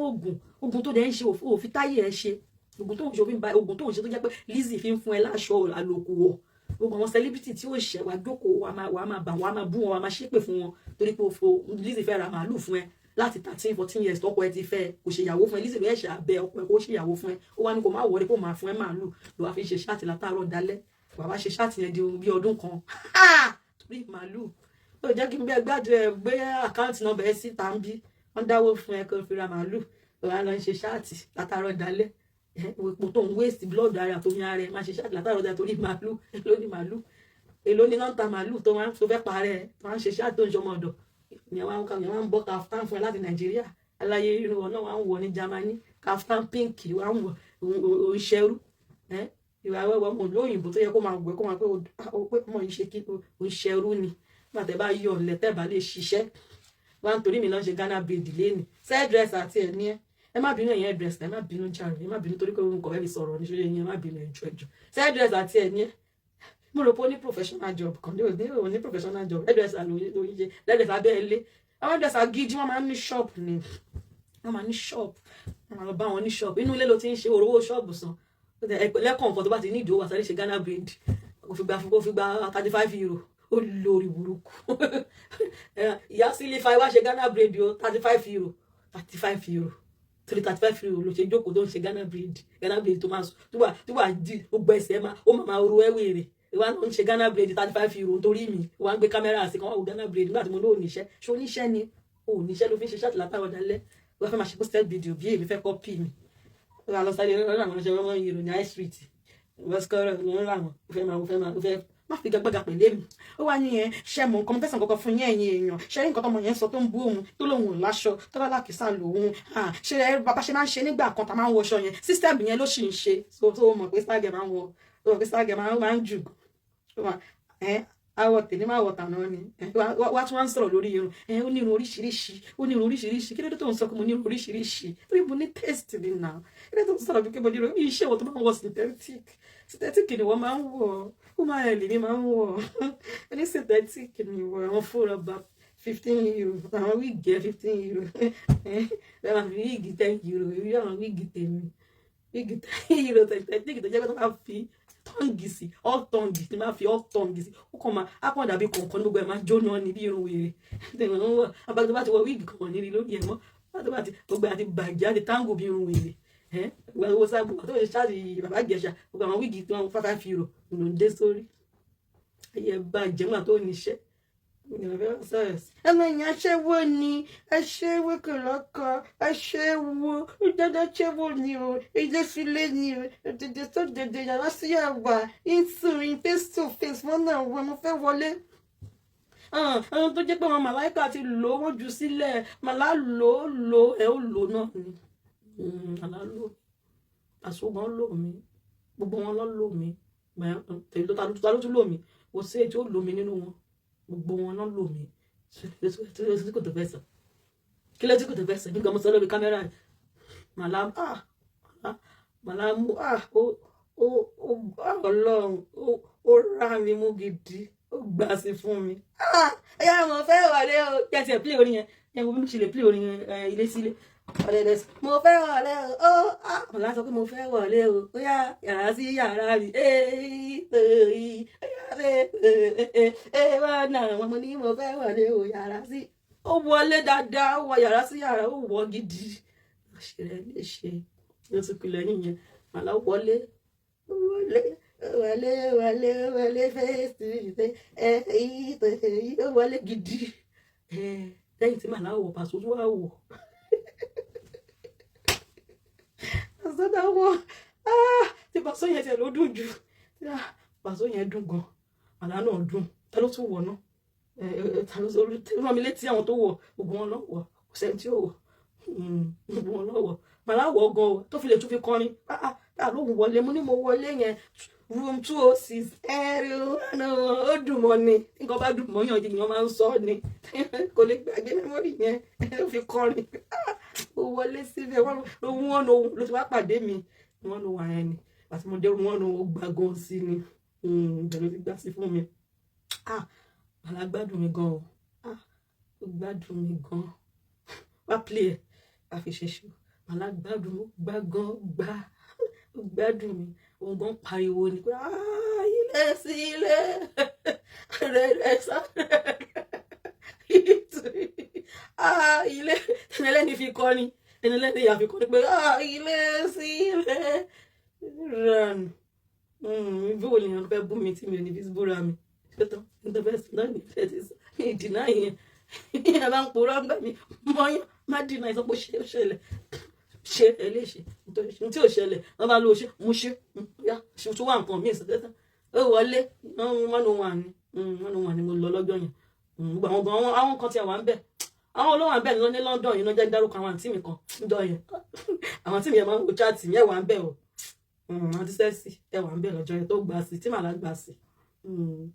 oògùn tó dẹ̀ ń ṣe òfin táyé ẹ ṣe oògùn tó ń ṣe òfin ba oògùn tó ń ṣe tó jẹ́ pé Lizzy fi ń fún ẹ láṣọ àlòkù wọ̀ gbogbo àwọn celebrity tí ó ṣẹ wá jókòó wà máa bà wọ́n á máa bú wọn wà máa ṣépè fún wọn torí pé Lizzy fẹ́ ra màálù fún ẹ láti 13-14 years tọkọ ẹ ti fẹ́ kò ṣe ìyàwó fún ẹ Lizzy ló ẹ̀ṣẹ̀ abẹ ọkọ ẹ kó ṣe ìyàwó fún ẹ ó wá ní kó má wọlé kó máa fún ẹ màálù ló wá fi ṣe ṣáàtì látàárọ̀ dalẹ́ bàbá ṣe ṣáàtì yẹn di bí ọdún kan torí màálù ó jẹ́ kí n bẹ́ẹ̀ gbàdúrà ẹ gbé àkáǹtì náà bẹ̀ẹ́ sí tàbí wọ́n dáwó fún ẹ kó fi ra màálù ló wá lọ ń ṣe ṣáàtì látàárọ̀ dalẹ́ epo tó ń waste blood ara tó ní ara ẹ máa ṣe ṣáàtì látàárọ̀ dalẹ́ torí màálù èló ní náà ta màálù tó fẹ́ parẹ́ tó máa ń ṣe ṣáàtì tó ń ṣọmọ ọ̀dọ̀ ìyẹn wá ń bọ́ kaftan fún ẹ láti Nàìjíríà aláyé irun wọn náà wá ń wọ ní Germany kaftan pink wá ń wọ òǹṣẹrú ìwà wẹ́wọ́ ọmọ olóyìnbó tó yẹ kó máa gbẹ kó máa pé ọmọ yìí ṣe kí òǹṣẹrú ni gbàtẹ́ bá yọ ọ̀lẹ́tẹ̀ bá lè ṣiṣẹ́ wá ń torí mi lọ́n ṣe Ghana braid lẹ́nu sẹ́ẹ̀dírẹ́sì àti ẹ̀ ní ẹ má bínú ẹ̀yìn ẹ̀dírẹ́sì ẹ má bínú jàre ẹ má bínú torí pé orúkọ ẹ̀ fi sọ̀rọ̀ ní ṣoṣo yẹn ẹ má bínú ẹ̀jọ̀ sẹ́ẹ̀dírẹ́sì àti ẹ̀ ní mo rò pé ó ní professional job kan ní professional job hairdresser lóyún ṣe hairdresser abẹ́ ilé àwọn hairdresser gidi wọ́n máa ń ní shop ni wọ́n máa ní shop wọ́n máa lọ bá wọn ní shop inú ilé ló ti ń ṣe òrówó shop san lẹ́kọ̀ọ́ nǹkan tó bá ti ní ìdíwọ́ wà sáré ṣe Ghana braid kò fi gba 35 euro ó lórí burúkú ìyá sílé fa wá ṣe Ghana braid o 35 euro torí 35 euro ló ṣe jókòó tó ń ṣe Ghana braid tó wà di gbogbo ẹsẹ̀ ó máa ro ẹ̀wẹ̀rẹ̀ ìwà náà ń ṣe Ghana braid 35 euro torí mi ìwà ń gbé kámẹ́rà sí kan wà wò Ghana braid nígbà tí mo ní òníṣẹ́ ṣé oníṣẹ́ ni òníṣẹ́ ló fi ń ṣe ṣáàtì látàrọ̀ dalẹ́ wọ́n fẹ́ máa ṣe posted video bí èmi fẹ́ kọ́pì mi wọ́n á lọ sáré lọ́dọ̀ àwọn ọ̀ṣẹ́ wọn yìí ní high street wọ́n sọ̀rọ̀ ní ọ̀rọ̀ àwọn fẹ́ má fi gbàgbàgà pẹ̀lú èmi ó wá nìyẹn ṣe mọ̀ nǹkan fẹsàn kankan fún yẹn èèyàn ṣe rí nǹkan tọmọ yẹn sọ tó ń bú òun tó lòun láṣọ tó bá lákìsà lòun ṣe bàbá ṣe máa ń ṣe nígbà kan tá máa ń wọṣọ yẹn system yẹn ló sì ń ṣe tó mọ̀ pé Stargurl máa ń wọ tó mọ̀ pé Stargurl máa ń jù àwọ̀ tèmi máa wọ̀ tàná ni wá tí wọ́n ń sọ̀rọ̀ lórí irun ó ní irun oríṣiríṣi kí ló dé tó ń sọ pé mo ní irun oríṣiríṣi torí mo ní taste ni nà kí ló dé tó ń sọ̀rọ̀ bí kí mo ní irun bí iṣẹ́ wọn tó máa ń wọ synthetic ni wọ́n máa ń wọ̀ ó máa rẹ̀ lè ní máa ń wọ̀ ní synthetic ni wọ́n àwọn fúnra bá 15 euro àwọn wíìgì 15 euro bẹ́ẹ̀ máa fi wíìgì 10 euro èyí àwọn wíìgì tèmi wíìgì 10 euro synthetic tó jẹ́ pé tó máa fi tọ́ǹgì sí all tọ́ǹgì tí máa fi all tọ́ǹgì sí ó kàn máa á kàn dàbí kọ̀ọ̀kan ní gbogbo ẹ̀ máa jóná ní bí irun wèrè tẹ̀wọ̀n ń wọ̀ abájọ́ tó bá ti wọ wíìgì kan nírí lórí ẹ̀ mọ́ bá ti gbogbo àti bàjẹ́ àti táǹgò bí irun wèrè ìgbà owó sábò àti òye ṣáàtì bàbá Ìjẹ̀ṣà gbogbo àwọn wíìgì tí wọ́n fáfá fi rò ló ń dé sórí ayé bàjẹ́ mà tó níṣẹ́ ẹnu ìyẹn aṣẹ́wó ni aṣẹ́wó kò lọ́kọ aṣẹ́wó ìjọba aṣẹ́wó ni o ilé sílé ni o òdèdè tó dèdè yàrá sí àgbà in face to face wọ́n náà wọ mo fẹ́ wọlé àwọn tó jẹ́ pé àwọn màláìka ti lò ó jù sílẹ̀ màlá lò ẹ̀ ó lò náà ni màlá lò àṣùgbọ́n lò mí gbogbo wọn lọ lò mí tèmi tó ta ló tún lò mí kò sí èyí tí ó lò mí nínú wọn gbogbo wọn náà lò mí tí kò tó fẹ́ sọ kí ló tí kò tó fẹ́ sọ nígbà mo sọ lórí kámẹ́rà màlá mú Ọlọ́run ó rà mí mú gidi ó gbà sí fún mi ẹ̀yà mo fẹ́ wọlé o kẹ́sì ẹ̀ play orin yẹn yẹn mo bí mo ṣe lè play orin yẹn ilé sílé ọ̀dẹ̀dẹ̀ mo fẹ́ wọlé o màlá sọ pé mo fẹ́ wọlé o ó yá yàrá sí yàrá mi wá náà wọn mo ní mo fẹ́ wọlé o yàrá sí ó wọlé dáadáa ó wọ yàrá sí yàrá ó wọ gidi àṣírí lè ṣe ló ti pilẹ̀ nìyẹn màlá wọlé fẹ́ẹ́sì ó wọlé gidi lẹ́yìn tí màlá wọ pàṣẹ tó wà wọ̀ àṣọdá wọ tí pàṣẹ yẹn tiẹ̀ ló dùn jù pàṣẹ yẹn dùn gan màlá náà dùn ta ló tún wọ̀ náà ta ló sọ rán mi létí àwọn tó wọ̀ gbogbo wọn lọ́wọ́ kò sẹ́ni tí ó wọ̀ gbogbo wọn lọ́wọ́ màlá wọ̀ gan o tó fi lè tún fi kọrin lóhùn wọlé mo ní mo wọlé yẹn room 206 ó dùn mọ́ ni nǹkan bá dùn mọ́ yàn èèyàn máa ń sọ ni kò lè gbàgbé mẹ́mórì yẹn ó fi kọrin ó wọlé síbẹ̀ wọ́n ló ti wá pàdé mi wọ́n ló wà yẹn ni àti mo dé wọ́n ló gbà gan sí ni ìbẹ̀ ló ti gbà sí fún mi alágbádùn mi gan o ó gbádùn mi gan wá play ẹ̀ wá fi ṣe ṣù alágbádùn ó gbá gan gbá ó gbádùn mi òun gan pariwo ni pé ilé sí ilé rẹ̀ sá ilé ẹnilẹ́ni fi kọ́ ni ẹnilẹ́ni ìyá fi kọ́ ni pé ilé sí ilé ràn bí wo lèèyàn fẹ́ bú mi tí mi ò ní fi búra mi ṣètò ìdọ́fẹ́sì náà ní ìfẹ́ ti sọ ní ìdìnnà yẹn ìyá bá ń pòórá gbà mí mọ́yán má dìnnà ìsọpọ̀ ṣẹlẹ̀ ṣe ẹ lè ṣe tí ò ṣẹlẹ̀ wọ́n bá lọ ṣe mo ṣe yá ṣe tó wà nǹkan mi ìsọtẹ́tà ó wọlé wọ́n wà ní mo lọ lọ́jọ́ yẹn gbogbo àwọn kan tí a wà ń bẹ̀ àwọn olówó àbẹ̀ ní London yìí ló jẹ́ dárúkọ àwọn àǹtí mi kan ńjọ yẹn àwọn àǹtí mi yẹn máa ń wo chaati mi ẹ̀ wà ń bẹ̀ o àǹtí sẹ́ẹ̀sì ẹ̀ wà ń bẹ̀ lọ́jọ́ yẹn tó gbà sí tí màlá gbà sí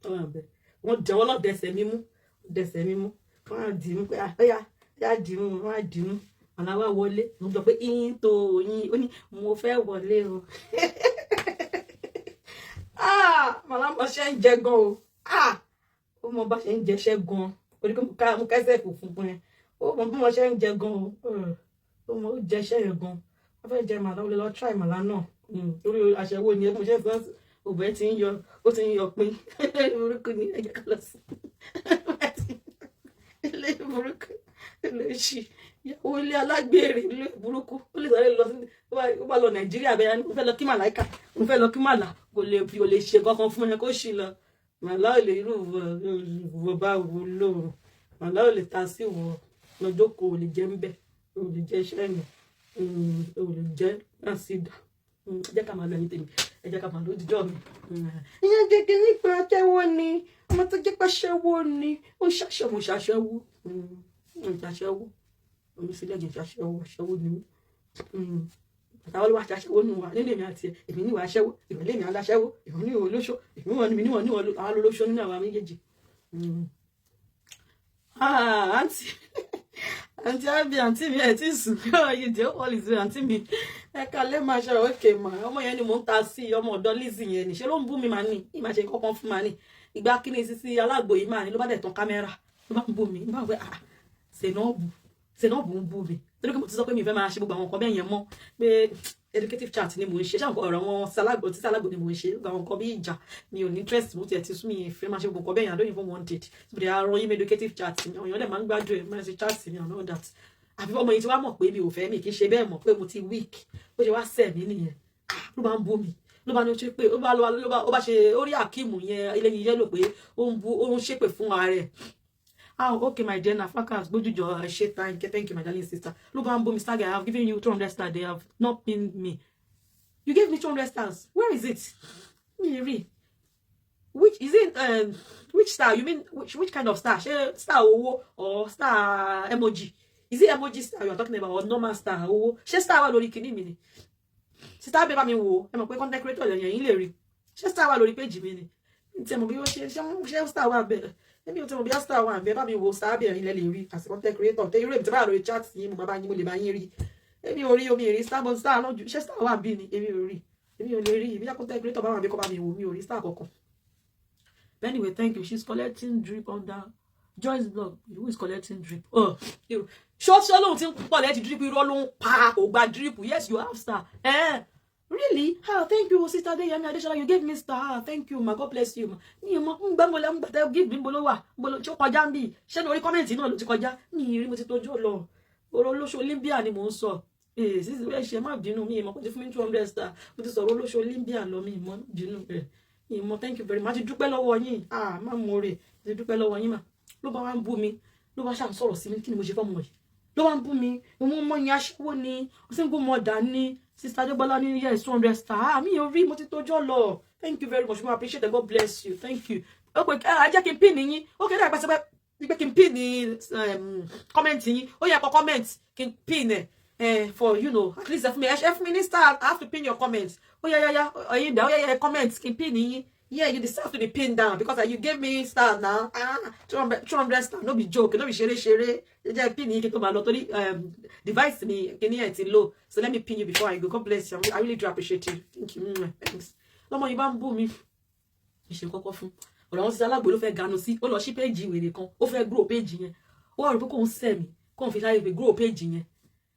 tó wà ń bẹ̀ wọ́n jẹ́wọ́ lọ dẹsẹ̀ mímú wọ́n á dì í mú pé yá dì í mú wọ́n á dì í mú àláwá wọlé mo sọ pé yín tó yín ó ní mo fẹ́ wọlé o màlá mo ṣe ń jẹ gan o ó mọ bá ṣe ń jẹṣẹ́ gan orí pé mo kẹ́sẹ̀ kò fún yẹn ó mọ bí mo ṣe ń jẹ gan ó mọ ó jẹṣẹ́ yẹn gan wọ́n fẹ́ jẹ màlá ó lè lọ try màlá náà torí aṣẹ́wó ni mo ṣe ń fẹ́ òbẹ́ ti ń yọ ó ti ń yọ pín burúkú ni ẹ̀jẹ̀ kan lọ sí ilé burúkú ilé ṣì ìyàwó ilé alágbèrè ilé burúkú ó lè sáré lọ sí ó bá lọ Nàìjíríà bẹ́ẹ̀ ni mo fẹ́ lọ kí màláìka mo fẹ́ lọ kí màlá kò lè ṣe kankan fún yẹn kó ṣì lọ màlá ò lè irú wọ bá wo lóhùn màlá ò lè ta sí wọ lọ́jọ́ kò lè jẹ́ ń bẹ̀ ò lè jẹ́ iṣẹ́ yẹn ò lè jẹ́ náà sí dà ẹ jẹ́ ká máa lọ ẹni tèmi ẹ jẹ́ ká máa lọ òdìjọ́ mi. ìyẹn gẹ́gẹ́ nípa akẹ́wọ́ ni ọmọ tó jẹ́ pàṣẹwó ni ó ń ṣàṣẹwó ṣàṣẹwó omi sílẹ̀ jẹ́ ṣàṣẹwó ni mí àtàwọn olùwà ṣàṣẹwó nù wà nínú èmi àti èmi níwà aṣẹwó ìwọ ilé mi aláṣẹwó ìwọ ní olóṣó èmi wọn níbi níwọ̀n àwọn olóṣó nínú àwọn méjèèjì. àǹtí àbí àǹtí mi ẹ̀ tí sùn yìí jẹ́ pọ́lìsì àǹtí mi ẹ̀ka lè máa ṣe òkè mà ọmọ yẹn ni mò ń ta sí ọmọ ọ̀dọ́ Lizzy yẹn ni ṣé ló ń bú mi màá ní ìmà ṣe kankan fún màá ní ìgbà kíní sísí alágbò yìí máa ní ló bá dẹ̀ tán kámẹ́rà ló bá ń bú mi bá ń pẹ́ Zainab ń bú mi torí pé mo ti sọ pé mi fẹ́ máa ṣe gbogbo àwọn nǹkan bẹ́ẹ̀ yẹn mọ́ pé educative chat ni mò ń ṣe ṣáà ọ̀rọ̀ wọn sálágbò ni mò ń ṣe gbogbo àwọn nǹkan bí ìjà mi ò ní interest mo tiẹ̀ ti sún mi ìfẹ́ máa ṣe gbogbo nǹkan bẹ́ẹ̀ yẹn I don't even want it so they are rọyìn educative chat mi àwọn èèyàn dẹ̀ máa ń gbádùn ẹ̀ máa ṣe chat mi and all that àfi ọmọ yìí ti wá mọ̀ pé mi ò fẹ́ mi kì í ṣe bẹ́ẹ̀ mọ̀ pé mo ti weak ó ṣe wá sẹ̀ mí nìyẹn ló bá ń bú mi ló bá ní ṣe pé ó bá ṣe orí Akeem yẹn eléyìí yẹ́lò pé ó ń ṣépè fún ara rẹ̀ okay my dear nafakas gbójújọ ṣe thank you my darling sister ló bá ń bú mi star I have given you 200 stars they have not pinned me you gave me 200 stars where is it which is it which star you mean which kind of star ṣé star owó or star emoji is it emoji star you are talking about or normal star owó ṣé star wà lórí kìíní mi ni sister bẹ́ẹ̀ bá mi wò ẹ mọ̀ pé content creator yẹn yín lè rí ṣé star wà lórí page mi ni tí ẹ mọ̀ bí ó ṣe star wà bẹ́ẹ̀ èmi ò tí mo bí star wà bẹ́ẹ̀ bá mi wò star bẹ́ẹ̀ yín lè rí as content creator tẹ́ irú èmi tí bá lórí chat yín mo máa bá yín mo lè bá yín rí èmi ò rí omi rí star náà ju ṣé star wà bí ni èmi ò rí èmi ò lè rí ìbí content creator bá wà bí kọ́ bá mi wò mi ò rí star kankan. Anyway, thank you. She's collecting drip on that Joyce blog. Who is collecting drip? Short long thing collect drip. You roll pa or bad drip. Yes, you have star. Really? Thank you, sister. You gave me star. Thank you, ma. God bless you. Give me bolowa. Bolo choko jambi. She no comment no ti koja. Ni ri mo ti tojo lo. Olóṣó Olympia ni mo ń sọ. Sis we she ma bínú mi mo ko ti fún mi 200 star. Mo ti sọ Olóṣó Olympia lo mi mo bínú mo thank you very much. Dúpẹ́ lọ́wọ́ yín má mo re ti dúpẹ́ lọ́wọ́ yín mà ló bá wá ń bú mi ló bá ṣà ń sọ̀rọ̀ sí mi kí ni mo ṣe fọ́mọ yìí ló bá ń bú mi mo mọ yín aṣẹ́wó ni ó sì ń gbó mọ dání sister Adébọ́lá ní yes 200 star mi ò rí mo ti tójọ́ lọ thank you very much mo appreciate it. God bless you thank you ó pé jẹ́ kí n pin yín ó kéde àgbà sẹ́pẹ́ pé kí n pin ní comment yín ó yẹ kó comment kí n pin ẹ̀ for at least F minister, I have to pin your comments. Oh yeah. Oh yeah, comments can pin you. Yeah, you deserve to be pinned down because you gave me stars now. 200 stars, no be joke, no be share. Just pin you to my lottery device me, can you low. So let me pin you before I go. God bless you. I really do appreciate you. Thank you. Thanks. No more you bamboo me. Ìṣe kọ́kọ́ fún. Ọ̀rọ̀ àwọn sísá alágbò ló fẹ́ ganu sí. Ó lọ sí page wèrè kan. Ó fẹ́ grow page yẹn. Ó wá rò pé kò ń sẹ́ mi. Kò ń fi sáré fi grow page yẹn.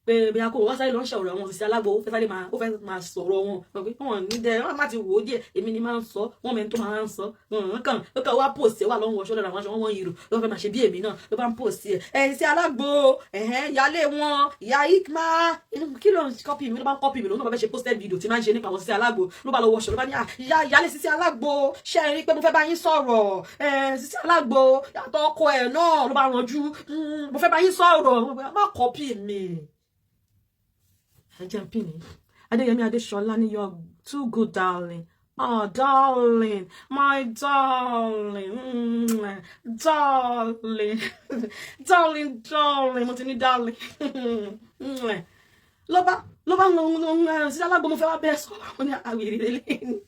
Pé bí a kò wá sáré lọ ń ṣọ̀rọ̀ àwọn sísá alágbò ó fẹ́ máa sọ̀rọ̀ wọn. Wọ́n ní dẹ́ wọ́n má ti wò ó díẹ̀. Èmi ni máa ń sọ. Wọ́n mẹ́ni tó máa ń sọ. Wọ́n kàn wá post ẹ̀ wà lọ́wọ́ ṣọ́lẹ̀ àwọn aṣọ wọn yìí rò. Ló fẹ́ máa ṣe bí èmi náà. Ló bá ń post ẹ̀. Sí alágbò. Ìyálé wọn. Ìyá Ikma. Kí ló ń copy mi? Ló bá ń copy mi. Ló bá fẹ́ ṣe posted video tí máa ń ṣe nípa àwọn sísá alágbò. Ló bá lọ wọṣọ. Ló bá ní ìyálé sísá alágbò. Ṣé ẹ rí pé mo fẹ́ bá yín sọ̀rọ̀? Sísá alágbò. Yàtọ̀ ọkọ ẹ̀ náà ló bá ranjú. Mo fẹ́ bá yín sọ̀rọ̀. Má copy mi. Adeyemi Adeshola, you're too good, darling. Oh, darling, my darling, darling, mo ti ní darling. Ló bá sí alágbó mo fẹ́ wá bẹ́ẹ̀ sọ̀rọ̀ mo ní àwìrì lélẹ́yìn.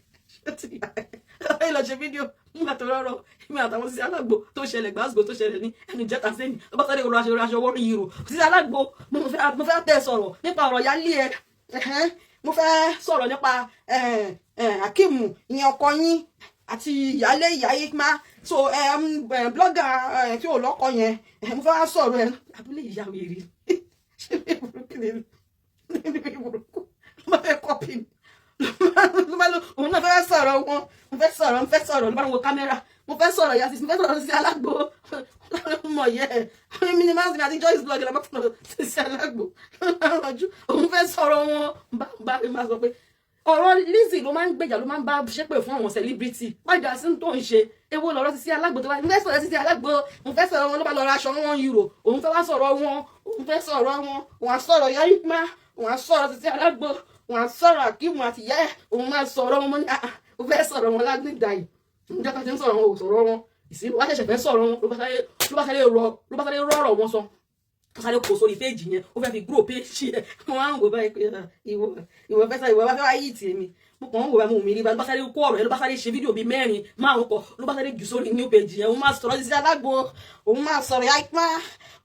Ẹ lọ ṣe fídíò nígbà tó rọrọ èmi àtàwọn sí alágbó tó ṣẹlẹ̀ gbàgbó tó ṣẹlẹ̀ ní ẹnu jẹ́ta sẹ́yìn ló bá sáré aṣọ wọ́n yìí rò sí alágbó mo fẹ́ tẹ̀ sọ̀rọ̀ nípa ọ̀rọ̀ yálé ẹ̀ mo fẹ́ sọ̀rọ̀ nípa Hakeem ìyẹn ọkọ yín àti ìyálé ìyá Ikma so blogger tí ò lọ́kọ yẹn mo fẹ́ wá sọ̀rọ̀ ẹ̀ abúlé ìyá wèrè ṣé bí burúkú ni mo fẹ́ kọ́pì òun náà fẹ́ sọ̀rọ̀ wọn mo fẹ́ sọ̀rọ̀ ló bá wo kámẹ́rà mo fẹ́ sọ̀rọ̀ yàtí mo fẹ́ sọ̀rọ̀ sí alágbó mọ̀ yẹ mi ni máa ń sin àti Joyce blog lọ́mọ́ fún ọ sí alágbó òun fẹ́ sọ̀rọ̀ wọn bá mi máa sọ pé ọ̀rọ̀ Lizzy ló máa ń gbèjà ló máa ń bá ṣépè fún àwọn celebrity wájà sí tó ń ṣe ewo lọ́rọ̀ sí alágbó tó bá mo fẹ́ sọ̀rọ̀ sí alágbó mo fẹ́ sọ̀rọ̀ wọn ló bá lọ ra aṣọ €1 òun fẹ́ wá sọ̀rọ̀ wọn òun fẹ́ sọ̀rọ̀ wọn á sọ̀rọ̀ ìyá Ikma wọn á sọ̀rọ̀ sí alágbó wọn á sọ̀rọ̀ Hakeem àti ìyá ẹ̀ òun máa sọ̀rọ̀ wọn ní ó fẹ́ sọ̀rọ̀ wọn lágbèdà yìí nígbà tá a ti ń sọ̀rọ̀ wọn ò sọ̀rọ̀ wọn ìsìn wá ṣẹ̀ṣẹ̀ fẹ́ sọ̀rọ̀ wọn ló bá sáré rọ̀rọ̀ wọn sọ ó sáré kò sórí péjì yẹn ó fẹ́ fi gúrò péjì ẹ̀ wọ́n á ń wò báyìí pé ìwọ fẹ́ wá yìí tì mí mo kàn ń wò bá mo mi rí bá ló bá sáré kó ọ̀rọ̀ yẹn ló bá sáré ṣe fídíò bíi 4 5 kọ ló bá sáré jù sórí new page yẹn òun máa sọ̀rọ̀ sí alágbó òun máa sọ̀rọ̀ ìyá Ikma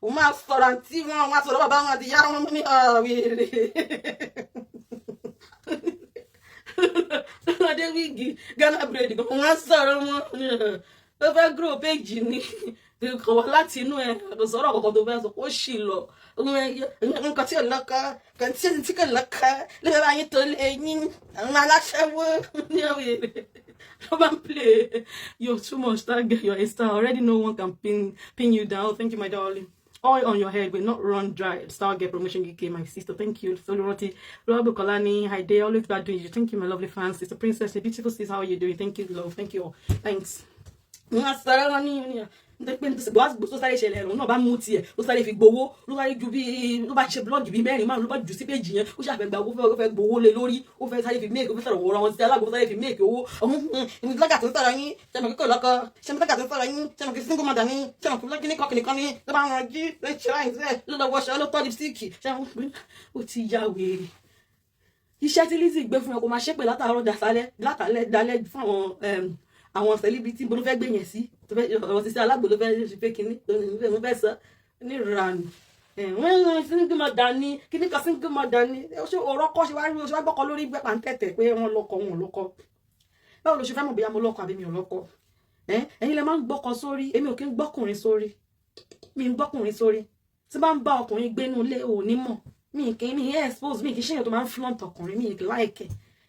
òun máa sọ̀rọ̀ àǹtí wọn òun máa sọ̀rọ̀ bàbá wọn àti ìyá wọn ní wèrè ọdẹ wíìgì Ghana bread kan wọn sọ̀rọ̀ wọn ó fẹ́ grow page ní kò wá láti inú ẹ kò sọ̀rọ̀ kọ̀ọ̀kan tó fẹ́ sọ ó ṣì lọ nǹkan tí ò lọ́kọ́ kan tí kò lọ́kọ́ ló fẹ́ bá yín tó lé yín àwọn aláṣẹwó ní ọ̀wẹ̀rẹ̀ ló bá ń play you're too much that girl you're a star already no one can pin you down. Thank you my darling. Oil on your head will not run dry. Stargate Promotion UK, my sister. Thank you. Soluroti, Robo Kolani, hi day. Always glad doing you. Thank you, my lovely fans. Sister Princess, the beautiful sis. How are you doing? Thank you, love. Thank you all. Thanks. Bó sáré ṣẹlẹ̀ ẹ̀rọ náà bá mú tiẹ̀ ló sáré fi gbowó ló sáré ju bí ló bá ṣe blọ́ọ̀gì bíi 4 5 ló bá jù sí péjì yẹn ó ṣàfẹ́ gba owó fẹ́ gbowó lé lórí ó fẹ́ sáré fi méèkì ó fẹ́ sọ̀rọ̀ wọ́n wọn sí alágbó sáré fi méèkì owó ọ̀hún ìmúdílágà tó ń sọ̀rọ̀ yín ṣẹ́mi kíkọ́ lọ́kọ́ ṣẹ́mi kíkọ́ tó ń sọ̀rọ̀ yín ṣẹ́mi kí single mother ní ṣẹ́mi kí lọ́kì ní kọ́kì nìkan ní ló bá wọn jí ló ṣe láì sílẹ̀ ló lọ wọṣọ ló tọ́ lipstíìkì ṣẹ́mi ó ti ya wèrè. Iṣẹ́ tí Lizzy gbé fún ẹ kó máa ṣépè látàárọ̀ dalẹ́ fún àwọn celebrity bó ló fẹ́ gbé yẹn sí ọ̀rọ̀ sísẹ́ alágbò ló fẹ́ ṣe pé kínní ló fẹ́ sọ ní ìranù wọ́n single mother ní kíní kan single mother ní ọ̀rọ̀ kọ́ ṣe wá rí oṣù wá gbọ́kọ lórí gbẹ́pà ń tẹ̀tẹ̀ pé wọ́n lọ́kọ wọn lọ́kọ báwo ló ṣe fẹ́ mọ̀ bóyá mo lọ́kọ àbí mi ò lọ́kọ ẹ̀yin lẹ máa ń gbọ́kọ sórí èmi ò kí ń gbọ́kùnrin sórí mi ń gbọ́kùnrin sórí tí bá ń bá ọkùnrin gbénú ilé ò ní mọ̀ mi kì í expose mi kì í ṣèyàn tó máa ń flaunt ọkùnrin mi kì í láìkẹ́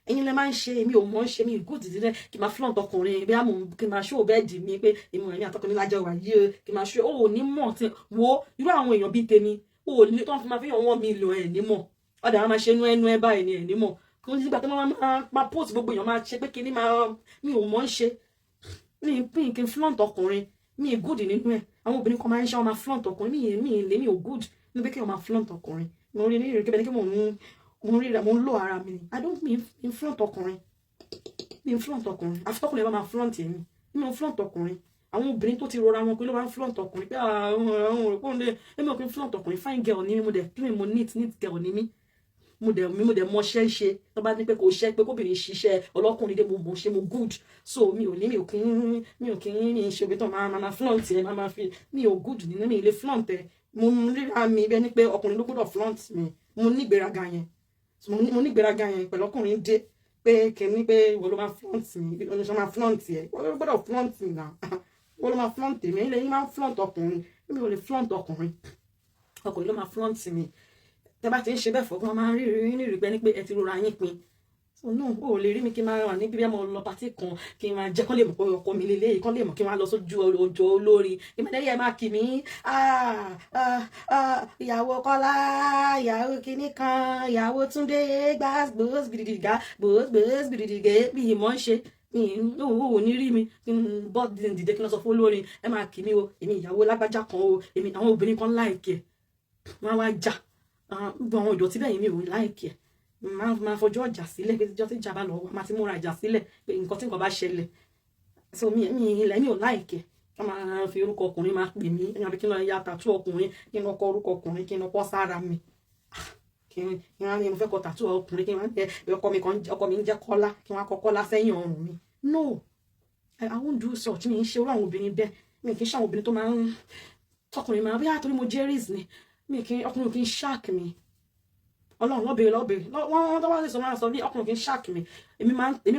ẹ̀yin lẹ máa ń ṣe èmi ò mọ̀ ń ṣe mi good dídẹ kí n máa flaunt ọkùnrin bí àmọ́ kí n máa show bẹ́ẹ̀dì mi pé èmi ẹ̀mí àtọkùnrin lájọ wà yìí o kí n máa show ó ní mọ̀ tí wo irú àwọn èèyàn bíi tèmi ó ní tó ń fi máa fi hàn wọ́n mi lò ẹ̀ ní mọ̀ ọ̀dà wọn máa ṣe ẹnu ẹ báyìí ni ẹ̀ ní mọ̀ kí wọ́n ti gbà tó máa post gbogbo èèyàn máa ṣe pé kí ni mi ò mọ̀ ń ṣe mi kí n flaunt ọkùnrin mi good nínú ẹ̀ àwọn obìnrin kan máa ń ṣe wọn máa flaunt ọkùnrin mi ò good ní pé kí wọ́n máa flaunt ọkùnrin mo rí ní ìrèké bẹ́ẹ̀ ni kí mo ń lo ara mi I don't mean flaunt ọkùnrin mi ń flaunt ọkùnrin àfi tọkùnrin bá máa flaunt èmi mi ò flaunt ọkùnrin àwọn obìnrin tó ti rọra wọn pé ló máa ń flaunt ọkùnrin pé àwọn òrùkún lè èmi ò kí ń flaunt ọkùnrin fine girl ni mí mo dẹ̀ clean mo neat girl ni mí mo dẹ̀ mọṣẹ́ ṣe tó bá ní pé kò ṣe pé kóbìnrin ṣiṣẹ́ ọlọ́kùnrin dé mo ṣe mo good so mi ò kí ń ṣe obìnrin tó máa flaunt ẹ máa fi mi ò good nínú mi ilé flaunt ẹ mo ríra mi bẹ́ẹ̀ ni pé ọkùnrin ló gbọ́dọ̀ flaunt mi mo ní ìgbéraga yẹn mo ní ìgbéraga yẹn pẹ̀lú ọkùnrin dé pé kìíní pé wọ́n ló máa flaunt mi wọ́n ló máa flaunt ẹ wọ́n ló gbọ́dọ̀ flaunt mi náà wọ́n ló máa flaunt mi ilé yín máa flaunt ọkùnrin mi ò lè flaunt ọkùnrin ló máa flaunt mi tẹ́ bá ti ń ṣe bẹ́ẹ̀ fọ́gbọ́n máa ń rí pé ní pé ẹ ti rora yín pin so no o lè rí mi kí n máa wà níbi bí mo lọ pàtí kan kí n máa jẹ́ kán lè mọ̀ pé ọkọ mi lélẹ́yìí kán lè mọ̀ kí n máa lọ sójú ọjọ́ olórin kí n máa dẹ́yẹ máa kì mí ìyàwó Kọ́lá ìyàwó kìíní kan ìyàwó Túndé gbàgbós gidigidiga gbòós gidigidiga bí ìmọ̀ ń ṣe ò ní rí mi bọ́ dìde kí n lọ sọ fún olórin ẹ máa kì mí o èmi ìyàwó lágbájá kan o èmi àwọn obìnrin kan láìkẹ́ wọ́n wá jà gbogbo àwọn ìdọ̀tí bẹ́ẹ̀ mi ò láìkẹ́ máa fọjọ́ ọjà sílẹ̀ pé tíjọ́ tí ìjà bá lọ wá máa ti múra ìjà sílẹ̀ pé nǹkan tí nǹkan bá ṣẹlẹ̀ so mi ilẹ̀ mi ò láìkẹ́ kí wọ́n máa fi orúkọ ọkùnrin máa pè mí ẹ̀yàn kí n lọ ya tàtú ọkùnrin kí n lọ kọ orúkọ ọkùnrin kí n lọ kọ sára mi kí n ní mo fẹ́ kọ tàtú ọkùnrin kí n máa jẹ ọkọ mi ń jẹ́ Kọ́lá kí wọ́n á kọ Kọ́lá sẹ́yìn ọrùn mi no I won't do such mi ń ṣe orú àwọn obìnrin bẹ́ẹ̀ mi kì í ṣe àwọn obìnrin tó máa ń tọkùnrin máa bí àtòrí mo jerry's ni ọkùnrin kì í ṣáàkì mi Ọlọ́run lọ́bẹ̀rẹ̀ wọ́n tó wá lè sọ máa sọ ní ọkùnrin kì í ṣáàkì mi èmi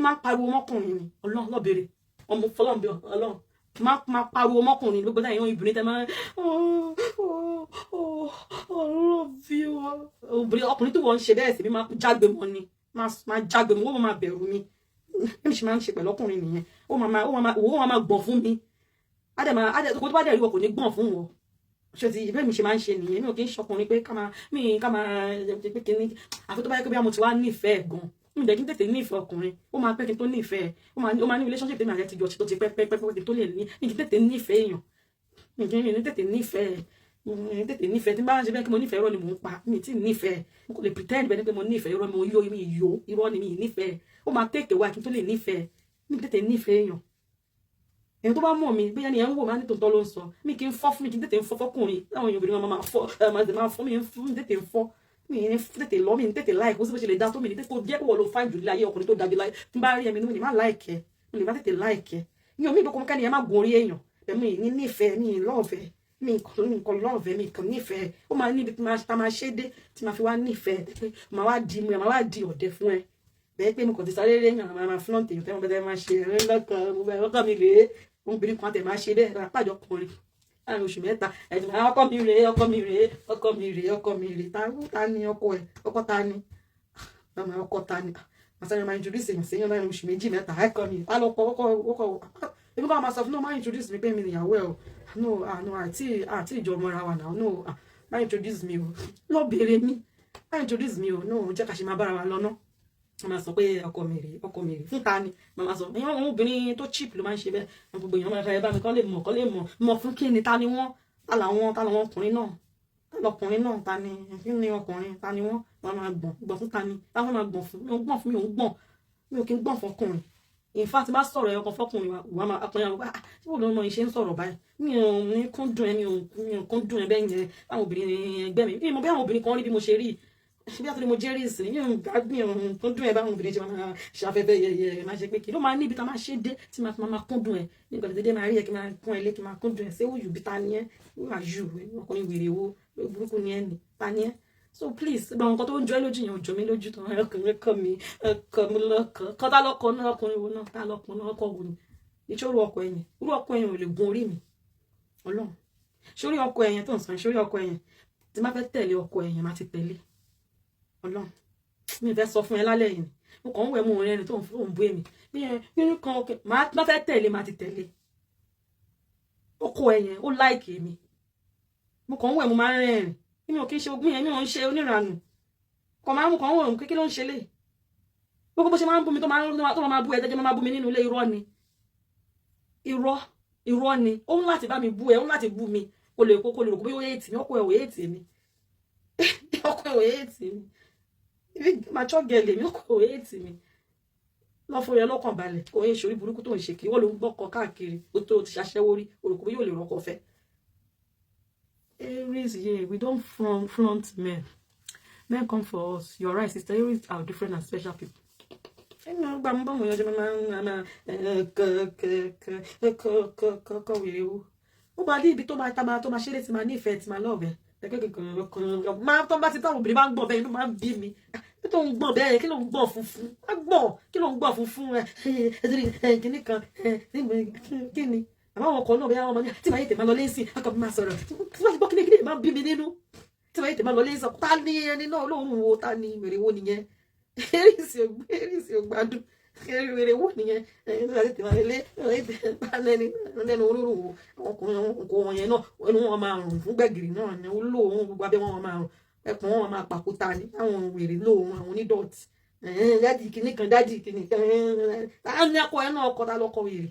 máa ń pariwo mọ́kùnrin ni Ọlọ́run lọ́bẹ̀rẹ̀ ọmọ fọlọ́ọ̀bẹ Ọlọ́run máa pariwo mọ́kùnrin ló gbọ́dọ̀ ìyẹn ìbìnrin tẹ máa ọkùnrin tó wọ́n ń ṣe bẹ́ẹ̀ sí mi máa jágbe mọ́ ni máa jágbe mọ́ wọ́n máa bẹ̀rù mi èmi sì máa ń ṣe pẹ̀lú ọkùnrin nìyẹn ó máa gbọ̀n fún mi tó bá dẹ̀ rí wọn kò ní gbọ̀n fún wọn ṣe ti ìbẹ́ mi ṣe máa ń ṣe nìyẹn mi ò kí ń ṣọkùnrin pé ká máa pé kíní àfi tó bá yẹ pé bí mo ti wá nífẹ̀ẹ́ gan mi dẹ̀ kí n tètè nífẹ̀ẹ́ ọkùnrin ó máa pẹ́ kí n tó nífẹ̀ẹ́ ó máa ní relationship tèmi àti ẹtìjọ́ tó ti pẹ́ kí n tó lè ní mi kì í tètè nífẹ̀ẹ́ èèyàn mi kì í tètè nífẹ̀ẹ́ tí n bá ń ṣe bẹ́ẹ̀ kí mo nífẹ̀ẹ́ irọ́ ni mò ń pa mi tí nífẹ̀ẹ́ mo kò lè pretend bẹ́ẹ̀ ni pé mo nífẹ̀ẹ́ irọ́ mo yó irọ́ ni mi nífẹ̀ẹ́ ó máa tètè wá kí n tó lè nífẹ̀ẹ́ mi tètè nífẹ̀ẹ́ èèyàn èyí tó bá mọ̀ mi bóyá ni ẹ̀ ń wò máa ní tòótọ́ ló ń sọ mi kì í fọ́ fún mi kì í tètè ń fọ́ fọ́kùnrin láwọn èèyàn obìnrin máa fọ́ mi tètè ń fọ́ mi ní tètè lọ́ mi ní tètè láì kó sí bó ṣe lè dá tó mi ní tètè kó jẹ́ kó wọ́n lo fáìn jù lé ayé ọkùnrin tó dájú láì tí n bá rí ẹ̀mí ní mo lè má láìkẹ́ mo lè má tètè láìkẹ́ mi ò ní ìdókòmọ́ kẹ́ni ẹ̀ má gun orí èèyàn pẹ̀lú mi ní nífẹ̀ẹ́ mi lọ́ọ̀fẹ́ mi nǹkan lọ́ọ̀fẹ́ mi kàn nífẹ̀ẹ́ ó máa níbi tí máa ṣe dé tí máa fi wá nífẹ̀ẹ́ pé máa wá di ọ̀dẹ̀ fún ẹ bẹ́ẹ̀ pé mo kàn ti sáré rí èèyàn máa flaunt èèyàn tẹ́wọ́n bẹ́ẹ̀ máa ṣe ẹ̀rín lọ́kàn mi rèé obìnrin kan tẹ̀ máa ṣe bẹ́ẹ̀ rápàjọ ọkùnrin láàrin oṣù mẹ́ta ẹ̀dùn ọkọ mi rèé ta ni ọkọ ẹ̀ ọkọ ta ni ọkọ ta ni àṣàyàn máa introduce èèyàn séyàn láàrin oṣù méjì mẹ́ta ẹ̀kọ́ mi ta lọ́kọ ọkọ èmi kọ́ máa sọ fún náà máa introduce mi pé mi nìyàwó ẹ̀ o àti ìjọ mọ́ra wà náà máa introduce mi o lọ́ọ́ béèrè mi máa introduce mi o jẹ́ ká ṣe máa bára wa lọ́nà wọ́n máa sọ pé ọkọ mi rèé fún ta ni màmá sọ ẹ̀yìn àwọn obìnrin tó cheap ló máa ń ṣe bẹ́ẹ̀ wọn gbogbo èèyàn máa fẹ́ bá mi kọ́ lè mọ̀ fún kí ni ta ni wọ́n ta làwọn ọkùnrin náà ta lọkùnrin náà ta ni kí ni ọkùnrin ta ni wọ́n máa gbọ̀n fún ta ni táwọn máa gbọ̀n fún mi ò ń gbọ̀n fún mi ò kí ń gbọ̀n fọkùnrin in fact bá sọ̀rọ̀ ẹ̀yọkan fọkùnrin wà máa akọrin àwọn bá tí wọ́n lọ́mọ ìṣe ń sọ̀rọ̀ báyìí mi ò ní kúndùn ẹ mi ò kúndùn ẹ bẹ́ẹ̀ yẹn àwọn obìnrin ẹgbẹ́ mi mo bí àwọn obìnrin kan rí bí mo ṣe rí bí àtúndì mo jẹ́rìí sí ní gbàgbìn kúndùn ẹ báwọn obìnrin ṣe máa ṣàfẹ́fẹ́ yẹyẹ máa ṣe pé kí ló máa níbi tá máa ṣe dé tí máa kúndùn ẹ nígbà tó dédé máa rí ẹ kí máa kún ẹ lé kí máa kúndùn ẹ ṣé ó yù bí ta ni ẹ wà yù ọkùnrin wèrè wo burúkú ni ẹ ní ta ni ẹ so please gba nǹkan tó ń jọ ẹ lójú yẹn ò jọ mí lójú tán ọkùnrin kọ mi kọ́ tá lọ́kọ náà ọkùnrin wo náà tá lọ́kọ náà ọkọ wo ni ìṣòro ọkọ ẹ̀yìn irú ọkọ ẹ̀yìn ò lè gun orí mi Ọlọ́run sórí ọkọ ẹ̀yìn tó ń sàn sórí ọkọ ẹ̀yìn tí má fẹ́ tẹ̀lé ọkọ ẹ̀yìn má ti tẹ̀lé Ọlọ́run mi fẹ́ sọ fún ẹ lálẹ́ yìí mo kàn ń wẹ̀ mú orin ẹni tó ń bú èmi nínú kan ọkẹ má fẹ́ tẹ̀lé má ti tẹ̀lé ọkọ ẹ̀yìn ó láìkì mi mo kàn ń wẹ̀ mo máa ń rẹ́rìn mi ò kí ń ṣe ogún yẹn mi ò ń ṣe oníranù kàn máa ń mú kàn ń wọ̀ kí ló ń ṣe lé gbogbo bó ṣe máa ń bú mi tó máa bú ẹ tẹ́jọ́ máa bú mi nínú ilé irọ́ ni ó ń láti bá mi bú ẹ ó ń láti bú mi kò lè rò pé ó yé ètì mi ọkọ ẹ̀ ò yé ètì mi ọkọ ẹ̀ ò yé ètì mi mature girl mi ọkọ ẹ̀ ò yé ètì mi lọ fún yẹn lọ́kàn balẹ̀ kò yẹ ìṣòrí burúkú tó ń ṣe kí wọ́n ló ń gbọ́kọ káàkiri ó tó ti ṣaṣẹ́wó rí orúkọ yóò lè rọ́kọ fẹ́. Aries here, we don't front men. Men come for us. You're right, sister. Aries are different and special people. Ó bá dé ibi tó máa ṣe lé tí máa nífẹ̀ẹ́ tí máa lọ́ọ̀bẹ̀ máa tó bá ti táwọn obìnrin bá ń gbọ̀n bẹ́ẹ̀ ló máa ń bí mi tó ń gbọ̀n bẹ́ẹ̀ kí ló ń gbọ̀n funfun kí ló ń gbọ̀n funfun kíní kan kí ni àmọ́ àwọn ọkọ̀ náà bí àwọn ọmọ ní tí màá yé tèmá lọ lẹ́sìn akọ̀ bí máa sọ̀rọ̀ tí wọ́n ti gbọ́ kíní máa bí mi nínú tí màá yé tèmá lọ lẹ́sìn ta ni ẹni náà lóhùn wo ta ni wèrè wo nìyẹn Aries ò gbádùn wèrè wo nìyẹn lẹ́nu olóró àwọn ọkùnrin wọn yẹn náà ẹnu wọn máa rùn fún gbẹ̀gìrì náà ni olóòórùn gbogbo abẹ́ wọn máa rùn ẹkùn wọn máa pàkúta ní àwọn wèrè lóòórùn àwọn onídọ̀tí dádì kìíní kan táwọn ní akọ ẹ náà ọkọ tá lọkọ wèrè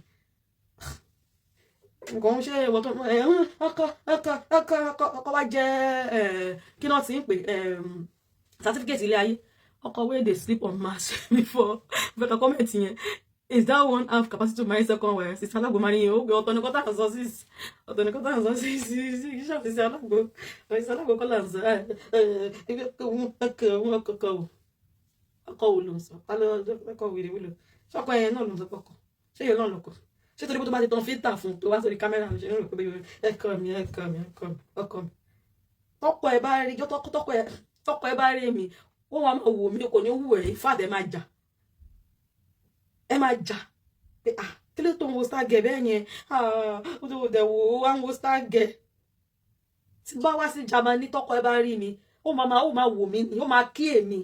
nǹkan ṣe ìwọ tó ọkọ wá jẹ kí náà ti ń pè certificate ilé ayé ọkọ wey dey sleep on mass before but comment yẹn is that one have capacity to marry second wife sister alágbó máa ní yẹn ó gbé ọ̀tọ̀ ní kọ́tà àzọ sí ṣàfihàn alágbó kọ́lá àzọ ọkọ wo ló ń sọ ọkọ wèrè wúlò ṣọkọ ẹyẹ náà ló ń sọ pọkọ ṣé yẹn náà lọkọ ṣé torí pé tó bá ti tan fíìtà fún tó wá sórí kámẹ́rà ṣe ń rò pé ẹkọ mi ọkọ mi tọkọ ẹ bá rí tọkọ ẹ bá rí mi wọ́n wá máa wò mí kò ní wù ẹ́ fàdé máa jà ẹ máa jà pé kí ló tó ń wo Stargurl bẹ́ẹ̀ yẹn ó tó dẹ̀ wò ó wá ń wo Stargurl tí bá wá sí Germany tọkọ ẹ bá rí mi ó máa wò mí ni ó máa kí èmi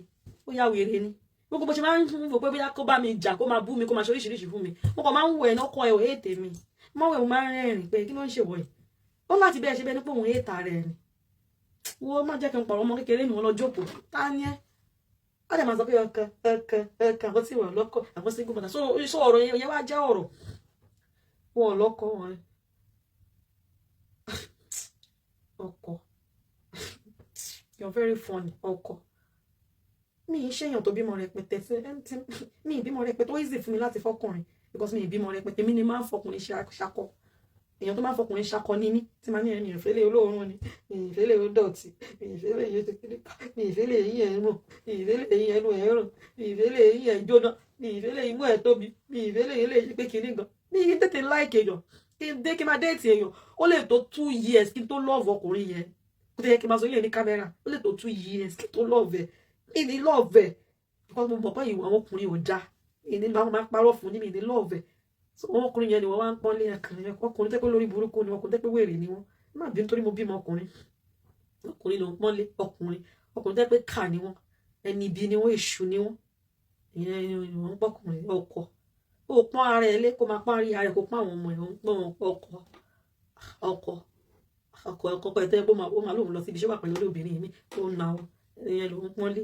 ó yá wèrè ni gbogbo bó ṣe máa ń wò pé bóyá kó bá mi jà kó máa bú mi kó máa ṣe oríṣiríṣi fún mi mo kàn máa ń wò ẹ̀ náà kọ ẹ̀ ò ètè mi máa wẹ̀ mo máa ń rẹ́rìn pé kí ló ń ṣèwọ̀ ẹ̀ ó láti bẹ́ẹ̀ ṣe bẹ́ẹ̀ ní pé òun ètà rẹ̀ ni wo má jẹ́ kí n pọ̀rọ̀ ọmọ kékeré mi wọn lọ jókòó tá ní ẹ́ ó dẹ̀ máa sọ pé ọkàn àwọn tí wọ́n lọ́kọ̀ àwọn sí gbọ́dọ̀ so ọ̀rọ̀ yẹn wá jẹ́ ọ̀rọ̀ wọn lọ́kọ̀ wọn ọkọ you're very funny ọkọ mi ì ṣèyàn tó bímọ rẹpẹtẹ mi ì bímọ rẹpẹtẹ ó easy fún mi láti fọkùnrin because mi ì bímọ rẹpẹtẹ mi ni máa ń fọkùnrin ṣakọ èèyàn tó máa ń fọkùnrin ṣakọ ní mí tí máa ní ẹni ìfẹ́lẹ́ olóòórùn ni ìfẹ́lẹ́ odọ̀tí ìfẹ́lẹ́ yìí kékeré ìfẹ́lẹ̀ yìí ẹ̀rùn ìfẹ́lẹ̀ yìí ẹnu ẹ̀rùn ìfẹ́lẹ̀ yìí ẹ̀jóná ìfẹ́lẹ̀ yìí mú ẹ̀ tóbi ìfẹ́lẹ̀ yìí lè ṣe pé kìíní gan ní iye tètè láìkè èèyàn kí n dé kí n máa déètì èèyàn ó lè tó 2 years kí n tó lọ́ọ̀fù ọkùnrin yẹn kó tẹ́ kí n máa sọ ilé ní kámẹ́rà ó lè tó 2 years kí n tó lọ́ọ̀fù ẹ̀ ìní lọ́ọ̀fù ẹ̀ because mo mọ̀ pé ìwà àwọn ọkùnrin ò já ìní máa parọ́ fún ní mi ìní lọ́ọ̀fù ẹ̀ so wọn ọkùnrin yẹn ni wọn wá ń pọ́nlé ẹkùnrin ọkùnrin tẹ́ pé lórí burúkú ni ọkùnrin tẹ́ pé wèrè ni wọn má bí nítorí mo bímọ ọkùnrin ló ń pọ́nlé ọkùnrin tẹ́ pé kà ni wọn ẹni ibi ni wọn èṣù ni wọn ìyẹn ni wọn ń pọkùnrin ọkọ ó pọ́n ara ẹ lé kó máa pọ́n ara ẹ kó pọ́n àwọn ọmọ ẹ ń pọ́n ọkọ ẹ tẹ́ pé ó máa lóun lọ síbi iṣẹ́ wà pẹ̀lú obìnrin mi tó ń na wọn ìyẹn ló ń pọ́nlé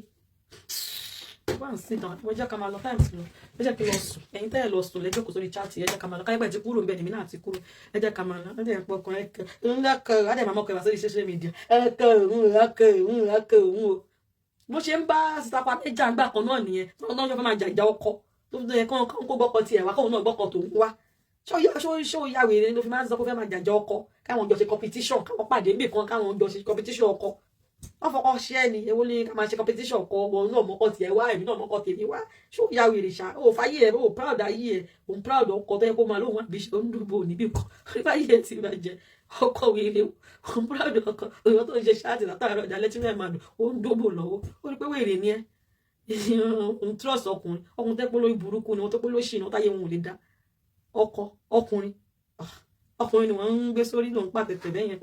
wá ń sí náà wọ́n jẹ́ ká máa lọ táìmù sí lọ ẹ jẹ́ kí lọ sùn ẹ̀yin tẹ́ ẹ̀ lọ sùn lẹ́jọ́ kò sórí chaati ẹ jẹ́ ká máa lọ káyọ̀pẹ̀ ti kúrò ń bẹ̀ nìmí náà ti kúrò ẹ jẹ́ ká máa lọ ẹ jẹ́ pọ̀ kan ẹ̀kẹ́ ńlá kan adé màmá ọkọ̀ ìwà sórí social media ẹ̀kẹ́ òun o bó ṣe ń bá sísapá méjà ń gbà kan náà nìyẹn tó ń fẹ́ máa jàjà ọkọ tó ń yẹ kán kó gbọ́kọ tiẹ̀ wá kóun náà gbọ́kọ tó ń wá ṣó ya wèrè ló fi máa ń sọ pé fẹ́ máa jàjà ọkọ káwọn jọ ṣe competition káwọn pàdé níbì kan káwọn jọ ṣe competition ọkọ wọ́n fọkàn ṣe ẹni ewu ní ká máa ṣe competition ọkọ ọmọ náà mọ́kọ tiẹ̀ wá èmi náà mọ́kọ tèmi wá ṣó ya wèrè ṣá ó fàyè ẹ̀ ó proud ayé ẹ̀ òun proud ọkọ tó yẹ kó máa lóun àbí ṣe ó ń dúró níbì kan fàyè ẹ̀ ti máa jẹ ọkọ wèrè òun proud ọkọ òun tó ń ṣe ṣáàtì látàárọ̀ ọjà lẹ́tí mẹ́ẹ̀ máa dùn ó ń dóbò lọ́wọ́ ó ní pé wèrè ni ẹ́ òun trust ọkùnrin tẹ́ pé lórí burúkú ni wọ́n tó pé lóṣì ni wọ́n táyé wọn ò lè dá ọkùnrin ni wọ́n ń gbé sórí lòun pàtẹ́tẹ́ bẹ́yẹn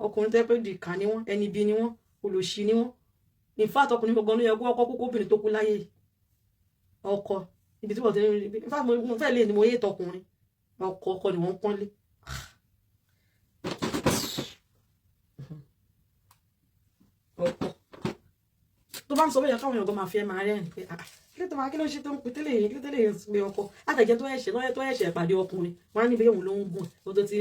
ọkùnrin tẹ́ pé dìkà ni wọ́n ẹni bí ni wọ́n olòṣì ni wọ́n in fact ọkùnrin gbọ̀ngàn ló yẹ kó ọkọ kókó obìnrin tó kú láyé ọkọ ibi tí wọ́n ti ń rí in fact mo fẹ́ lè ní mo yé tọkùnrin ọkọ ni wọ́n pọ́nlé. ọkọ tó bá ń sọ bẹ́ẹ̀ káwọn èèyàn tó máa fi ẹ́ máa rẹ́rìn pé kí ló ṣe tó ń pè tẹ́lẹ̀ yìí pé ọkọ àtẹ̀jẹ́ tó ẹ̀ṣẹ̀ pàdé ọkùnrin wọn á níbi òun ló ń gùn ó tó ti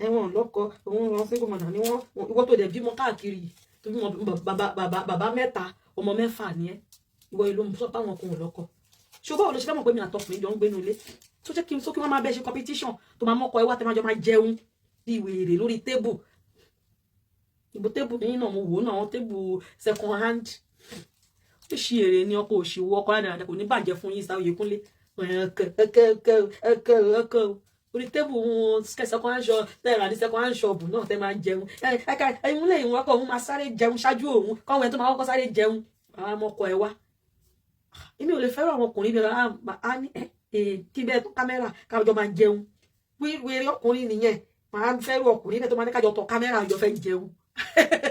ẹ̀wọ̀n lọ́kọ òun lọ sí gómìnà ni wọ́n ìwọ tó dẹ̀ bímọ káàkiri tó bímọ bàbá 3 ọmọ 4 ni ẹ́ ìwọ ìlú sọ páwọn ọkùnrin lọ́kọ ṣùgbọ́n olóṣèlú mọ̀ pé mi àtọkùnrin jọ ń gbénu ilé tó jẹ́ kí wọ́n máa bẹ́ẹ̀ ṣe competition tó máa mọ́kọ ẹwà tẹ́ máa jọ máa jẹun bí wèrè lórí tébù ìbò tébù yín náà mo wò náà wọn tébù second hand ó ṣì èrè ní ọkọ òṣìwò ọkọ ládàá kò ní bàjẹ́ fún yín sáwọ́ Yékúnlé orí tébù wọn second hand shop tẹ́ra ní second hand shop náà tẹ́ máa jẹun ẹ̀yìn lẹ́yìn wọn kọ́ òun máa sáré jẹun ṣáájú òun kọ́wọ́ ẹ̀ tó máa kọ́kọ́ sáré jẹun àwọn ọmọkọ ẹ̀ wá èmi ò lè fẹ́ràn àwọn ọkùnrin bí a ní kí bẹ́ẹ̀ tó kámẹ́rà kájọ máa jẹun wíwèrè ọkùnrin nìyẹn máa ń fẹ́ràn ọkùnrin bẹ́ẹ̀ tó máa ní kájọ tọ kámẹ́rà àjọ fẹ́ jẹun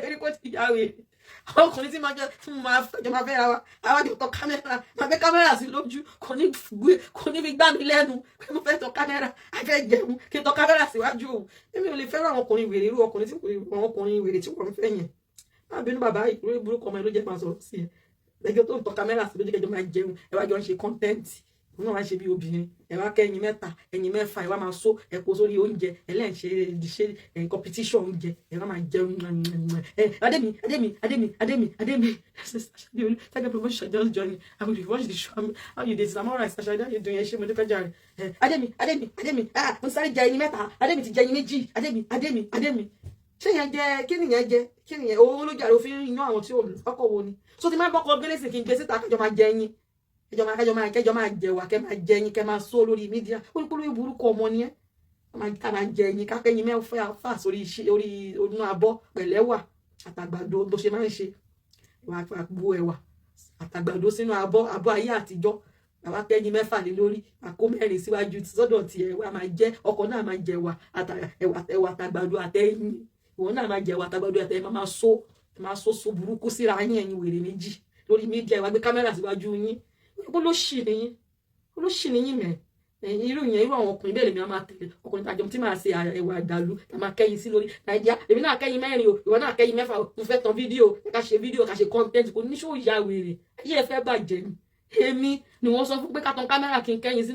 ẹni kò ti yáwé ọkùnrin tí mo máa fẹ́ra wa àwọn àjọ tọ kámẹ́rà máa fẹ́ kámẹ́rà sí lójú kò ní fi gbá mi lẹ́nu pé mo fẹ́ tọ kámẹ́rà a fẹ́ jẹun kí n tọ kámẹ́rà síwájú òun èmi ò lè fẹ́ràn àwọn ọkùnrin wèrè irú ọkùnrin wèrè tí wọ́n fẹ́ yẹn má bínú bàbá ìkúrò burúkú ọmọ ẹ ló jẹ́ máa sọ̀rọ̀ sí ẹ lẹ́jọ́ tó ń tọ kámẹ́rà sí lójú kẹjọ máa jẹun ẹ wá jọ ń ṣe kọ́ńtẹ́ǹtì òun náà wá ṣe bí obìnrin ẹ wá kẹ́yìn mẹ́ta ẹ̀yìn mẹ́fà ẹ wá máa so ẹ kó sórí oúnjẹ ẹlẹ́ǹṣe competition oúnjẹ ẹ wá máa jẹun adémi tẹ́gẹ́ promotion just join I will watch the show how you dey I'm alright Sasha how you doing ẹ ṣe mo dúpẹ́ jàre adémi mo sáré jẹ ẹyin mẹ́ta adémi ti jẹ ẹyin méjì adémi ṣé yẹn jẹ kí nìyẹn jẹ kí nìyẹn owó ló jàre òfin yan àwọn tí ò ọkọ wo ni so ti máa bọ́kọ gbélé kí n gbé síta kájọ máa jẹ ẹyin kẹjọ máa jẹwà kẹ máa jẹ ẹyin kẹ máa sọ lórí mídíà olùkúlù burúkú ọmọ ni ẹ ká máa jẹ ẹyin ká kẹyin mẹ́fà sórí orí onú abọ́ pẹ̀lẹ́wà àtàgbàdo bó ṣe máa ń ṣe wà àgbo ẹ̀wà àtàgbàdo sínú abọ́ ayé àtijọ́ àwa kẹyin mẹ́fà lé lórí àkó mẹ́rin síwájú sọ́dọ̀ tiẹ̀ wà máa jẹ ọkọ náà máa jẹwà ẹ̀wà àtàgbàdo àtẹ̀yìn ìwọ náà máa jẹwà àtàgbàdo àtẹ̀yìn máa so burúkú síra yín ẹ̀yin wèrè méjì lórí mídíà ìwà gbé kámẹ́rà síwájú yín olóṣì nìyín mẹ irú àwọn ọkùnrin bẹ́ẹ̀ lèmi á máa tẹ̀lé ọkùnrin tàjọ tí máa ṣe ẹwà àdàlú tá máa kẹ́yìn sí lórí nàìjíríà èmi náà kẹ́yìn mẹ́rin o ìwọ náà kẹ́yìn mẹ́fà o mo fẹ́ tan fídíò ká ṣe kọ́ńtẹ́ǹtì kò ní ṣó ìyá wèrè ayé ẹ fẹ́ bàjẹ́ ni èmi ni wọ́n sọ fún pé ká tan kámẹ́rà kí n kẹ́yìn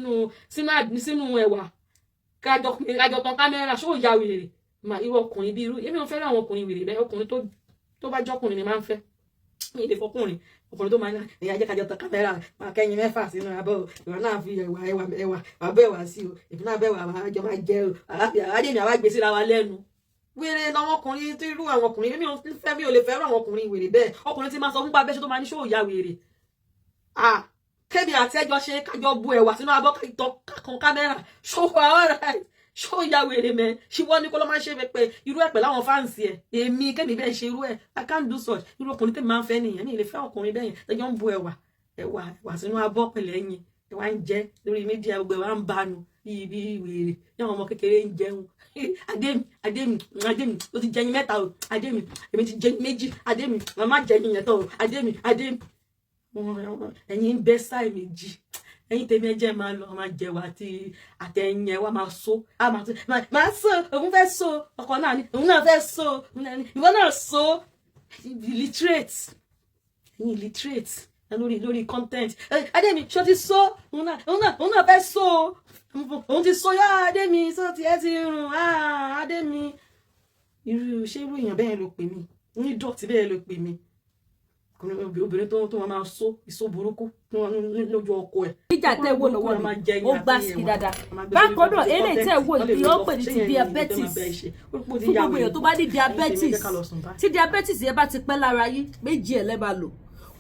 sínú ẹwà kájọ tan kámẹ́rà ṣó ìyá wèrè irú ọkùnrin bí irú èmi ò fẹ́ràn àwọn ọkùnrin wèrè bẹ́ẹ̀ ọkùnrin tó bá jọkùnrin ni máa ń fẹ́ ní ilé fọkùnrin ọkùnrin tó máa ń ẹ̀yà jẹ́ kájọ tán kámẹ́rà máa kẹ́yìn mẹ́fà sínú abọ́ ìwà náà fi ẹ̀wà bẹ́ẹ̀ sí o èmi náà bẹ́ẹ̀ wà àjọ máa jẹ́ o àádẹ́mi àwa gbé síra wa lẹ́nu wèrè làwọn ọkùnrin tó irú àwọn ọkùnrin mi ò lè fẹ́ràn àwọn ọkùnrin wèrè bẹ́ẹ̀ ọkùnrin tí máa sọ fún pa abẹ́ṣẹ́ tó máa ní ṣó ìyá wèrè kébì àti ẹjọ́ ṣe kájọ bu ẹ̀wà sínú abọ́ kan kámẹ́rà ṣó wà ọ̀rẹ́ ṣó ìyá wèrè mẹ́ ṣíwọ́ ní kó ló máa ṣe pé irú ẹ̀ pẹ̀lú àwọn fáǹsì ẹ̀ èmi kébì bẹ́ẹ̀ ṣe irú ẹ̀ I can't do such irú ọkùnrin tèmi máa ń fẹ́ nìyẹn ní ilé fẹ́ ọkùnrin bẹ́yẹn tẹ́jọ́ ń bu ẹ̀wà sínú abọ́ pẹ̀lẹ́ ẹ̀yìn ẹ̀wà ń jẹ lórí mídíà gbogbo ẹ̀wà ń bánu bí wèrè ní àwọn ọmọ kékeré ń jẹun adémi ó ti jẹyin mẹ́ta o adémi èmi ti jẹyin méjì adémi màmá jẹyin yẹn tán o adémi ẹ̀yin ń bẹ́ sáì méjì ẹ̀yin tèmi ẹjẹ máa lọ máa jẹwà àtẹ̀yìn ẹ wá máa so máa so òun fẹ́ so ọkọ náà ni òun náà fẹ́ so ìwọ náà so illiterate ẹ̀yin illiterate lórí content adémi ṣó ti so òun náà fẹ́ so òun ti so yá adémi so tiẹ̀ ti rùn adémi ṣé irú èèyàn bẹ́ẹ̀ ló pè mí ní dọ̀tí bẹ́ẹ̀ ló pè mí obìnrin tó wọn máa so ìso burúkú lójú ọkọ ẹ. ìjà tẹ wo lọ́wọ́ mi ó gbá sí dáadáa bákan náà eléyìí tẹ wo ìdí ó pè ní ti diabetes fún gbogbo èèyàn tó bá ní diabetes tí diabetes yẹn bá ti pẹ́ lára yín méjì ẹ̀ lẹ́bàá lò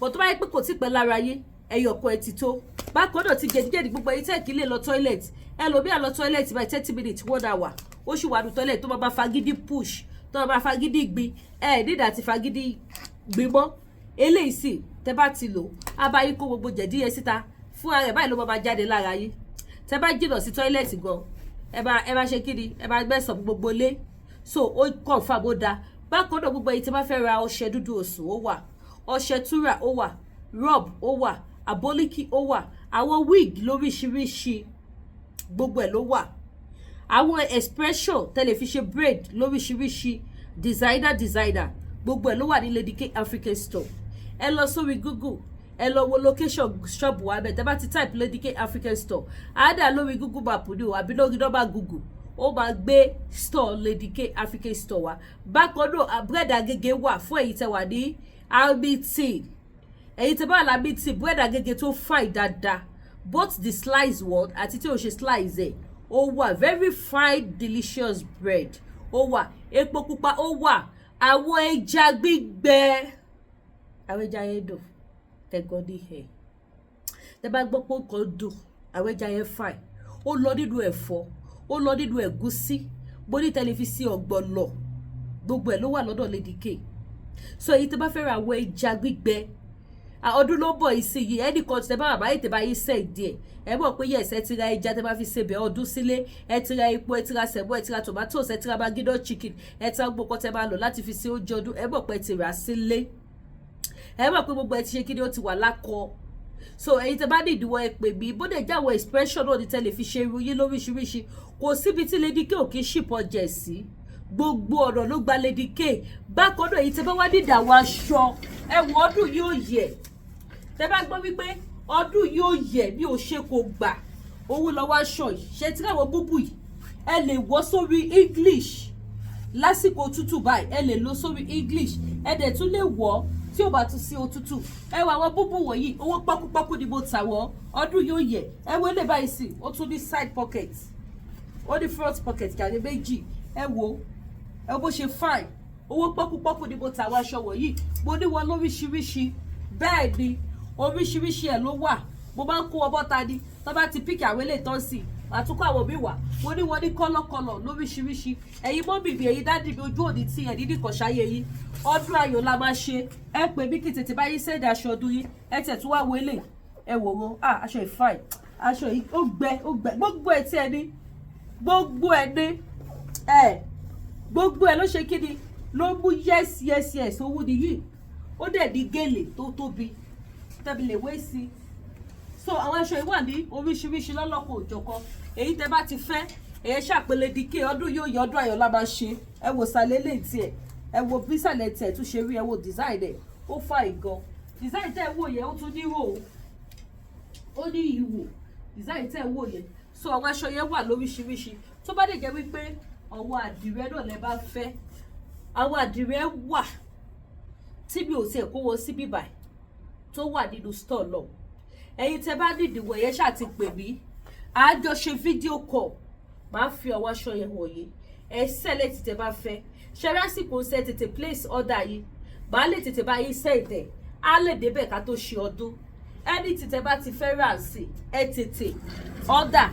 bọ̀ tó bá yẹ pé kò tí pẹ́ lára yín ẹyọ kan ẹ ti tó bákan náà ti jẹ̀díjẹ̀dí gbogbo èyí tẹ̀ kí lè lọ toilet ẹlòmíà lọ toilet by 30 minutes 1 hour ó sì wà ní toilet tó bá fagídí push tó bá fagídí gbin nídà ti fagídí gbin mọ́ eléyìí sì tẹ bá ti lò abayín kó gbogbo jẹ̀dí yẹn síta fún ara ẹ̀ báyìí ló máa jáde lára yín tẹ bá jìnnà sí tọ́ílẹ̀tì gan ẹ bá ṣe kíni ẹ bá gbẹ̀sán gbogbo lé so ó confirm ó da bákan náà gbogbo èyí tẹ bá fẹ́ ra ọṣẹ dúdú osùn ó wà ọṣẹ túrà ó wà rub ó wà abólíkì ó wà àwọn wig lóríṣiríṣi gbogbo ẹ̀ ló wà àwọn expression tẹlifíṣẹ braid lóríṣiríṣi designer gbogbo ẹ̀ ló wà ní Lady K African Store ẹ lọ sórí Google ẹ lọ wo location shop wa bẹ́ẹ̀ tẹ́ bá ti type Lady K African Store àádà lórí Google map ni o àbí lórí nọ́mbà Google ó máa gbé store Lady K African Store wa bákan náà bread Agege wà fún èyí tẹ́ wà ní RBT èyí tẹ́ bá wà lábí tí bread Agege tó fine dáadáa both the sliced one àti tí o ṣe slice ẹ̀ ó wà very fried delicious bread ó wà epo pupa ó wà àwọn ẹja gbígbẹ àwọn ẹja yẹn dùn tẹgọdí ẹ tẹ bá gbọ́ pé ó kàn dùn àwọn ẹja yẹn fine ó lọ nínú ẹ̀fọ́ ó lọ nínú ẹ̀gúsí bóní tẹlifísì ọ̀gbọ̀nọ̀ gbogbo ẹ̀ ló wà lọ́dọ̀ Lady K so èyí tẹ bá fẹ́ ra àwọn ẹja gbígbẹ ọdún ló bọ̀ ìsìn yìí ẹnì kan tẹ bá bàbá yìí tẹ bá yìí sẹ̀ díẹ̀ ẹ mọ̀ pé yẹ̀sẹ̀ ẹ ti ra ẹja tẹ bá fi ṣe bẹ̀ ọdún sílé ẹ ti ra epo ẹ ti ra sẹ̀mọ́ ẹ ti ra tomatoes ẹ ti ra magido chicken ẹ ti ra gbogbo tẹ bá lò láti fi ṣe oúnjẹ ọdún ẹ mọ̀ pé ẹ ti rà sílé ẹ mọ̀ pé gbogbo ẹ ti ṣe kí ni ó ti wà lákọ so ẹ̀yin tẹ bá ní ìdíwọ́ ẹ pè mí bó dẹ̀ jáwọ́ expression náà ní tẹ́lẹ̀ fi ṣe irú yín lóríṣiríṣi kò síbi tí Lady K ò kí ṣìpọ̀ jẹ̀ sí gbogbo ọ̀rọ̀ ló gba Lady K bákan náà èyí tẹ bá wá dídà wọ aṣọ ẹ wọ ọdún yóò yẹ tẹ bá gbọ́ wípé ọdún yóò yẹ bí o ṣe kò gbà owó lọ́wọ́ aṣọ yìí ṣe tí káwọn búbù yìí ẹ lè wọ́ sórí English lásìkò òtútù báyìí ẹ lè lọ sórí English ẹ dẹ̀ tún lè wọ́ tí ò bá tún sí òtútù ẹ wọ àwọn búbù wọ̀nyí owó pákúpákú ni mo tà wọ́n ọdún yóò yẹ ẹ wo lè báyìí sí ó tún ní side pocket ó ní front pocket kàrí méjì ẹ wo ẹ bó ṣe fine owó pákúpákú ni mo tà wọ́n aṣọ wọ̀nyí mo ní wọn lóríṣiríṣi bẹ́ẹ̀ ni oríṣiríṣi ẹ̀ ló wà mo máa ń kó ọbọ̀ ta ni tó bá ti píkì àwọn eléyìí tán sí i àtúkọ̀ àwọn mi wà mo ní wọn ní kọ́lọ́kọ́lọ́ lóríṣiríṣi ẹ̀yin mọ́mì mi ẹ̀yin dádì mi ojú òní tí ẹ̀dí nìkan ṣáyé yìí ọdún ayọ̀ la máa ṣe ẹ pè mí kí tètè báyìí sẹ́ẹ̀dì aṣọ ọdún yìí ẹ tẹ̀ tún wá wọlé ẹ wò wọn aṣọ ìfàì aṣọ yìí ó gbẹ gbogbo ẹ̀ tí ẹ ní gbogbo ẹ̀ ní gbogbo ẹ̀ ló ṣe kí ni ló mú yes owó nìyí ó dẹ̀ ní gèlè tó tóbi tẹ́bi lè wé sí so àwọn aṣọ yìí wà ní oríṣiríṣi lọ́lọ́kọ̀ òjọ̀kan èyí tẹ́ bá ti fẹ́ èyí ṣàpè Lady K ọdún yóò yẹ ọdún ayọ̀ la máa ṣe ẹ wò sàlẹ̀ lè tiẹ̀ ẹ wo bí sàlẹ̀ tiẹ̀ tún ṣe rí ẹ wo design ẹ̀ ó fà ìgan design tẹ́ ẹ wò yẹn ó tún ní ìhò ó ní ìwò design tẹ́ ẹ wò yẹn so àwọn aṣọ yẹn wà lóríṣiríṣi tó bá dẹ̀ jẹ́ wípé ọwọ́ àdìrẹ náà lẹ bá fẹ́ àwọn àdìrẹ wà tí mi ò tiẹ̀ kó wọn sí bíbà tó wà nínú store lọ ẹ̀yin tẹ́ bá nídìí wọ̀ yẹn ṣáà ti pè mí àjọ ṣe fídíò call máa fi ọwọ́ aṣọ yẹn wọ̀nyí ẹ select tẹ́ bá fẹ́ ṣe lásìkò ṣe tètè place order yìí máa lè tètè bá yín send ẹ̀ á lè débẹ̀ ká tó ṣe ọdún ẹni tètè bá ti fẹ́ rà sí ẹ tètè order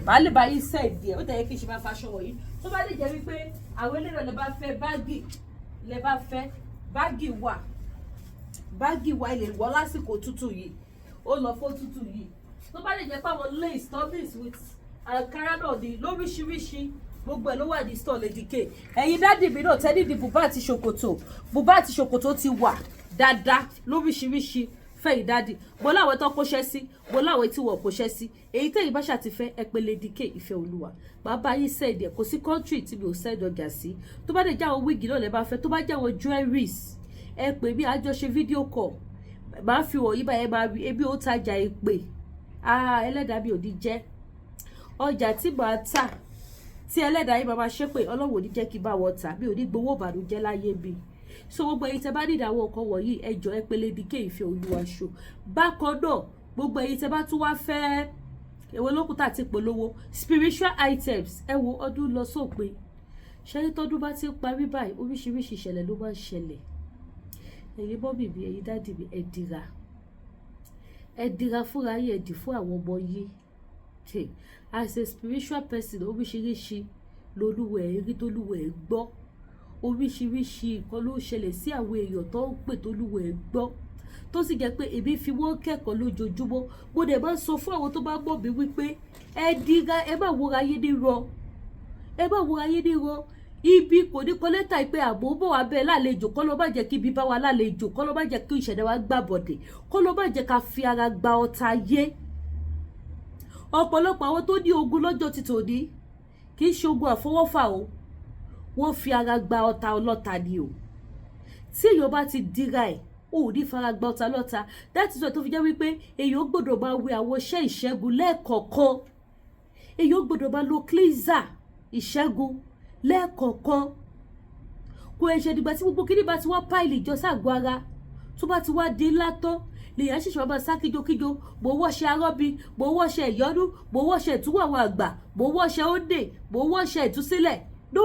máa lè bá yín send ẹ̀ ó tẹ̀ yẹ kí n ṣe máa faṣọ wọ̀nyí tó bá lè jẹ́ wípé àwọn eléyìí lè bá fẹ́ báàgì lè bá fẹ́ báàgì wà ilé wọ́ lásìkò tútù yìí ó lọ fún tútù yìí tó bá lè jẹ́ pé àwọn lace toppings with ankara náà di lóríṣiríṣi gbogbo ẹ̀ ló wà ní store Lady K ẹ̀yin dádì mi náà tẹ́lẹ̀ di bùbá àti ṣòkòtò ti wà dáadáa lóríṣiríṣi fẹ́yìn dádì mo láwọn tó kóṣẹ́ sí mo láwọn tí wọ́n kóṣẹ́ sí èyí tẹ́yìn bá ṣàtìfẹ́ ẹ pé Lady K ìfẹ́ olúwa bàbá yín sẹ́ẹ̀dì ẹ̀ kò sí country tí mi ò sẹ́ẹ̀dì ọjà sí tó bá dẹ̀ jẹ́ àwọn wíìgì náà lẹ́ bá fẹ́ tó bá jẹ́ àwọn jewelries ẹ pè mí àjọ ṣe fídíò call máa fi wọ̀nyí báyẹn máa rí ebi ó tajà èpè ẹlẹ́dàá mi ò ní jẹ́ ọjà tí màá tà tí ẹlẹ́dàá yìí máa ṣépè ọlọ́run ò ní jẹ́ kí n bá wọn tà mi ò ní gbowó ìbànújẹ́ láyé mi so gbogbo ẹ̀yin tẹ́ bá ní ìdáwọ́ ọkọ wọ̀nyí ẹ jọ̀ọ́ ẹ pé Lady K ìfẹ́ olúwa ṣó bákan náà gbogbo ẹ̀yin tẹ́ bá tún wá fẹ́ èwo lókùtà àti polówó spiritual items ẹ wo ọdún lọ sópin ṣẹ́yìn tọ́dún bá ti ń parí báyìí oríṣiríṣi ìṣẹ̀lẹ̀ ló máa ń ṣẹlẹ̀ ẹ̀yin bọ́ bìbí ẹ̀yin dádì mi ẹ dira fúnra yín ẹ dì fún àwọn ọmọ yín as a spiritual person oríṣiríṣi lolúwẹ̀ rí tolúwẹ̀ gbọ́ oríṣiríṣi nǹkan ló ṣẹlẹ̀ sí àwọn èèyàn tó ń pè tolúwẹ̀ gbọ́ tó sì jẹ́ pé èmi fi wọ́n kẹ́kọ̀ọ́ lójoojúmọ́ mo dẹ̀ máa ń sọ fún àwọn tó bá mọ̀ mí wípé ẹ dira ẹ má wúra yín ní rọ ibi kò ní kọ lẹ́tà pé àbò bọ̀ wá bẹ́ẹ̀ lálejò kọ́ ló má jẹ́ kí ibi bá wa lálejò kọ́ ló má jẹ́ kí ìṣẹ̀dá wa gbà bọ̀dẹ̀ kọ́ ló má jẹ́ ká fi ara gba ọ̀tá yé ọ̀pọ̀lọpọ̀ àwọn tó ní ogun lọ́jọ́ ti tòní kì í ṣe ogun àfọwọ́fà o wọ́n fi ara gba ọ̀tá ọlọ́ta ni o tí èèyàn bá ti dira ẹ̀ ò ní fara gba ọ̀tá lọ́ta that is why tó fi jẹ́ wípé èèyàn gbọ́dọ̀ máa wẹ àwọn iṣẹ́ ìṣẹ́gun lẹ́ẹ̀kọ̀ọ̀kan èèyàn gbọ́dọ̀ máa lo cleanser ìṣẹ́gun lẹ́ẹ̀kọ̀ọ̀kan kò ẹ̀ ṣe dìgbà tí gbogbo kíní bá ti wá páìlì ìjọ ságọ́ ara tó bá ti wá dé ńlá tán lèyàn ṣẹ̀ṣẹ̀ máa sá kíjokíjo bó wọ́ṣẹ arọ́bí bó wọ́ṣẹ ìyọ́nú bó wọ́ṣẹ ìtúwọ̀ àwọn àgbà bó wọ́ṣẹ òde bó wọ́ṣẹ ìtúsílẹ̀ no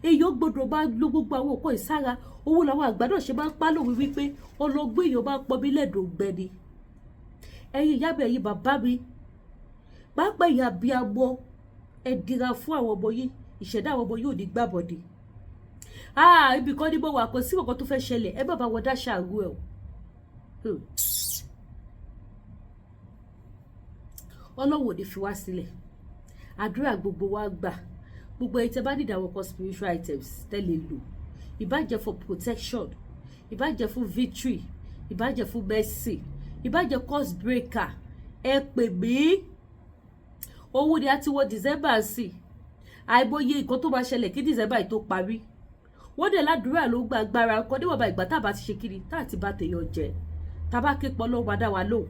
èyàn gbọ́dọ̀ bá lo gbogbo àwọn òkò ìsára owó làwọn àgbà náà ṣe máa ń pa lówe wípé ọlọ́gbọ́n èèyàn bá pọ̀ mí lẹ́dùn gbẹni ẹ̀yin ìyá mi ẹ̀yin bàbá mi pápá ìyá bí amọ ẹ dira fún àwọn ọmọ yìí ìṣẹ̀dá àwọn ọmọ yìí ò ní gbàbọ̀dé ibì kan ní mo wà kó sí nǹkan tó fẹ́ ṣẹlẹ̀ ẹ bàbá wọn dáṣà àrú ẹ̀ o ọlọ́wọ́ ò ní fi wá sílẹ̀ àdúrà gbogbo wa gbà gbogbo ẹ̀yin tẹ́ bá nídìí àwọn kan spiritual items tẹ́lẹ̀ lò ìbàjẹ́ for protection ìbàjẹ́ fún victory ìbàjẹ́ fún mercy ìbàjẹ́ curse breaker ẹ pè mí owó ni a ti wọ December sí àìmọye nǹkan tó máa ṣẹlẹ̀ kí December yìí tó parí wọ́n dẹ̀ ládùúrà ló gba agbára ọkọ̀ níwọ̀nba ìgbà tá a bá ti ṣe kiri tá a ti bá tèèyàn jẹ tá a bá ké pọ̀ lọ́wọ́ máa dá wa lóhùn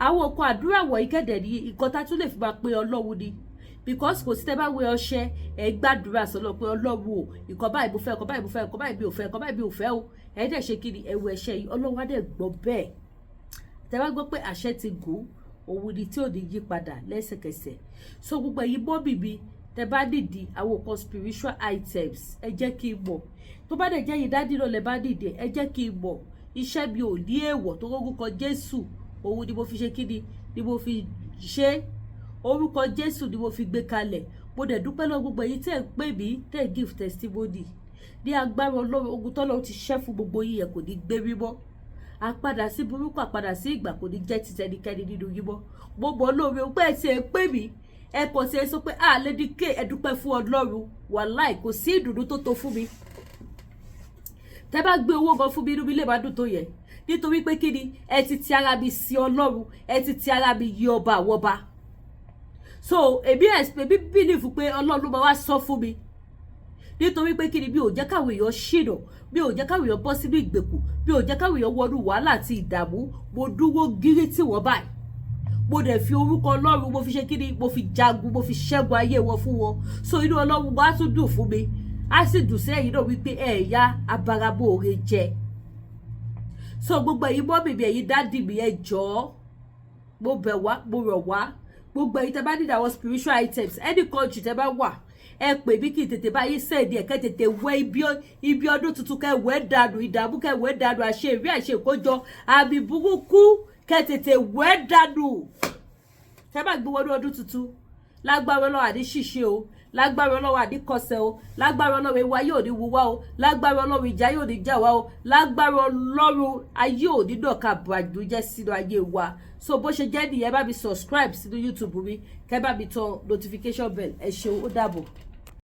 àwọn nǹkan àdúrà wọ̀nyí kẹ̀dẹ̀ ní nǹkan tá a tún lè fi máa pe Ọlọ́run ni because kò sí tẹ́ bá wẹ ọṣẹ ẹ gbàdúrà sọ́lọ́ pé Ọlọ́run o nǹkan báyìí mo fẹ́ nǹkan báyìí mo fẹ́ nǹkan báyìí mi ò fẹ́ nǹkan báyìí mi ò fẹ́ o ẹ dẹ̀ ṣe kiri ẹ wẹ ẹṣẹ yìí Ọlọ́run á dẹ̀ gbọ́ bẹ́ẹ̀ tẹ́ bá gbọ́ pé àṣẹ ti gùn òun ni tí ò ní yí padà lẹ́sẹ̀kẹsẹ̀ so gbogbo ẹ̀yin bọ́ bìbí tẹ́ bá nídìí àwọn nǹkan spiritual items ẹ jẹ́ kí n mọ̀ tó bá dẹ̀ jẹ́ yìí dádì náà lẹ bá nídìí ẹ jẹ́ kí n mọ̀ iṣẹ́ mi ò ní èèwọ̀ tó orúkọ Jésù òun ni mo fi ṣe kíni ni mo fi ṣe orúkọ Jésù ni mo fi gbé kalẹ̀ mo dẹ̀ dúpẹ́ lọ́wọ́ gbogbo èyí tẹ́ ń pè mí tẹ́ ń give testimony ní agbára Ọlọ́run ogun tọ́lọ́run ti ṣẹ́ fún gbogbo yìí yẹn kò ní gbé mímọ́ àpadà sí burúkú àpadà sí ìgbà kò ní jẹ́ ti tẹnikẹ́ni nínú yín mọ́ mo mọ̀ lóore ọgbẹ́ ẹ̀ tí ẹ pè mí ẹ kàn sí ẹ sọ pé Lady K ẹ dúpẹ́ fún Ọlọ́run wàláì kò sí ìdùnnú tó tó fún mi tẹ́ bá gbé owó gan fún mi inú mi lè má dùn tó yẹ nítorí pé kí ni ẹ ti ti ara mi sí Ọlọ́run ẹ ti ti ara mi yí ọba àwọn ọba so èmi bílífù pé Ọlọ́run máa wá sọ fún mi nítorí pé kí ni mi ò jẹ́ káwọn èèyàn ṣìnà mi ò jẹ́ káwọn èèyàn bọ́ sínú ìgbèkùn mi ò jẹ́ káwọn èèyàn wọnú wàhálà àti ìdààmú mo dúró gírí tí wọ́n báyìí mo dẹ̀ fi orúkọ Ọlọ́run mo fi ṣe kí ni mo fi jagun mo fi ṣẹ́gun ayé wọn fún wọn so inú Ọlọ́run wá tún dùn fún mi á sì dùn sí ẹ̀yin náà wípé ẹ̀yà abarabóore jẹ so gbogbo ẹ̀yin mọ́ bèbè ẹ̀yin dádì mi ẹ jọ̀ọ́ mo bẹ̀ wá mo rọ̀ wá gbogbo ẹ̀yin tẹ́ bá need àwọn spiritual items any country tẹ́ bá wà ẹ pè mí kí n tètè bá yín sẹ́ẹ̀dì ẹ̀ kẹ́ tètè wẹ ibi ọdún tuntun kẹ́ wẹ́ dànù ìdààmú kẹ́ wẹ́ dànù àṣẹ ìrí àṣẹ ìkójọ àmì burúkú kẹ́ tètè wẹ́ dànù tẹ́ bá gbé wọnú ọdún tuntun lágbára Ọlọ́run àní ṣìṣe o lágbára Ọlọ́run àní kọsẹ̀ o lágbára Ọlọ́run ewa yóò ní wúwá o lágbára Ọlọ́run ìjà yóò ní jà wá o lágbára Ọlọ́run ayé ò ní dọ̀ka bàjẹ́ sínú ayé wa so bó ṣe jẹ́ nìyẹn bá mi subscribe sínú YouTube mi kẹ́ bá mi tọ notification bell ẹ ṣeun ó dàbọ̀.